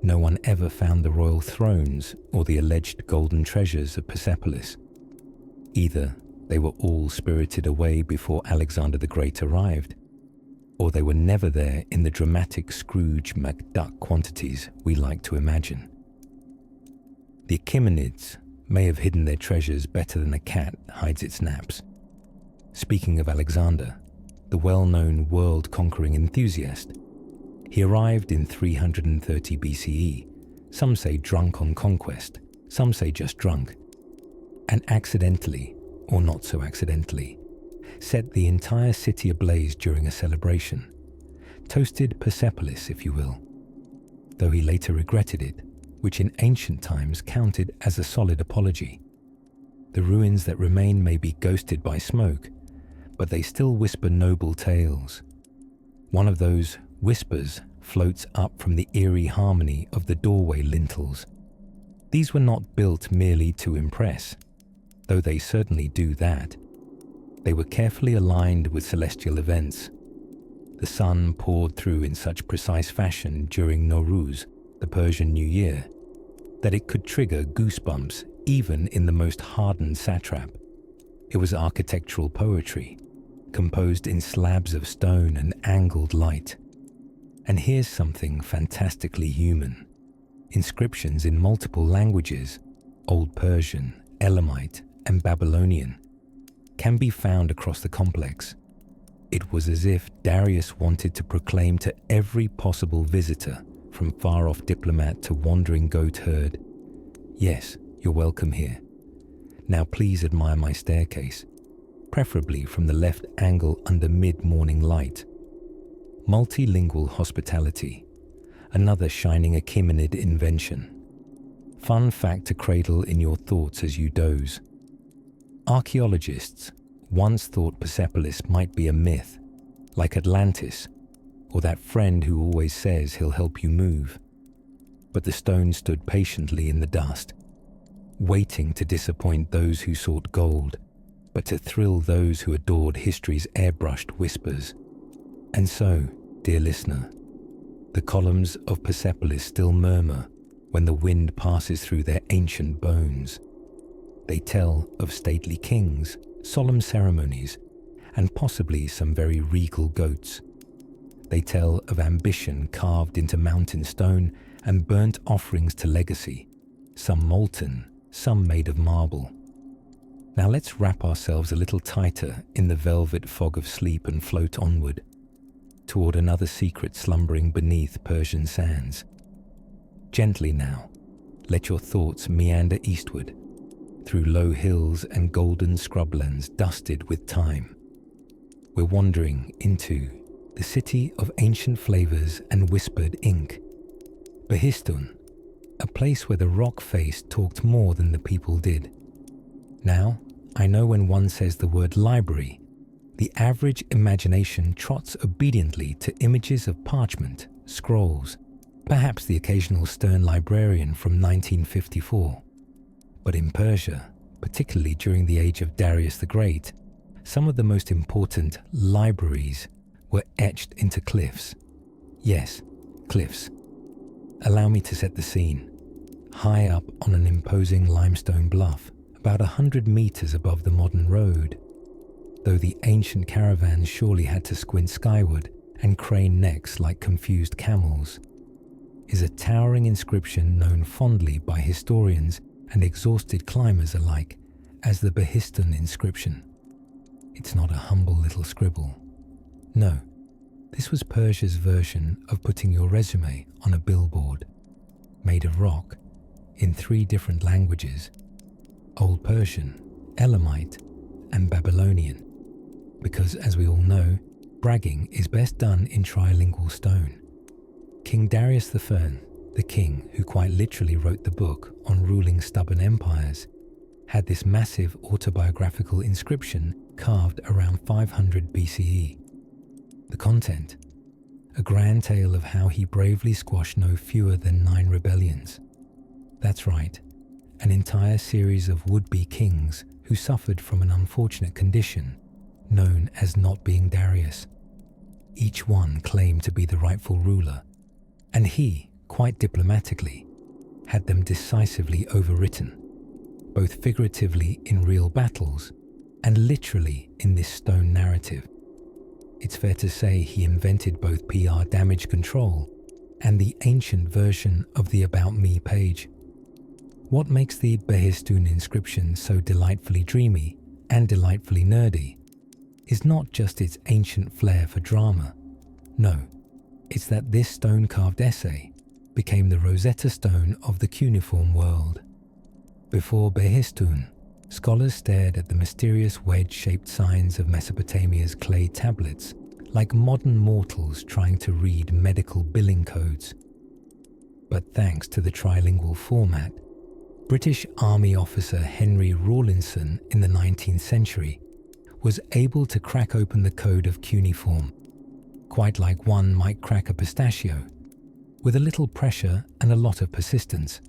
Speaker 1: No one ever found the royal thrones or the alleged golden treasures of Persepolis. Either they were all spirited away before Alexander the Great arrived, or they were never there in the dramatic Scrooge McDuck quantities we like to imagine. The Achaemenids may have hidden their treasures better than a cat hides its naps. Speaking of Alexander, the well-known world-conquering enthusiast, he arrived in 330 BCE, some say drunk on conquest, some say just drunk, and accidentally, or not so accidentally, set the entire city ablaze during a celebration. Toasted Persepolis, if you will, though he later regretted it, which in ancient times counted as a solid apology. The ruins that remain may be ghosted by smoke, but they still whisper noble tales. One of those whispers floats up from the eerie harmony of the doorway lintels. These were not built merely to impress, though they certainly do that. They were carefully aligned with celestial events. The sun poured through in such precise fashion during Nowruz, the Persian New Year, that it could trigger goosebumps even in the most hardened satrap. It was architectural poetry, composed in slabs of stone and angled light. And here's something fantastically human. Inscriptions in multiple languages, Old Persian, Elamite, and Babylonian, can be found across the complex. It was as if Darius wanted to proclaim to every possible visitor, from far-off diplomat to wandering goat herd, "Yes, you're welcome here. Now please admire my staircase, preferably from the left angle under mid-morning light." Multilingual hospitality, another shining Achaemenid invention. Fun fact to cradle in your thoughts as you doze. Archaeologists once thought Persepolis might be a myth, like Atlantis, or that friend who always says he'll help you move. But the stone stood patiently in the dust, waiting to disappoint those who sought gold, but to thrill those who adored history's airbrushed whispers. And so, dear listener, the columns of Persepolis still murmur when the wind passes through their ancient bones. They tell of stately kings, solemn ceremonies, and possibly some very regal goats. They tell of ambition carved into mountain stone and burnt offerings to legacy, some molten, some made of marble. Now let's wrap ourselves a little tighter in the velvet fog of sleep and float onward, toward another secret slumbering beneath Persian sands. Gently now, let your thoughts meander eastward, through low hills and golden scrublands dusted with time. We're wandering into the city of ancient flavors and whispered ink, Behistun, a place where the rock face talked more than the people did. Now, I know when one says the word library, the average imagination trots obediently to images of parchment, scrolls, perhaps the occasional stern librarian from 1954. But in Persia, particularly during the age of Darius the Great, some of the most important libraries were etched into cliffs. Yes, cliffs. Allow me to set the scene. High up on an imposing limestone bluff, about 100 meters above the modern road, though the ancient caravans surely had to squint skyward and crane necks like confused camels, is a towering inscription known fondly by historians and exhausted climbers alike as the Behistun inscription. It's not a humble little scribble. No, this was Persia's version of putting your resume on a billboard, made of rock, in 3 different languages, Old Persian, Elamite, and Babylonian, because as we all know, bragging is best done in trilingual stone. King Darius I, the king who quite literally wrote the book on ruling stubborn empires, had this massive autobiographical inscription carved around 500 BCE. The content, a grand tale of how he bravely squashed no fewer than 9 rebellions. That's right, an entire series of would-be kings who suffered from an unfortunate condition known as not being Darius. Each one claimed to be the rightful ruler, and he, quite diplomatically, had them decisively overwritten, both figuratively in real battles and literally in this stone narrative. It's fair to say he invented both PR damage control and the ancient version of the About Me page. What makes the Behistun inscription so delightfully dreamy and delightfully nerdy is not just its ancient flair for drama. No, it's that this stone-carved essay became the Rosetta Stone of the cuneiform world. Before Behistun, scholars stared at the mysterious wedge-shaped signs of Mesopotamia's clay tablets like modern mortals trying to read medical billing codes. But thanks to the trilingual format, British Army officer Henry Rawlinson in the 19th century was able to crack open the code of cuneiform, quite like one might crack a pistachio, with a little pressure and a lot of persistence.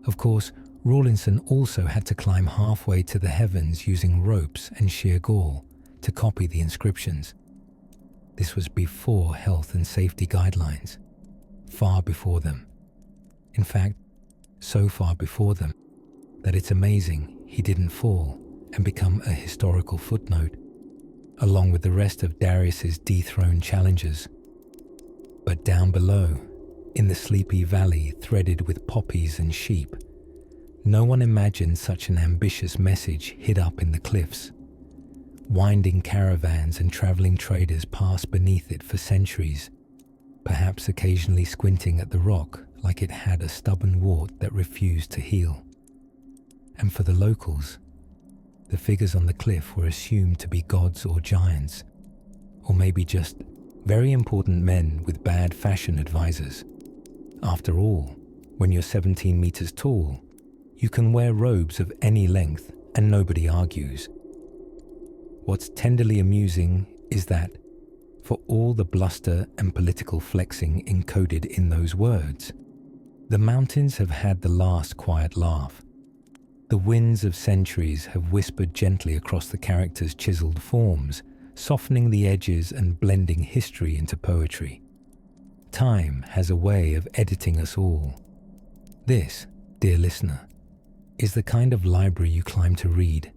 Speaker 1: Of course, Rawlinson also had to climb halfway to the heavens using ropes and sheer gall to copy the inscriptions. This was before health and safety guidelines, far before them. In fact, so far before them that it's amazing he didn't fall and become a historical footnote, along with the rest of Darius's dethroned challengers. But down below, in the sleepy valley threaded with poppies and sheep, no one imagined such an ambitious message hid up in the cliffs. Winding caravans and traveling traders passed beneath it for centuries, perhaps occasionally squinting at the rock like it had a stubborn wart that refused to heal. And for the locals, the figures on the cliff were assumed to be gods or giants, or maybe just very important men with bad fashion advisors. After all, when you're 17 meters tall, you can wear robes of any length and nobody argues. What's tenderly amusing is that, for all the bluster and political flexing encoded in those words, the mountains have had the last quiet laugh. The winds of centuries have whispered gently across the characters' chiseled forms, softening the edges and blending history into poetry. Time has a way of editing us all. This, dear listener, is the kind of library you climb to read.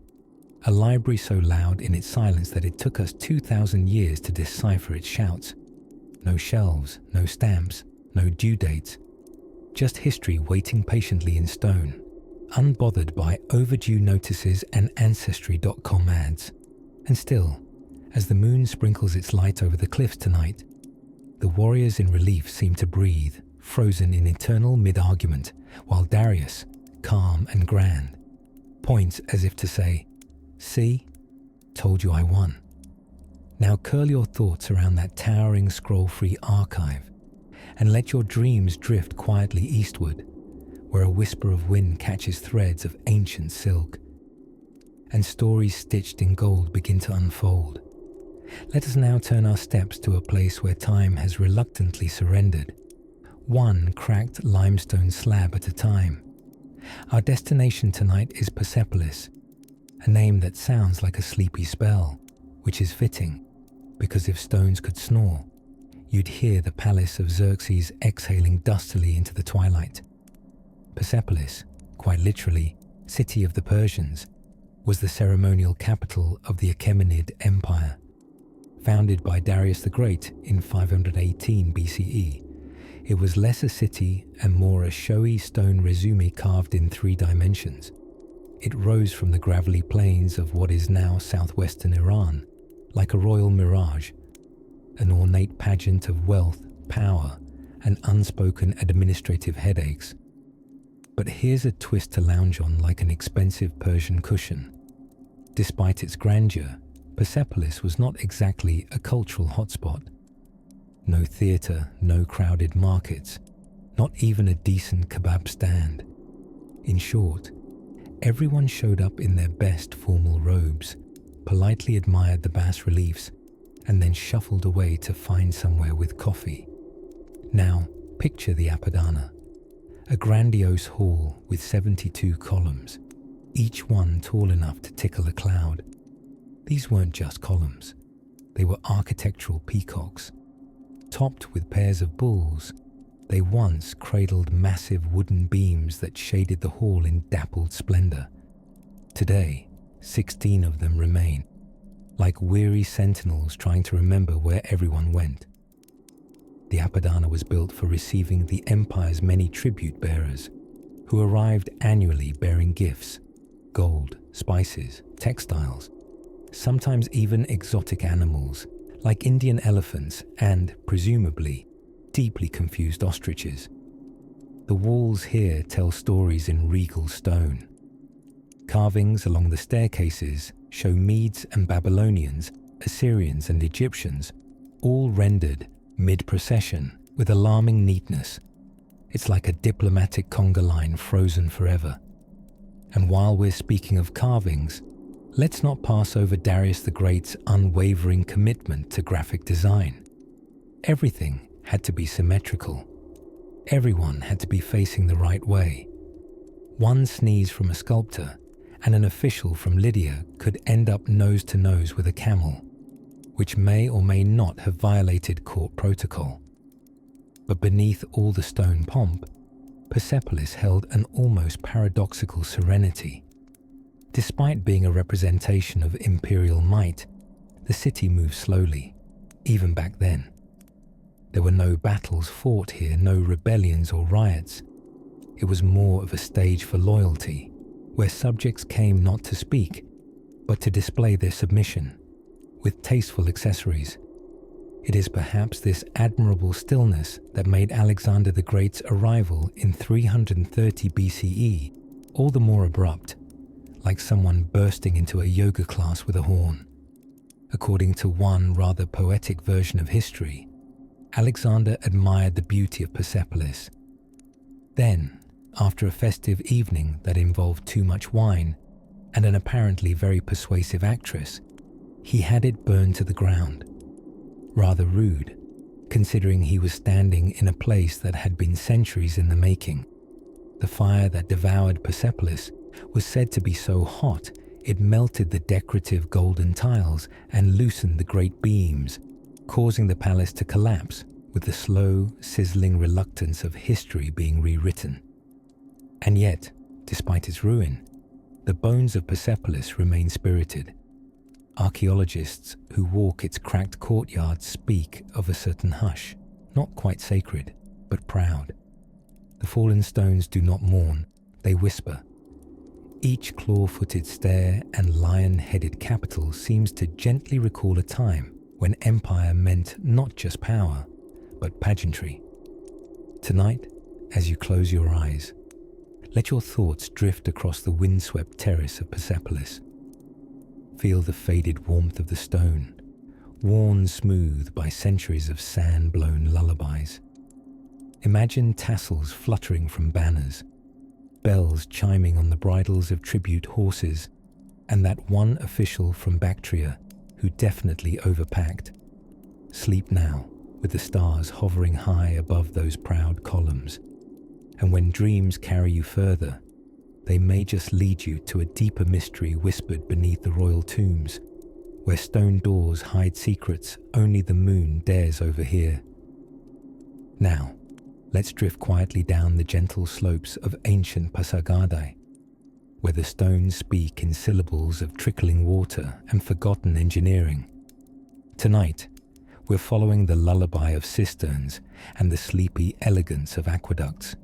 Speaker 1: A library so loud in its silence that it took us 2,000 years to decipher its shouts. No shelves, no stamps, no due dates. Just history waiting patiently in stone, unbothered by overdue notices and Ancestry.com ads. And still, as the moon sprinkles its light over the cliffs tonight, the warriors in relief seem to breathe, frozen in eternal mid-argument, while Darius, calm and grand, points as if to say, "See? Told you I won." Now curl your thoughts around that towering scroll-free archive and let your dreams drift quietly eastward, where a whisper of wind catches threads of ancient silk, and stories stitched in gold begin to unfold. Let us now turn our steps to a place where time has reluctantly surrendered, one cracked limestone slab at a time. Our destination tonight is Persepolis, a name that sounds like a sleepy spell, which is fitting, because if stones could snore, you'd hear the palace of Xerxes exhaling dustily into the twilight. Persepolis, quite literally, city of the Persians, was the ceremonial capital of the Achaemenid Empire. Founded by Darius the Great in 518 BCE, it was less a city and more a showy stone resume carved in 3 dimensions. It rose from the gravelly plains of what is now southwestern Iran, like a royal mirage, an ornate pageant of wealth, power, and unspoken administrative headaches. But here's a twist to lounge on like an expensive Persian cushion. Despite its grandeur, Persepolis was not exactly a cultural hotspot. No theatre, no crowded markets, not even a decent kebab stand. In short, everyone showed up in their best formal robes, politely admired the bas-reliefs, and then shuffled away to find somewhere with coffee. Now, picture the Apadana, a grandiose hall with 72 columns, each one tall enough to tickle a cloud. These weren't just columns, they were architectural peacocks. Topped with pairs of bulls, they once cradled massive wooden beams that shaded the hall in dappled splendor. Today, 16 of them remain, like weary sentinels trying to remember where everyone went. The Apadana was built for receiving the empire's many tribute bearers, who arrived annually bearing gifts, gold, spices, textiles, sometimes even exotic animals, like Indian elephants and, presumably, deeply confused ostriches. The walls here tell stories in regal stone, Carvings along the staircases show Medes and Babylonians, Assyrians and Egyptians, all rendered mid-procession with alarming neatness. It's like a diplomatic conga line frozen forever. And while we're speaking of carvings, let's not pass over Darius the Great's unwavering commitment to graphic design. Everything had to be symmetrical. Everyone had to be facing the right way. One sneeze from a sculptor and an official from Lydia could end up nose to nose with a camel, which may or may not have violated court protocol. But beneath all the stone pomp, Persepolis held an almost paradoxical serenity. Despite being a representation of imperial might, the city moved slowly, even back then. There were no battles fought here, no rebellions or riots. It was more of a stage for loyalty, where subjects came not to speak, but to display their submission, with tasteful accessories. It is perhaps this admirable stillness that made Alexander the Great's arrival in 330 BCE all the more abrupt, like someone bursting into a yoga class with a horn. According to one rather poetic version of history, Alexander admired the beauty of Persepolis. Then, after a festive evening that involved too much wine and an apparently very persuasive actress, he had it burned to the ground. Rather rude, considering he was standing in a place that had been centuries in the making. The fire that devoured Persepolis was said to be so hot it melted the decorative golden tiles and loosened the great beams, causing the palace to collapse with the slow, sizzling reluctance of history being rewritten. And yet, despite its ruin, the bones of Persepolis remain spirited. Archaeologists who walk its cracked courtyards speak of a certain hush, not quite sacred, but proud. The fallen stones do not mourn, they whisper. Each claw-footed stair and lion-headed capital seems to gently recall a time when empire meant not just power, but pageantry. Tonight, as you close your eyes, let your thoughts drift across the windswept terrace of Persepolis. Feel the faded warmth of the stone, worn smooth by centuries of sand-blown lullabies. Imagine tassels fluttering from banners, bells chiming on the bridles of tribute horses, and that one official from Bactria who definitely overpacked. Sleep now, with the stars hovering high above those proud columns. And when dreams carry you further, they may just lead you to a deeper mystery whispered beneath the royal tombs, where stone doors hide secrets only the moon dares overhear. Now, let's drift quietly down the gentle slopes of ancient Pasargadae, where the stones speak in syllables of trickling water and forgotten engineering. Tonight, we're following the lullaby of cisterns and the sleepy elegance of aqueducts.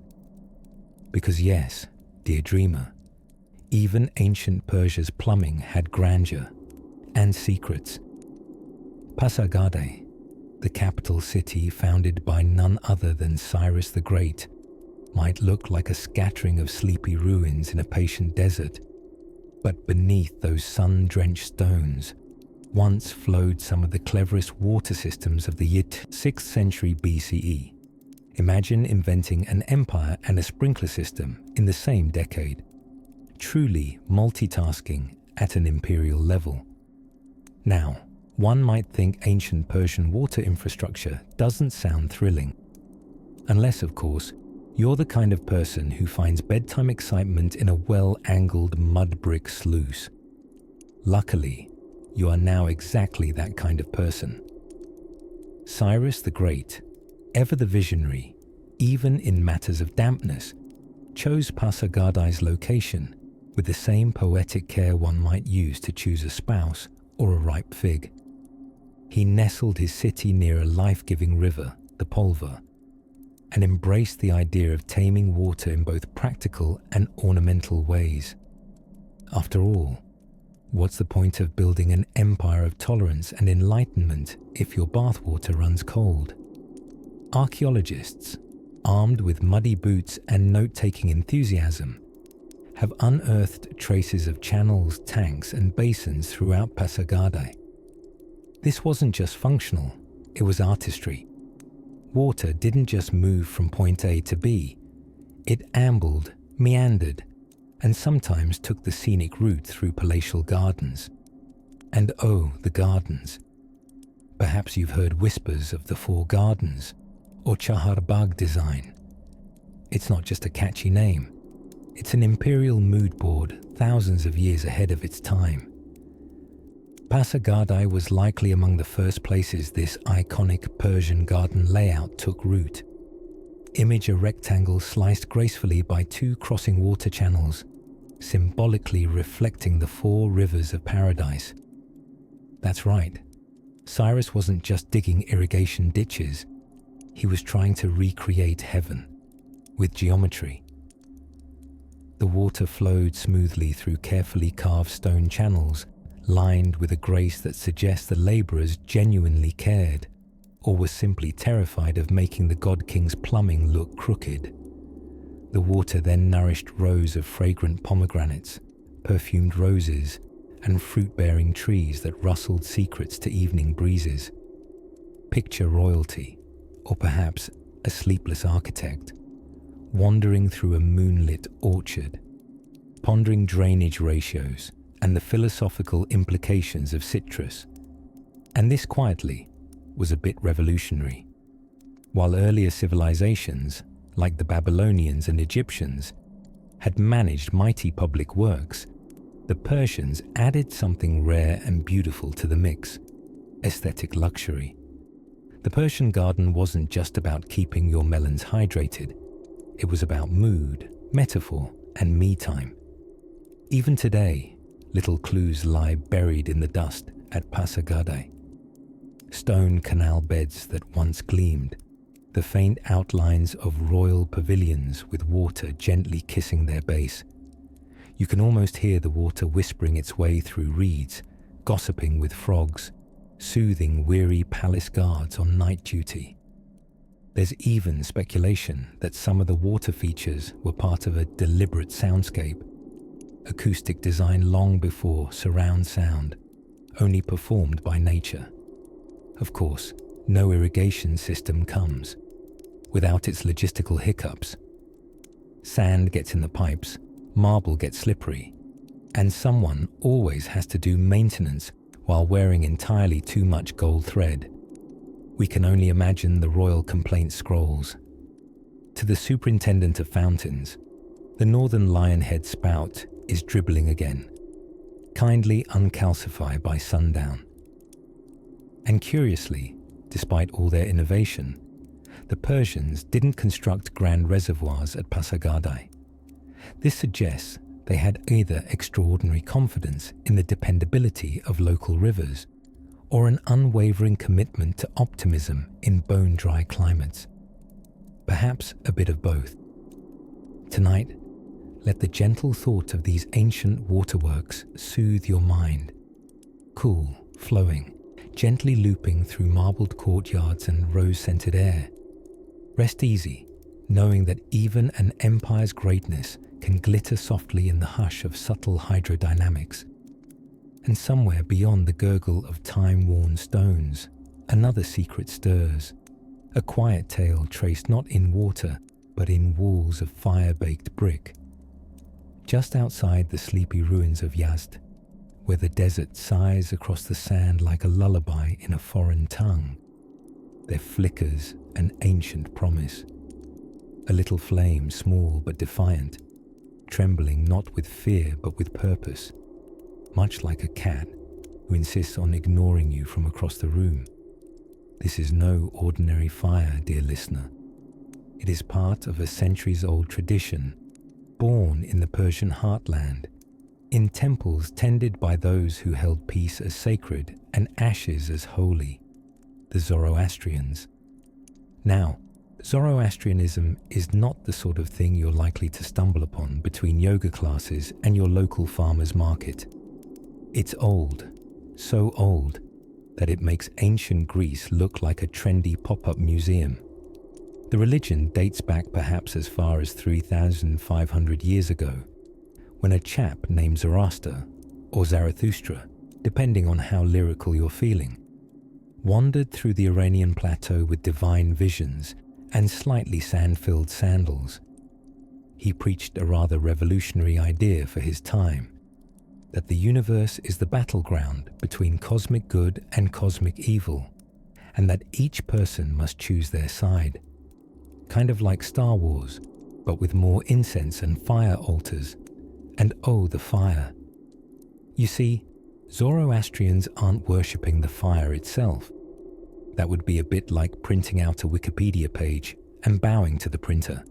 Speaker 1: Because yes, dear dreamer, even ancient Persia's plumbing had grandeur and secrets. Pasargadae, the capital city founded by none other than Cyrus the Great, might look like a scattering of sleepy ruins in a patient desert, but beneath those sun-drenched stones once flowed some of the cleverest water systems of the 6th century BCE. Imagine inventing an empire and a sprinkler system in the same decade. Truly multitasking at an imperial level. Now, one might think ancient Persian water infrastructure doesn't sound thrilling. Unless, of course, you're the kind of person who finds bedtime excitement in a well-angled mud brick sluice. Luckily, you are now exactly that kind of person. Cyrus the Great, ever the visionary, even in matters of dampness, chose Pasargadae's location with the same poetic care one might use to choose a spouse or a ripe fig. He nestled his city near a life-giving river, the Polva, and embraced the idea of taming water in both practical and ornamental ways. After all, what's the point of building an empire of tolerance and enlightenment if your bathwater runs cold? Archaeologists, armed with muddy boots and note-taking enthusiasm, have unearthed traces of channels, tanks, and basins throughout Pasargadae. This wasn't just functional, it was artistry. Water didn't just move from point A to B, it ambled, meandered, and sometimes took the scenic route through palatial gardens. And oh, the gardens. Perhaps you've heard whispers of the Four Gardens or Chaharbagh design. It's not just a catchy name, it's an imperial mood board thousands of years ahead of its time. Pasargadae was likely among the first places this iconic Persian garden layout took root. Image a rectangle sliced gracefully by two crossing water channels, symbolically reflecting the four rivers of paradise. That's right, Cyrus wasn't just digging irrigation ditches, he was trying to recreate heaven, with geometry. The water flowed smoothly through carefully carved stone channels, lined with a grace that suggests the laborers genuinely cared, or were simply terrified of making the god king's plumbing look crooked. The water then nourished rows of fragrant pomegranates, perfumed roses, and fruit-bearing trees that rustled secrets to evening breezes. Picture royalty, or perhaps a sleepless architect, wandering through a moonlit orchard, pondering drainage ratios and the philosophical implications of citrus. And this quietly was a bit revolutionary. While earlier civilizations, like the Babylonians and Egyptians, had managed mighty public works, the Persians added something rare and beautiful to the mix: aesthetic luxury. The Persian garden wasn't just about keeping your melons hydrated, it was about mood, metaphor, and me time. Even today, little clues lie buried in the dust at Pasargadae. Stone canal beds that once gleamed, the faint outlines of royal pavilions with water gently kissing their base. You can almost hear the water whispering its way through reeds, gossiping with frogs, soothing weary palace guards on night duty. There's even speculation that some of the water features were part of a deliberate soundscape, acoustic design long before surround sound, only performed by nature. Of course, no irrigation system comes without its logistical hiccups. Sand gets in the pipes, marble gets slippery, and someone always has to do maintenance while wearing entirely too much gold thread. We can only imagine the royal complaint scrolls. To the superintendent of fountains, the northern lionhead spout is dribbling again. Kindly uncalcify by sundown. And curiously, despite all their innovation, the Persians didn't construct grand reservoirs at Pasargadae. This suggests they had either extraordinary confidence in the dependability of local rivers or an unwavering commitment to optimism in bone-dry climates. Perhaps a bit of both. Tonight, let the gentle thought of these ancient waterworks soothe your mind. Cool, flowing, gently looping through marbled courtyards and rose-scented air. Rest easy, knowing that even an empire's greatness can glitter softly in the hush of subtle hydrodynamics. And somewhere beyond the gurgle of time-worn stones, another secret stirs, a quiet tale traced not in water, but in walls of fire-baked brick. Just outside the sleepy ruins of Yazd, where the desert sighs across the sand like a lullaby in a foreign tongue, there flickers an ancient promise. A little flame, small but defiant, trembling not with fear but with purpose, much like a cat who insists on ignoring you from across the room. This is no ordinary fire, dear listener. It is part of a centuries-old tradition, born in the Persian heartland, in temples tended by those who held peace as sacred and ashes as holy, the Zoroastrians. Now, Zoroastrianism is not the sort of thing you're likely to stumble upon between yoga classes and your local farmer's market. It's old, so old that it makes ancient Greece look like a trendy pop-up museum. The religion dates back perhaps as far as 3,500 years ago, when a chap named Zoroaster, or Zarathustra, depending on how lyrical you're feeling, wandered through the Iranian plateau with divine visions and slightly sand-filled sandals. He preached a rather revolutionary idea for his time, that the universe is the battleground between cosmic good and cosmic evil, and that each person must choose their side. Kind of like Star Wars, but with more incense and fire altars. And oh, the fire. You see, Zoroastrians aren't worshipping the fire itself. That would be a bit like printing out a Wikipedia page and bowing to the printer.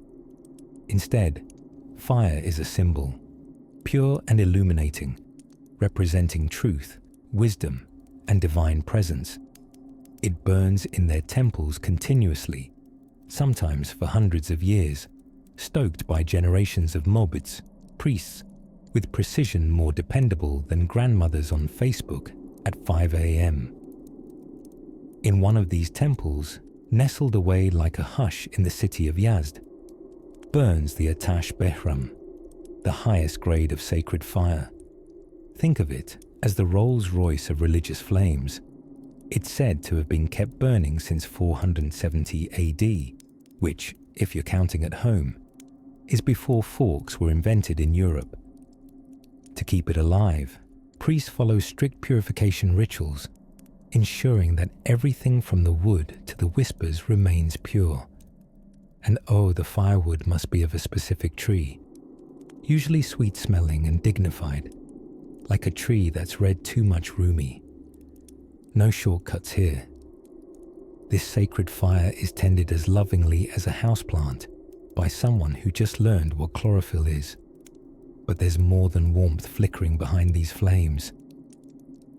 Speaker 1: Instead, fire is a symbol, pure and illuminating, representing truth, wisdom, and divine presence. It burns in their temples continuously, sometimes for hundreds of years, stoked by generations of mobids, priests, with precision more dependable than grandmothers on Facebook at 5 a.m. In one of these temples, nestled away like a hush in the city of Yazd, burns the Atash Behram, the highest grade of sacred fire. Think of it as the Rolls-Royce of religious flames. It's said to have been kept burning since 470 AD, which, if you're counting at home, is before forks were invented in Europe. To keep it alive, priests follow strict purification rituals, ensuring that everything from the wood to the whispers remains pure. And oh, the firewood must be of a specific tree, usually sweet-smelling and dignified, like a tree that's read too much Rumi. No shortcuts here. This sacred fire is tended as lovingly as a houseplant by someone who just learned what chlorophyll is. But there's more than warmth flickering behind these flames.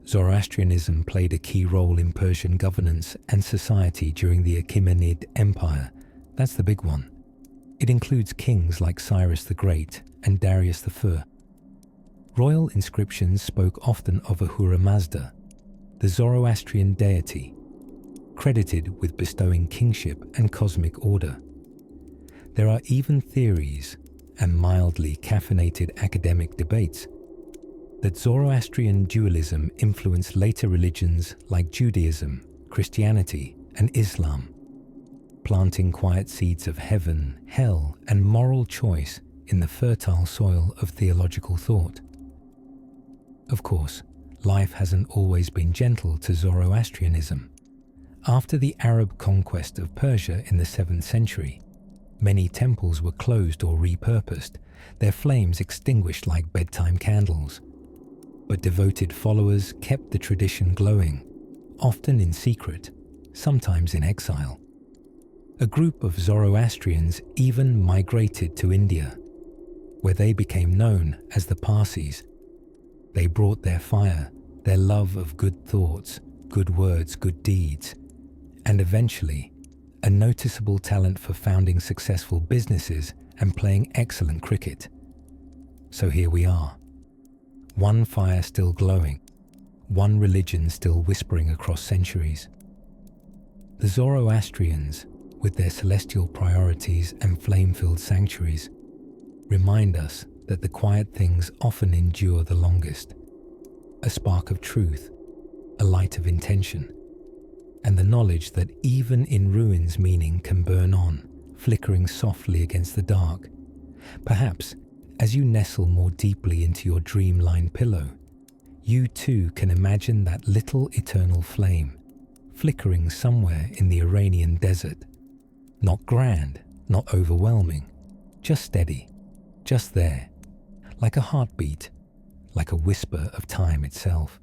Speaker 1: Zoroastrianism played a key role in Persian governance and society during the Achaemenid Empire. That's the big one. It includes kings like Cyrus the Great and Darius I. Royal inscriptions spoke often of Ahura Mazda, the Zoroastrian deity, credited with bestowing kingship and cosmic order. There are even theories and mildly caffeinated academic debates that Zoroastrian dualism influenced later religions like Judaism, Christianity, and Islam, planting quiet seeds of heaven, hell, and moral choice in the fertile soil of theological thought. Of course, life hasn't always been gentle to Zoroastrianism. After the Arab conquest of Persia in the 7th century, many temples were closed or repurposed, their flames extinguished like bedtime candles. But devoted followers kept the tradition glowing, often in secret, sometimes in exile. A group of Zoroastrians even migrated to India, where they became known as the Parsis. They brought their fire, their love of good thoughts, good words, good deeds, and eventually a noticeable talent for founding successful businesses and playing excellent cricket. So here we are. One fire still glowing, one religion still whispering across centuries. The Zoroastrians, with their celestial priorities and flame-filled sanctuaries, remind us that the quiet things often endure the longest. A spark of truth, a light of intention, and the knowledge that even in ruins meaning can burn on, flickering softly against the dark. Perhaps, as you nestle more deeply into your dreamlined pillow, you too can imagine that little eternal flame, flickering somewhere in the Iranian desert. Not grand, not overwhelming, just steady, just there, like a heartbeat, like a whisper of time itself.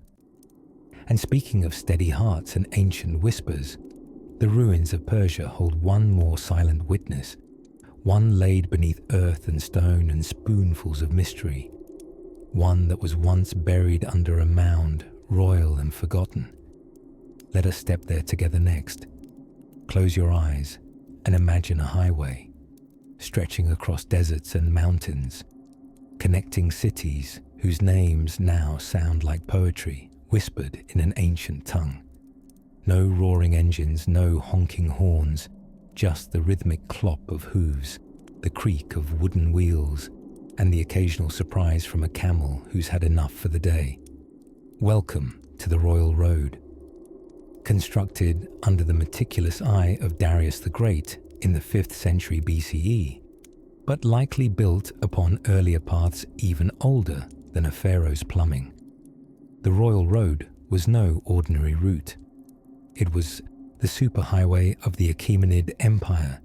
Speaker 1: And speaking of steady hearts and ancient whispers, the ruins of Persia hold one more silent witness, one laid beneath earth and stone and spoonfuls of mystery, one that was once buried under a mound, royal and forgotten. Let us step there together next. Close your eyes and imagine a highway, stretching across deserts and mountains, connecting cities whose names now sound like poetry whispered in an ancient tongue. No roaring engines, no honking horns, just the rhythmic clop of hooves, the creak of wooden wheels, and the occasional surprise from a camel who's had enough for the day. Welcome to the Royal Road. Constructed under the meticulous eye of Darius the Great in the 5th century BCE, but likely built upon earlier paths even older than a pharaoh's plumbing. The Royal Road was no ordinary route. It was the superhighway of the Achaemenid Empire,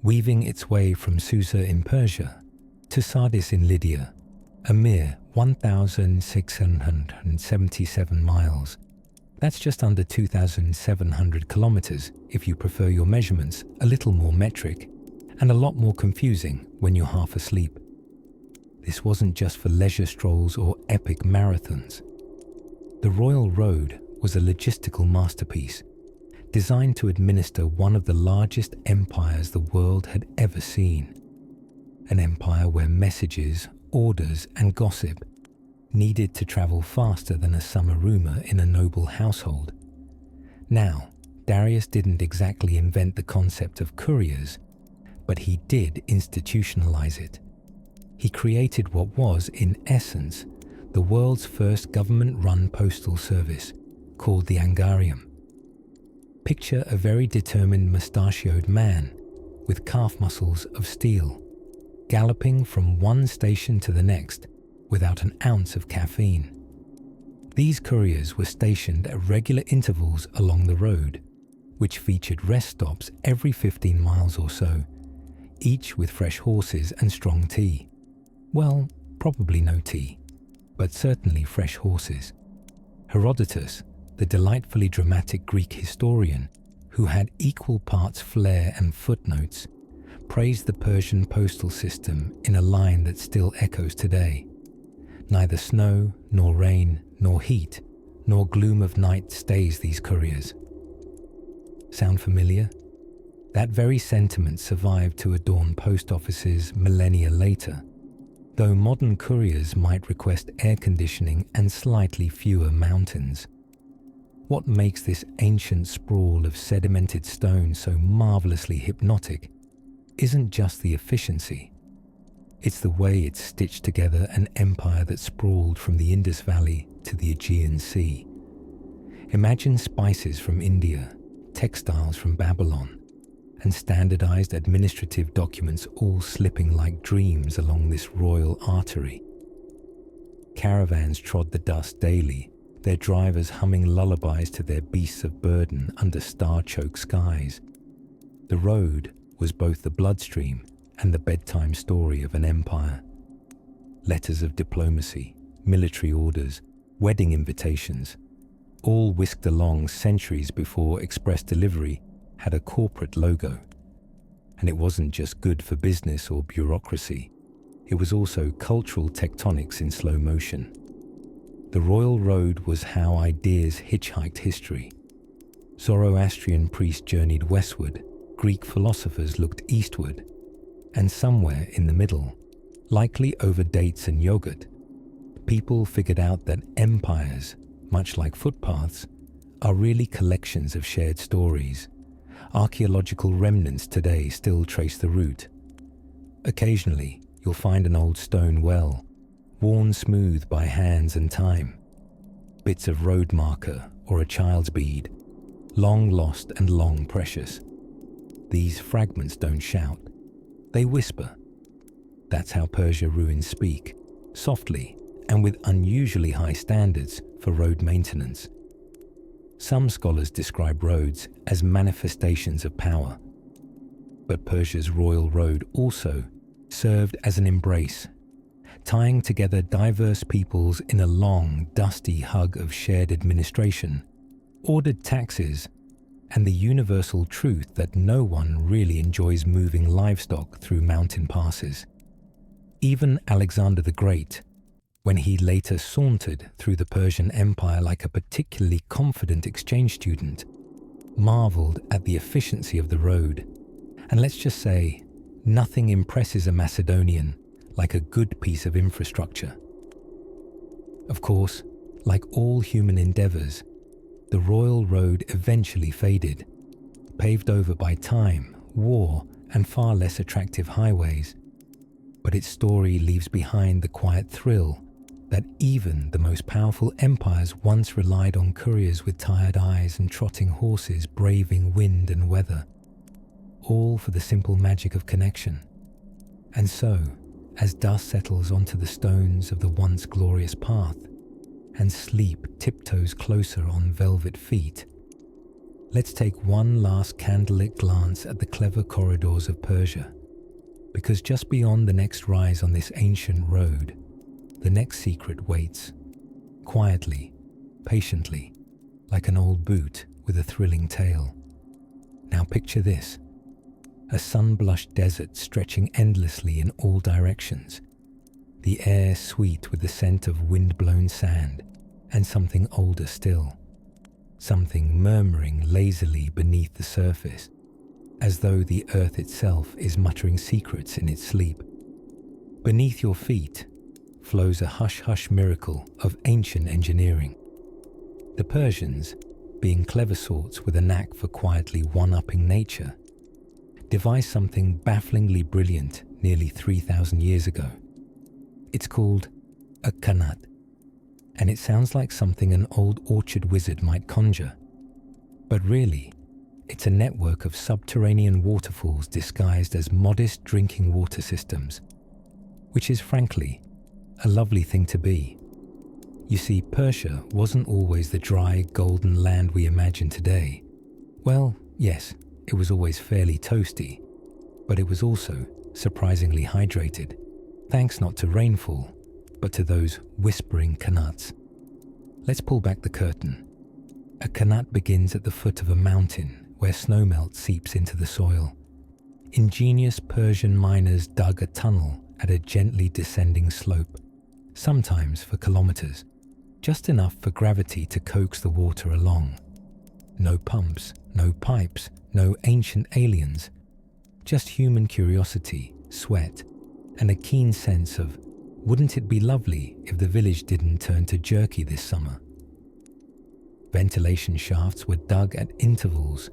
Speaker 1: weaving its way from Susa in Persia to Sardis in Lydia, a mere 1,677 miles. That's just under 2,700 kilometers if you prefer your measurements a little more metric, and a lot more confusing when you're half asleep. This wasn't just for leisure strolls or epic marathons. The Royal Road was a logistical masterpiece, designed to administer one of the largest empires the world had ever seen. An empire where messages, orders, and gossip needed to travel faster than a summer rumour in a noble household. Now, Darius didn't exactly invent the concept of couriers, but he did institutionalize it. He created what was, in essence, the world's first government-run postal service, called the Angarium. Picture a very determined mustachioed man with calf muscles of steel, galloping from one station to the next without an ounce of caffeine. These couriers were stationed at regular intervals along the road, which featured rest stops every 15 miles or so, each with fresh horses and strong tea. Well, probably no tea, but certainly fresh horses. Herodotus, the delightfully dramatic Greek historian, who had equal parts flair and footnotes, praised the Persian postal system in a line that still echoes today. Neither snow, nor rain, nor heat, nor gloom of night stays these couriers. Sound familiar? That very sentiment survived to adorn post offices millennia later, though modern couriers might request air conditioning and slightly fewer mountains. What makes this ancient sprawl of sedimented stone so marvelously hypnotic isn't just the efficiency. It's the way it stitched together an empire that sprawled from the Indus Valley to the Aegean Sea. Imagine spices from India, textiles from Babylon, and standardized administrative documents all slipping like dreams along this royal artery. Caravans trod the dust daily, their drivers humming lullabies to their beasts of burden under star-choked skies. The road was both the bloodstream and the bedtime story of an empire. Letters of diplomacy, military orders, wedding invitations, all whisked along centuries before express delivery had a corporate logo. And it wasn't just good for business or bureaucracy, it was also cultural tectonics in slow motion. The Royal Road was how ideas hitchhiked history. Zoroastrian priests journeyed westward, Greek philosophers looked eastward, and somewhere in the middle, likely over dates and yogurt, people figured out that empires, much like footpaths, are really collections of shared stories. Archaeological remnants today still trace the route. Occasionally, you'll find an old stone well, worn smooth by hands and time. Bits of road marker or a child's bead, long lost and long precious. These fragments don't shout, they whisper. That's how Persia ruins speak, softly and with unusually high standards for road maintenance. Some scholars describe roads as manifestations of power, but Persia's royal road also served as an embrace, tying together diverse peoples in a long, dusty hug of shared administration, ordered taxes, and the universal truth that no one really enjoys moving livestock through mountain passes. Even Alexander the Great, when he later sauntered through the Persian Empire like a particularly confident exchange student, marveled at the efficiency of the road. And let's just say, nothing impresses a Macedonian like a good piece of infrastructure. Of course, like all human endeavors, the royal road eventually faded, paved over by time, war, and far less attractive highways. but its story leaves behind the quiet thrill that even the most powerful empires once relied on couriers with tired eyes and trotting horses braving wind and weather, all for the simple magic of connection. And so, as dust settles onto the stones of the once glorious path, and sleep tiptoes closer on velvet feet, let's take one last candlelit glance at the clever corridors of Persia, because just beyond the next rise on this ancient road, the next secret waits, quietly, patiently, like an old boot with a thrilling tale. Now picture this: a sun-blushed desert stretching endlessly in all directions, the air sweet with the scent of wind-blown sand, and something older still, something murmuring lazily beneath the surface, as though the earth itself is muttering secrets in its sleep. Beneath your feet flows a hush-hush miracle of ancient engineering. The Persians, being clever sorts with a knack for quietly one-upping nature, devised something bafflingly brilliant nearly 3,000 years ago. It's called a qanat, and it sounds like something an old orchard wizard might conjure. But really, it's a network of subterranean waterfalls disguised as modest drinking water systems, which is frankly a lovely thing to be. You see, Persia wasn't always the dry, golden land we imagine today. Well, yes, it was always fairly toasty, but it was also surprisingly hydrated, thanks not to rainfall, but to those whispering qanats. Let's pull back the curtain. A qanat begins at the foot of a mountain where snowmelt seeps into the soil. Ingenious Persian miners dug a tunnel at a gently descending slope, sometimes for kilometers, just enough for gravity to coax the water along. No pumps, no pipes, no ancient aliens, just human curiosity, sweat, and a keen sense of, wouldn't it be lovely if the village didn't turn to jerky this summer? Ventilation shafts were dug at intervals,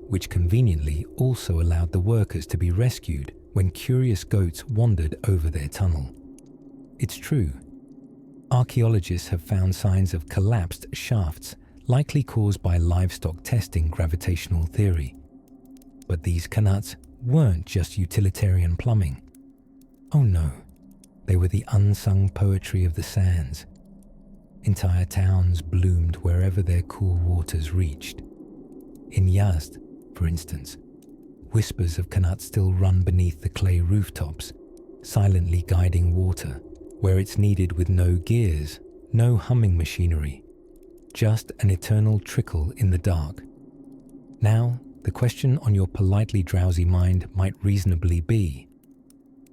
Speaker 1: which conveniently also allowed the workers to be rescued when curious goats wandered over their tunnel. It's true. Archaeologists have found signs of collapsed shafts, likely caused by livestock testing gravitational theory. But these qanats weren't just utilitarian plumbing. Oh no, they were the unsung poetry of the sands. Entire towns bloomed wherever their cool waters reached. In Yazd, for instance, whispers of qanats still run beneath the clay rooftops, silently guiding water where it's needed with no gears, no humming machinery, just an eternal trickle in the dark. Now, the question on your politely drowsy mind might reasonably be,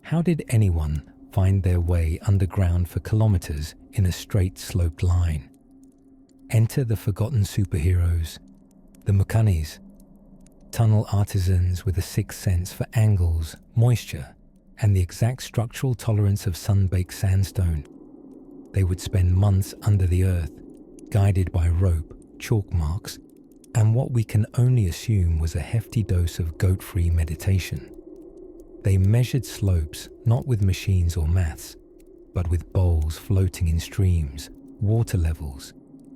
Speaker 1: how did anyone find their way underground for kilometers in a straight sloped line? Enter the forgotten superheroes, the muqannis, tunnel artisans with a sixth sense for angles, moisture, and the exact structural tolerance of sun-baked sandstone. They would spend months under the earth, guided by rope, chalk marks, and what we can only assume was a hefty dose of goat-free meditation. They measured slopes not with machines or maths, but with bowls floating in streams, water levels,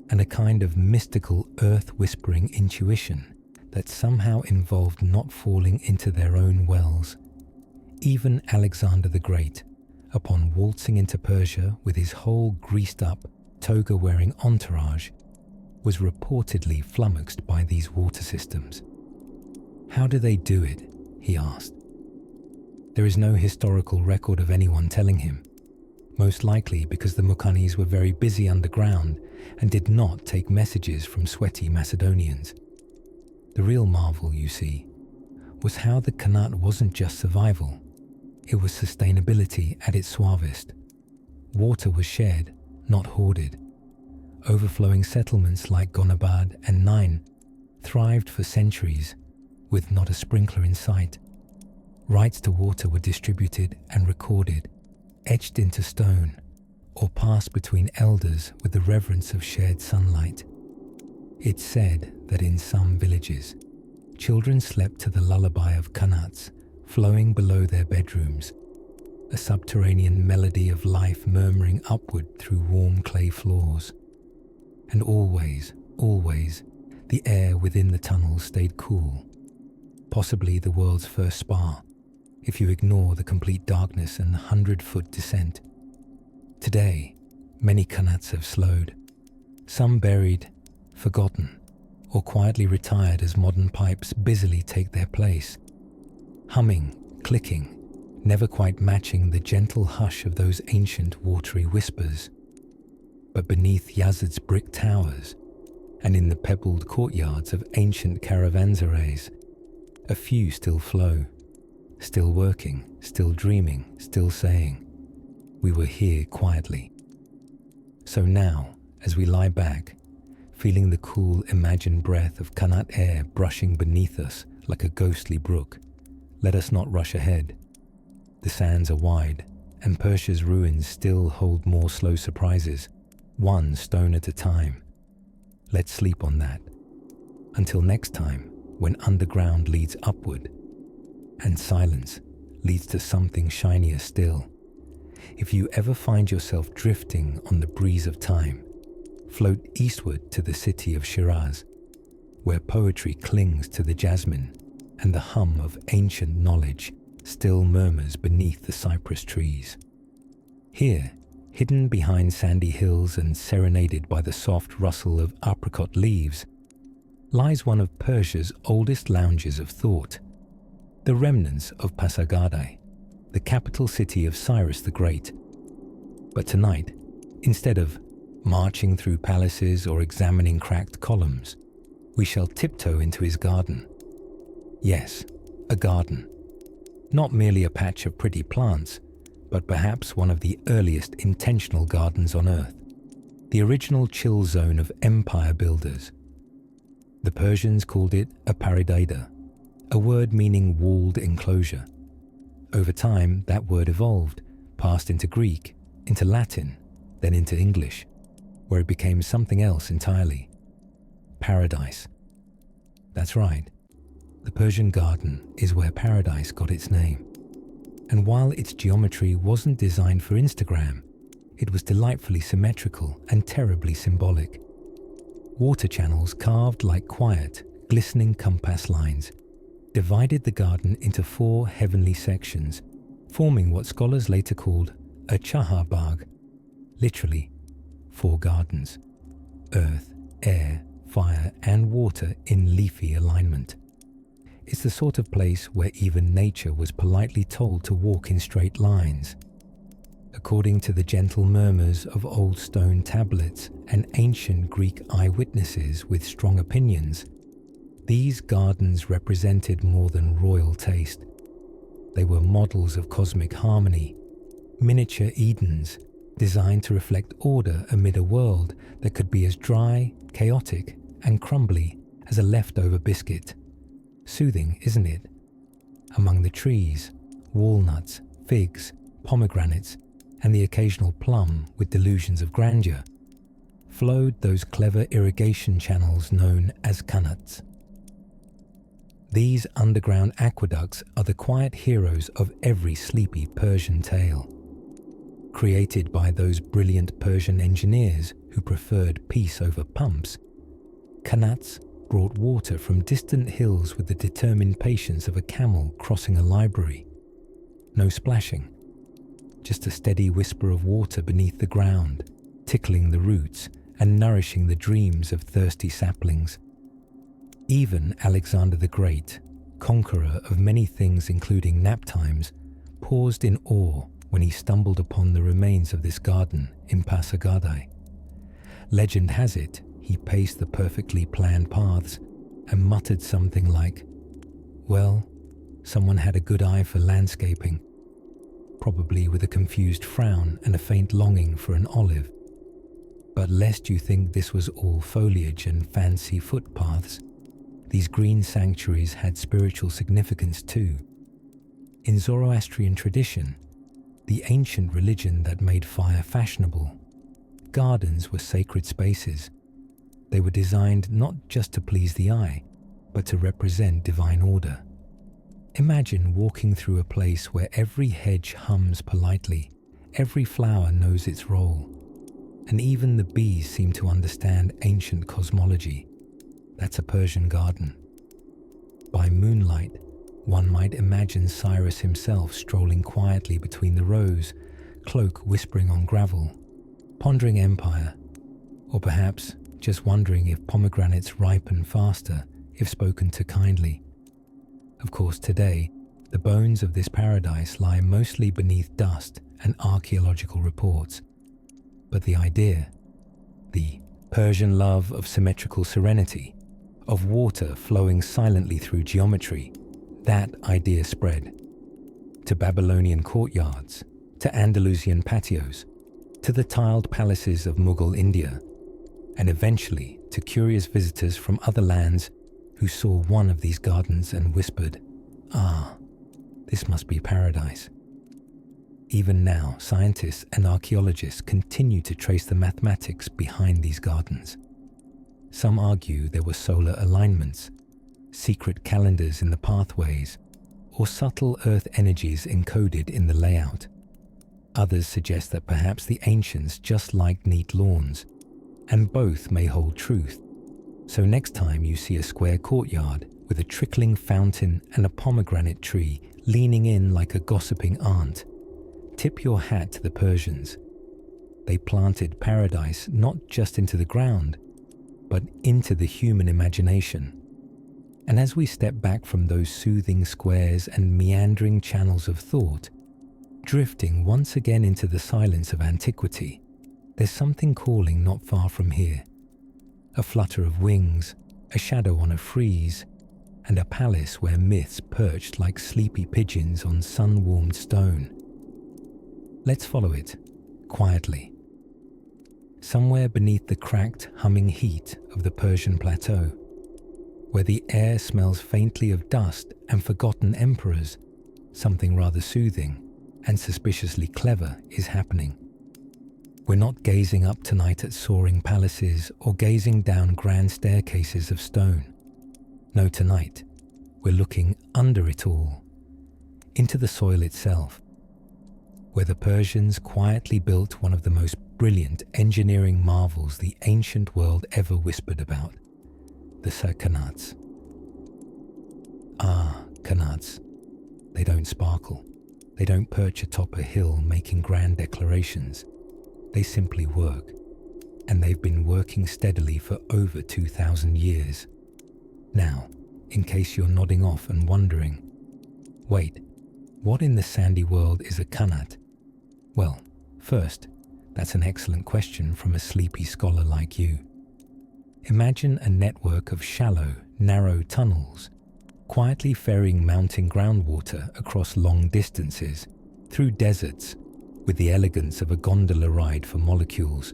Speaker 1: and a kind of mystical earth-whispering intuition that somehow involved not falling into their own wells. Even Alexander the Great, upon waltzing into Persia with his whole greased-up, toga-wearing entourage, was reportedly flummoxed by these water systems. How do they do it? He asked. There is no historical record of anyone telling him, most likely because the muqannis were very busy underground and did not take messages from sweaty Macedonians. The real marvel, you see, was how the qanat wasn't just survival, it was sustainability at its suavest. Water was shared, not hoarded. Overflowing settlements like Gonabad and Nain thrived for centuries, with not a sprinkler in sight. Rights to water were distributed and recorded, etched into stone, or passed between elders with the reverence of shared sunlight. It's said that in some villages, children slept to the lullaby of qanats flowing below their bedrooms, a subterranean melody of life murmuring upward through warm clay floors. And always, always, the air within the tunnels stayed cool, possibly the world's first spa, if you ignore the complete darkness and 100-foot descent. Today, many qanats have slowed, some buried, forgotten, or quietly retired as modern pipes busily take their place, humming, clicking, never quite matching the gentle hush of those ancient watery whispers. But beneath Yazid's brick towers, and in the pebbled courtyards of ancient caravanserais, a few still flow, still working, still dreaming, still saying, "We were here quietly." So now, as we lie back, feeling the cool imagined breath of qanat air brushing beneath us like a ghostly brook, let us not rush ahead. The sands are wide, and Persia's ruins still hold more slow surprises, one stone at a time. Let's sleep on that. Until next time, when underground leads upward, and silence leads to something shinier still. If you ever find yourself drifting on the breeze of time, float eastward to the city of Shiraz, where poetry clings to the jasmine and the hum of ancient knowledge still murmurs beneath the cypress trees. Here, hidden behind sandy hills and serenaded by the soft rustle of apricot leaves, lies one of Persia's oldest lounges of thought, the remnants of Pasargadae, the capital city of Cyrus the Great. But tonight, instead of marching through palaces or examining cracked columns, we shall tiptoe into his garden. Yes, a garden. Not merely a patch of pretty plants, but perhaps one of the earliest intentional gardens on Earth, the original chill zone of empire builders. The Persians called it a paradida, a word meaning walled enclosure. Over time, that word evolved, passed into Greek, into Latin, then into English, where it became something else entirely. Paradise. That's right. The Persian garden is where paradise got its name. And while its geometry wasn't designed for Instagram, it was delightfully symmetrical and terribly symbolic. Water channels carved like quiet, glistening compass lines divided the garden into 4 heavenly sections, forming what scholars later called a chahar bagh, literally 4 gardens: earth, air, fire, and water in leafy alignment. It's the sort of place where even nature was politely told to walk in straight lines. According to the gentle murmurs of old stone tablets and ancient Greek eyewitnesses with strong opinions, these gardens represented more than royal taste. They were models of cosmic harmony, miniature Edens designed to reflect order amid a world that could be as dry, chaotic, and crumbly as a leftover biscuit. Soothing, isn't it? Among the trees, walnuts, figs, pomegranates, and the occasional plum with delusions of grandeur, flowed those clever irrigation channels known as qanats. These underground aqueducts are the quiet heroes of every sleepy Persian tale. Created by those brilliant Persian engineers who preferred peace over pumps, qanats brought water from distant hills with the determined patience of a camel crossing a library. No splashing, just a steady whisper of water beneath the ground, tickling the roots and nourishing the dreams of thirsty saplings. Even Alexander the Great, conqueror of many things including nap times, paused in awe when he stumbled upon the remains of this garden in Pasargadae. Legend has it he paced the perfectly planned paths and muttered something like, "Well, someone had a good eye for landscaping," probably with a confused frown and a faint longing for an olive. But lest you think this was all foliage and fancy footpaths, these green sanctuaries had spiritual significance too. In Zoroastrian tradition, the ancient religion that made fire fashionable, gardens were sacred spaces. They were designed not just to please the eye, but to represent divine order. Imagine walking through a place where every hedge hums politely, every flower knows its role, and even the bees seem to understand ancient cosmology. That's a Persian garden. By moonlight, one might imagine Cyrus himself strolling quietly between the rows, cloak whispering on gravel, pondering empire, or perhaps just wondering if pomegranates ripen faster if spoken to kindly. Of course, today, the bones of this paradise lie mostly beneath dust and archaeological reports. But the idea, the Persian love of symmetrical serenity, of water flowing silently through geometry, that idea spread to Babylonian courtyards, to Andalusian patios, to the tiled palaces of Mughal India, and eventually to curious visitors from other lands who saw one of these gardens and whispered, "Ah, this must be paradise." Even now, scientists and archaeologists continue to trace the mathematics behind these gardens. Some argue there were solar alignments, secret calendars in the pathways, or subtle earth energies encoded in the layout. Others suggest that perhaps the ancients just liked neat lawns, and both may hold truth. So next time you see a square courtyard with a trickling fountain and a pomegranate tree leaning in like a gossiping aunt, tip your hat to the Persians. They planted paradise not just into the ground, but into the human imagination. And as we step back from those soothing squares and meandering channels of thought, drifting once again into the silence of antiquity, there's something calling not far from here. A flutter of wings, a shadow on a frieze, and a palace where myths perched like sleepy pigeons on sun-warmed stone. Let's follow it, quietly. Somewhere beneath the cracked, humming heat of the Persian plateau, where the air smells faintly of dust and forgotten emperors, something rather soothing and suspiciously clever is happening. We're not gazing up tonight at soaring palaces or gazing down grand staircases of stone. No, tonight, we're looking under it all, into the soil itself, where the Persians quietly built one of the most brilliant engineering marvels the ancient world ever whispered about, the qanats. Ah, qanats. They don't sparkle. They don't perch atop a hill making grand declarations. They simply work, and they've been working steadily for over 2,000 years. Now, in case you're nodding off and wondering, wait, what in the sandy world is a qanat? Well, first, that's an excellent question from a sleepy scholar like you. Imagine a network of shallow, narrow tunnels, quietly ferrying mountain groundwater across long distances, through deserts, with the elegance of a gondola ride for molecules.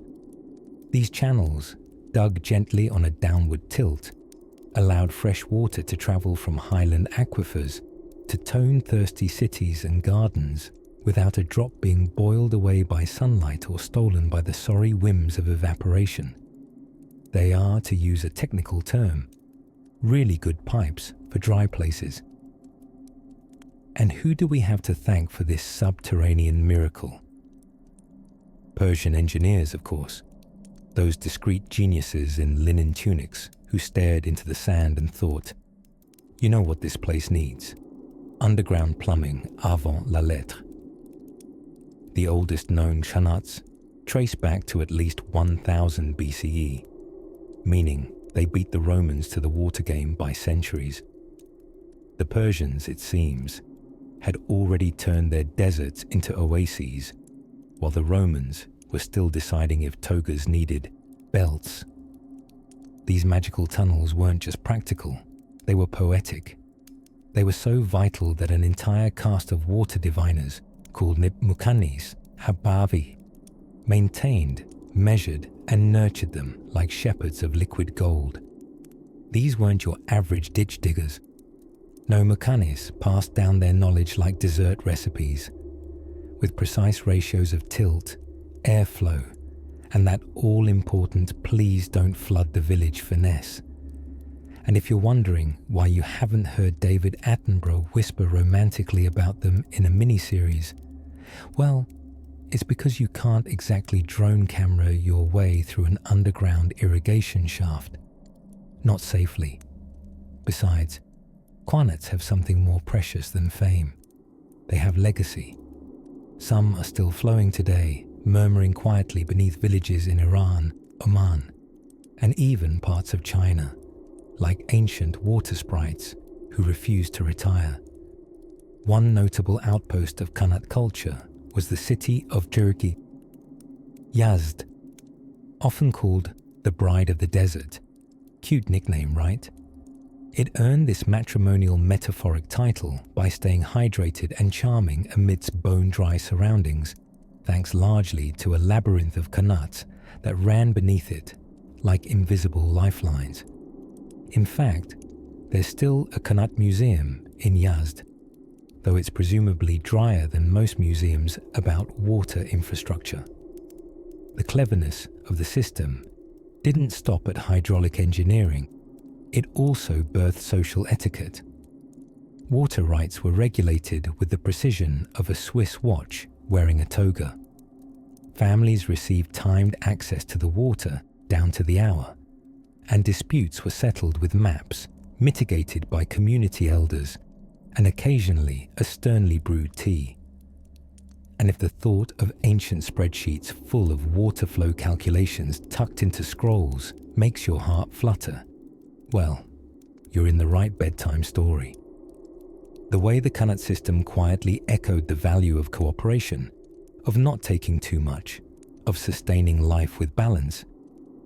Speaker 1: These channels, dug gently on a downward tilt, allowed fresh water to travel from highland aquifers to tone-thirsty cities and gardens without a drop being boiled away by sunlight or stolen by the sorry whims of evaporation. They are, to use a technical term, really good pipes for dry places. And who do we have to thank for this subterranean miracle? Persian engineers, of course, those discreet geniuses in linen tunics who stared into the sand and thought, you know what this place needs? Underground plumbing avant la lettre. The oldest known qanats trace back to at least 1000 BCE, meaning they beat the Romans to the water game by centuries. The Persians, it seems, had already turned their deserts into oases, while the Romans were still deciding if togas needed belts. These magical tunnels weren't just practical, they were poetic. They were so vital that an entire caste of water diviners, called Mukannis, Habavi, maintained, measured, and nurtured them like shepherds of liquid gold. These weren't your average ditch diggers. No, Mukannis passed down their knowledge like dessert recipes, with precise ratios of tilt, airflow, and that all-important please don't flood the village finesse. And if you're wondering why you haven't heard David Attenborough whisper romantically about them in a miniseries, well, it's because you can't exactly drone camera your way through an underground irrigation shaft. Not safely. Besides, qanats have something more precious than fame. They have legacy. Some are still flowing today, murmuring quietly beneath villages in Iran, Oman, and even parts of China, like ancient water sprites who refuse to retire. One notable outpost of qanat culture was the city of Turkey, Yazd, often called the Bride of the Desert. Cute nickname, right? It earned this matrimonial metaphoric title by staying hydrated and charming amidst bone-dry surroundings, thanks largely to a labyrinth of qanats that ran beneath it like invisible lifelines. In fact, there's still a qanat museum in Yazd, though it's presumably drier than most museums about water infrastructure. The cleverness of the system didn't stop at hydraulic engineering. It also birthed social etiquette. Water rights were regulated with the precision of a Swiss watch wearing a toga. Families received timed access to the water down to the hour, and disputes were settled with maps mitigated by community elders and occasionally a sternly brewed tea. And if the thought of ancient spreadsheets full of water flow calculations tucked into scrolls makes your heart flutter, well, you're in the right bedtime story. The way the qanat system quietly echoed the value of cooperation, of not taking too much, of sustaining life with balance,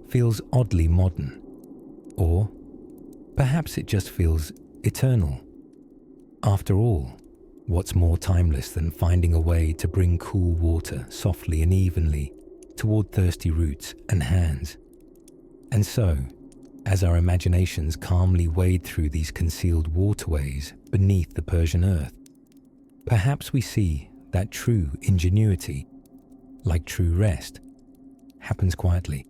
Speaker 1: feels oddly modern. Or perhaps it just feels eternal. After all, what's more timeless than finding a way to bring cool water softly and evenly toward thirsty roots and hands? And so, as our imaginations calmly wade through these concealed waterways beneath the Persian earth, perhaps we see that true ingenuity, like true rest, happens quietly.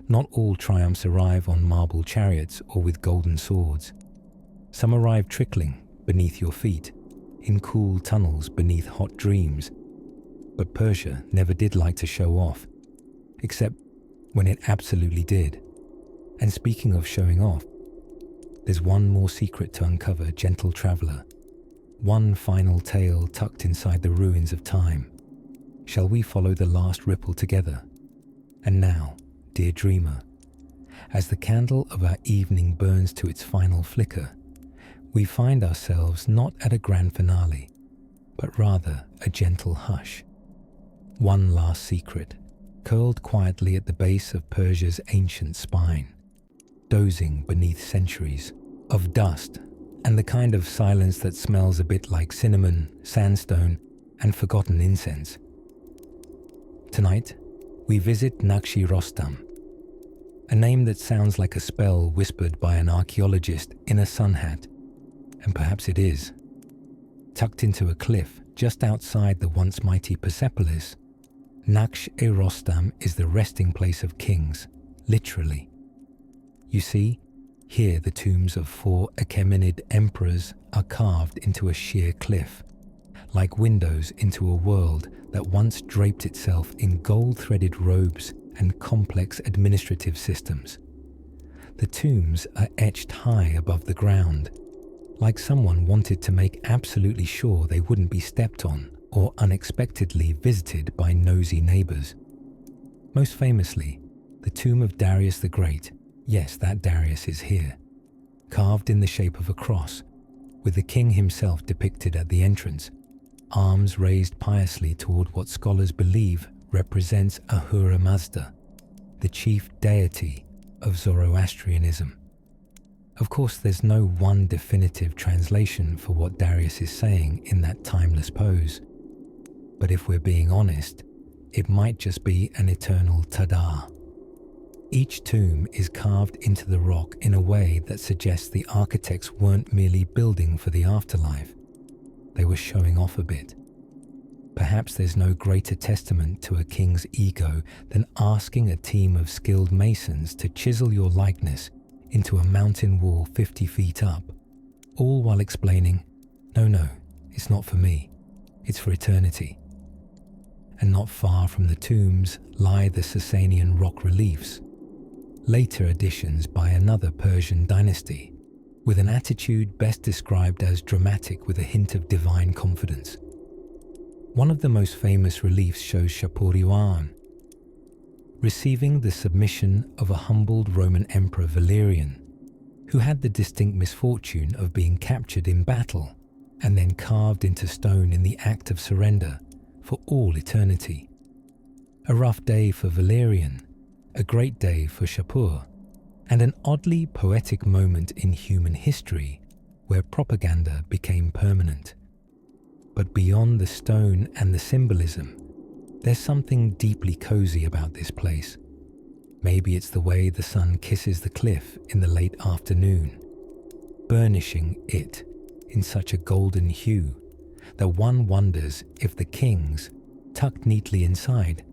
Speaker 1: Not all triumphs arrive on marble chariots or with golden swords. Some arrive trickling beneath your feet, in cool tunnels beneath hot dreams. But Persia never did like to show off, except when it absolutely did. And speaking of showing off, there's one more secret to uncover, gentle traveler. One final tale tucked inside the ruins of time. Shall we follow the last ripple together? And now, dear dreamer, as the candle of our evening burns to its final flicker, we find ourselves not at a grand finale, but rather a gentle hush. One last secret, curled quietly at the base of Persia's ancient spine, dozing beneath centuries of dust and the kind of silence that smells a bit like cinnamon, sandstone, and forgotten incense. Tonight, we visit Nakshi Rostam, a name that sounds like a spell whispered by an archaeologist in a sun hat, and perhaps it is. Tucked into a cliff just outside the once mighty Persepolis, Naksh-e-Rostam is the resting place of kings, literally. You see, here the tombs of 4 Achaemenid emperors are carved into a sheer cliff, like windows into a world that once draped itself in gold-threaded robes and complex administrative systems. The tombs are etched high above the ground, like someone wanted to make absolutely sure they wouldn't be stepped on or unexpectedly visited by nosy neighbors. Most famously, the tomb of Darius the Great, yes, that Darius is here, carved in the shape of a cross, with the king himself depicted at the entrance, arms raised piously toward what scholars believe represents Ahura Mazda, the chief deity of Zoroastrianism. Of course, there's no one definitive translation for what Darius is saying in that timeless pose. But if we're being honest, it might just be an eternal tada. Each tomb is carved into the rock in a way that suggests the architects weren't merely building for the afterlife. They were showing off a bit. Perhaps there's no greater testament to a king's ego than asking a team of skilled masons to chisel your likeness into a mountain wall 50 feet up, all while explaining, no, it's not for me, it's for eternity. And not far from the tombs lie the Sasanian rock reliefs, later additions by another Persian dynasty, with an attitude best described as dramatic with a hint of divine confidence. One of the most famous reliefs shows Shapur-Iwan receiving the submission of a humbled Roman Emperor Valerian, who had the distinct misfortune of being captured in battle and then carved into stone in the act of surrender for all eternity. A rough day for Valerian, a great day for Shapur, and an oddly poetic moment in human history where propaganda became permanent. But beyond the stone and the symbolism, there's something deeply cozy about this place. Maybe it's the way the sun kisses the cliff in the late afternoon, burnishing it in such a golden hue that one wonders if the kings, tucked neatly inside,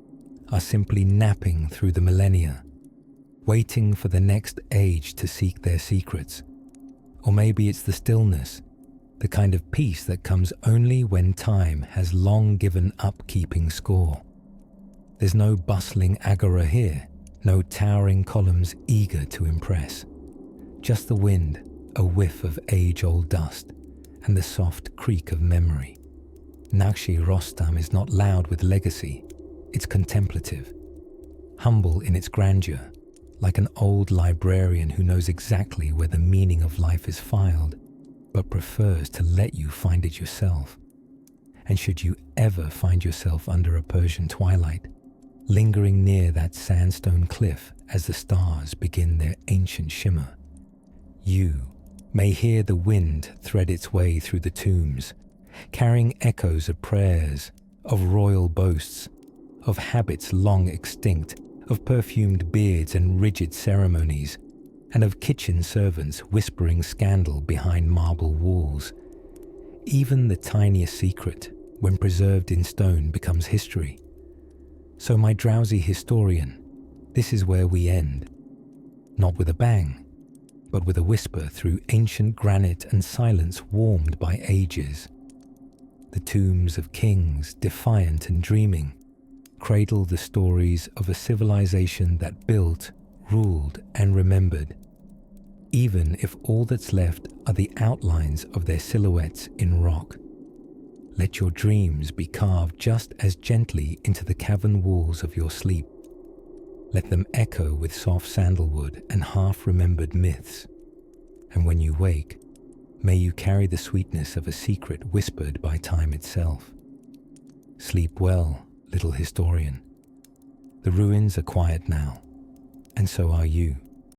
Speaker 1: are simply napping through the millennia, waiting for the next age to seek their secrets. Or maybe it's the stillness, the kind of peace that comes only when time has long given up keeping score. There's no bustling agora here, no towering columns eager to impress. Just the wind, a whiff of age-old dust, and the soft creak of memory. Nakshi Rostam is not loud with legacy, it's contemplative, humble in its grandeur, like an old librarian who knows exactly where the meaning of life is filed, but prefers to let you find it yourself. And should you ever find yourself under a Persian twilight, lingering near that sandstone cliff as the stars begin their ancient shimmer, you may hear the wind thread its way through the tombs, carrying echoes of prayers, of royal boasts, of habits long extinct, of perfumed beards and rigid ceremonies, and of kitchen servants whispering scandal behind marble walls. Even the tiniest secret, when preserved in stone, becomes history. So, my drowsy historian, this is where we end. Not with a bang, but with a whisper through ancient granite and silence warmed by ages. The tombs of kings, defiant and dreaming, cradle the stories of a civilization that built, ruled, and remembered, even if all that's left are the outlines of their silhouettes in rock. Let your dreams be carved just as gently into the cavern walls of your sleep. Let them echo with soft sandalwood and half-remembered myths. And when you wake, may you carry the sweetness of a secret whispered by time itself. Sleep well, little historian. The ruins are quiet now, and so are you.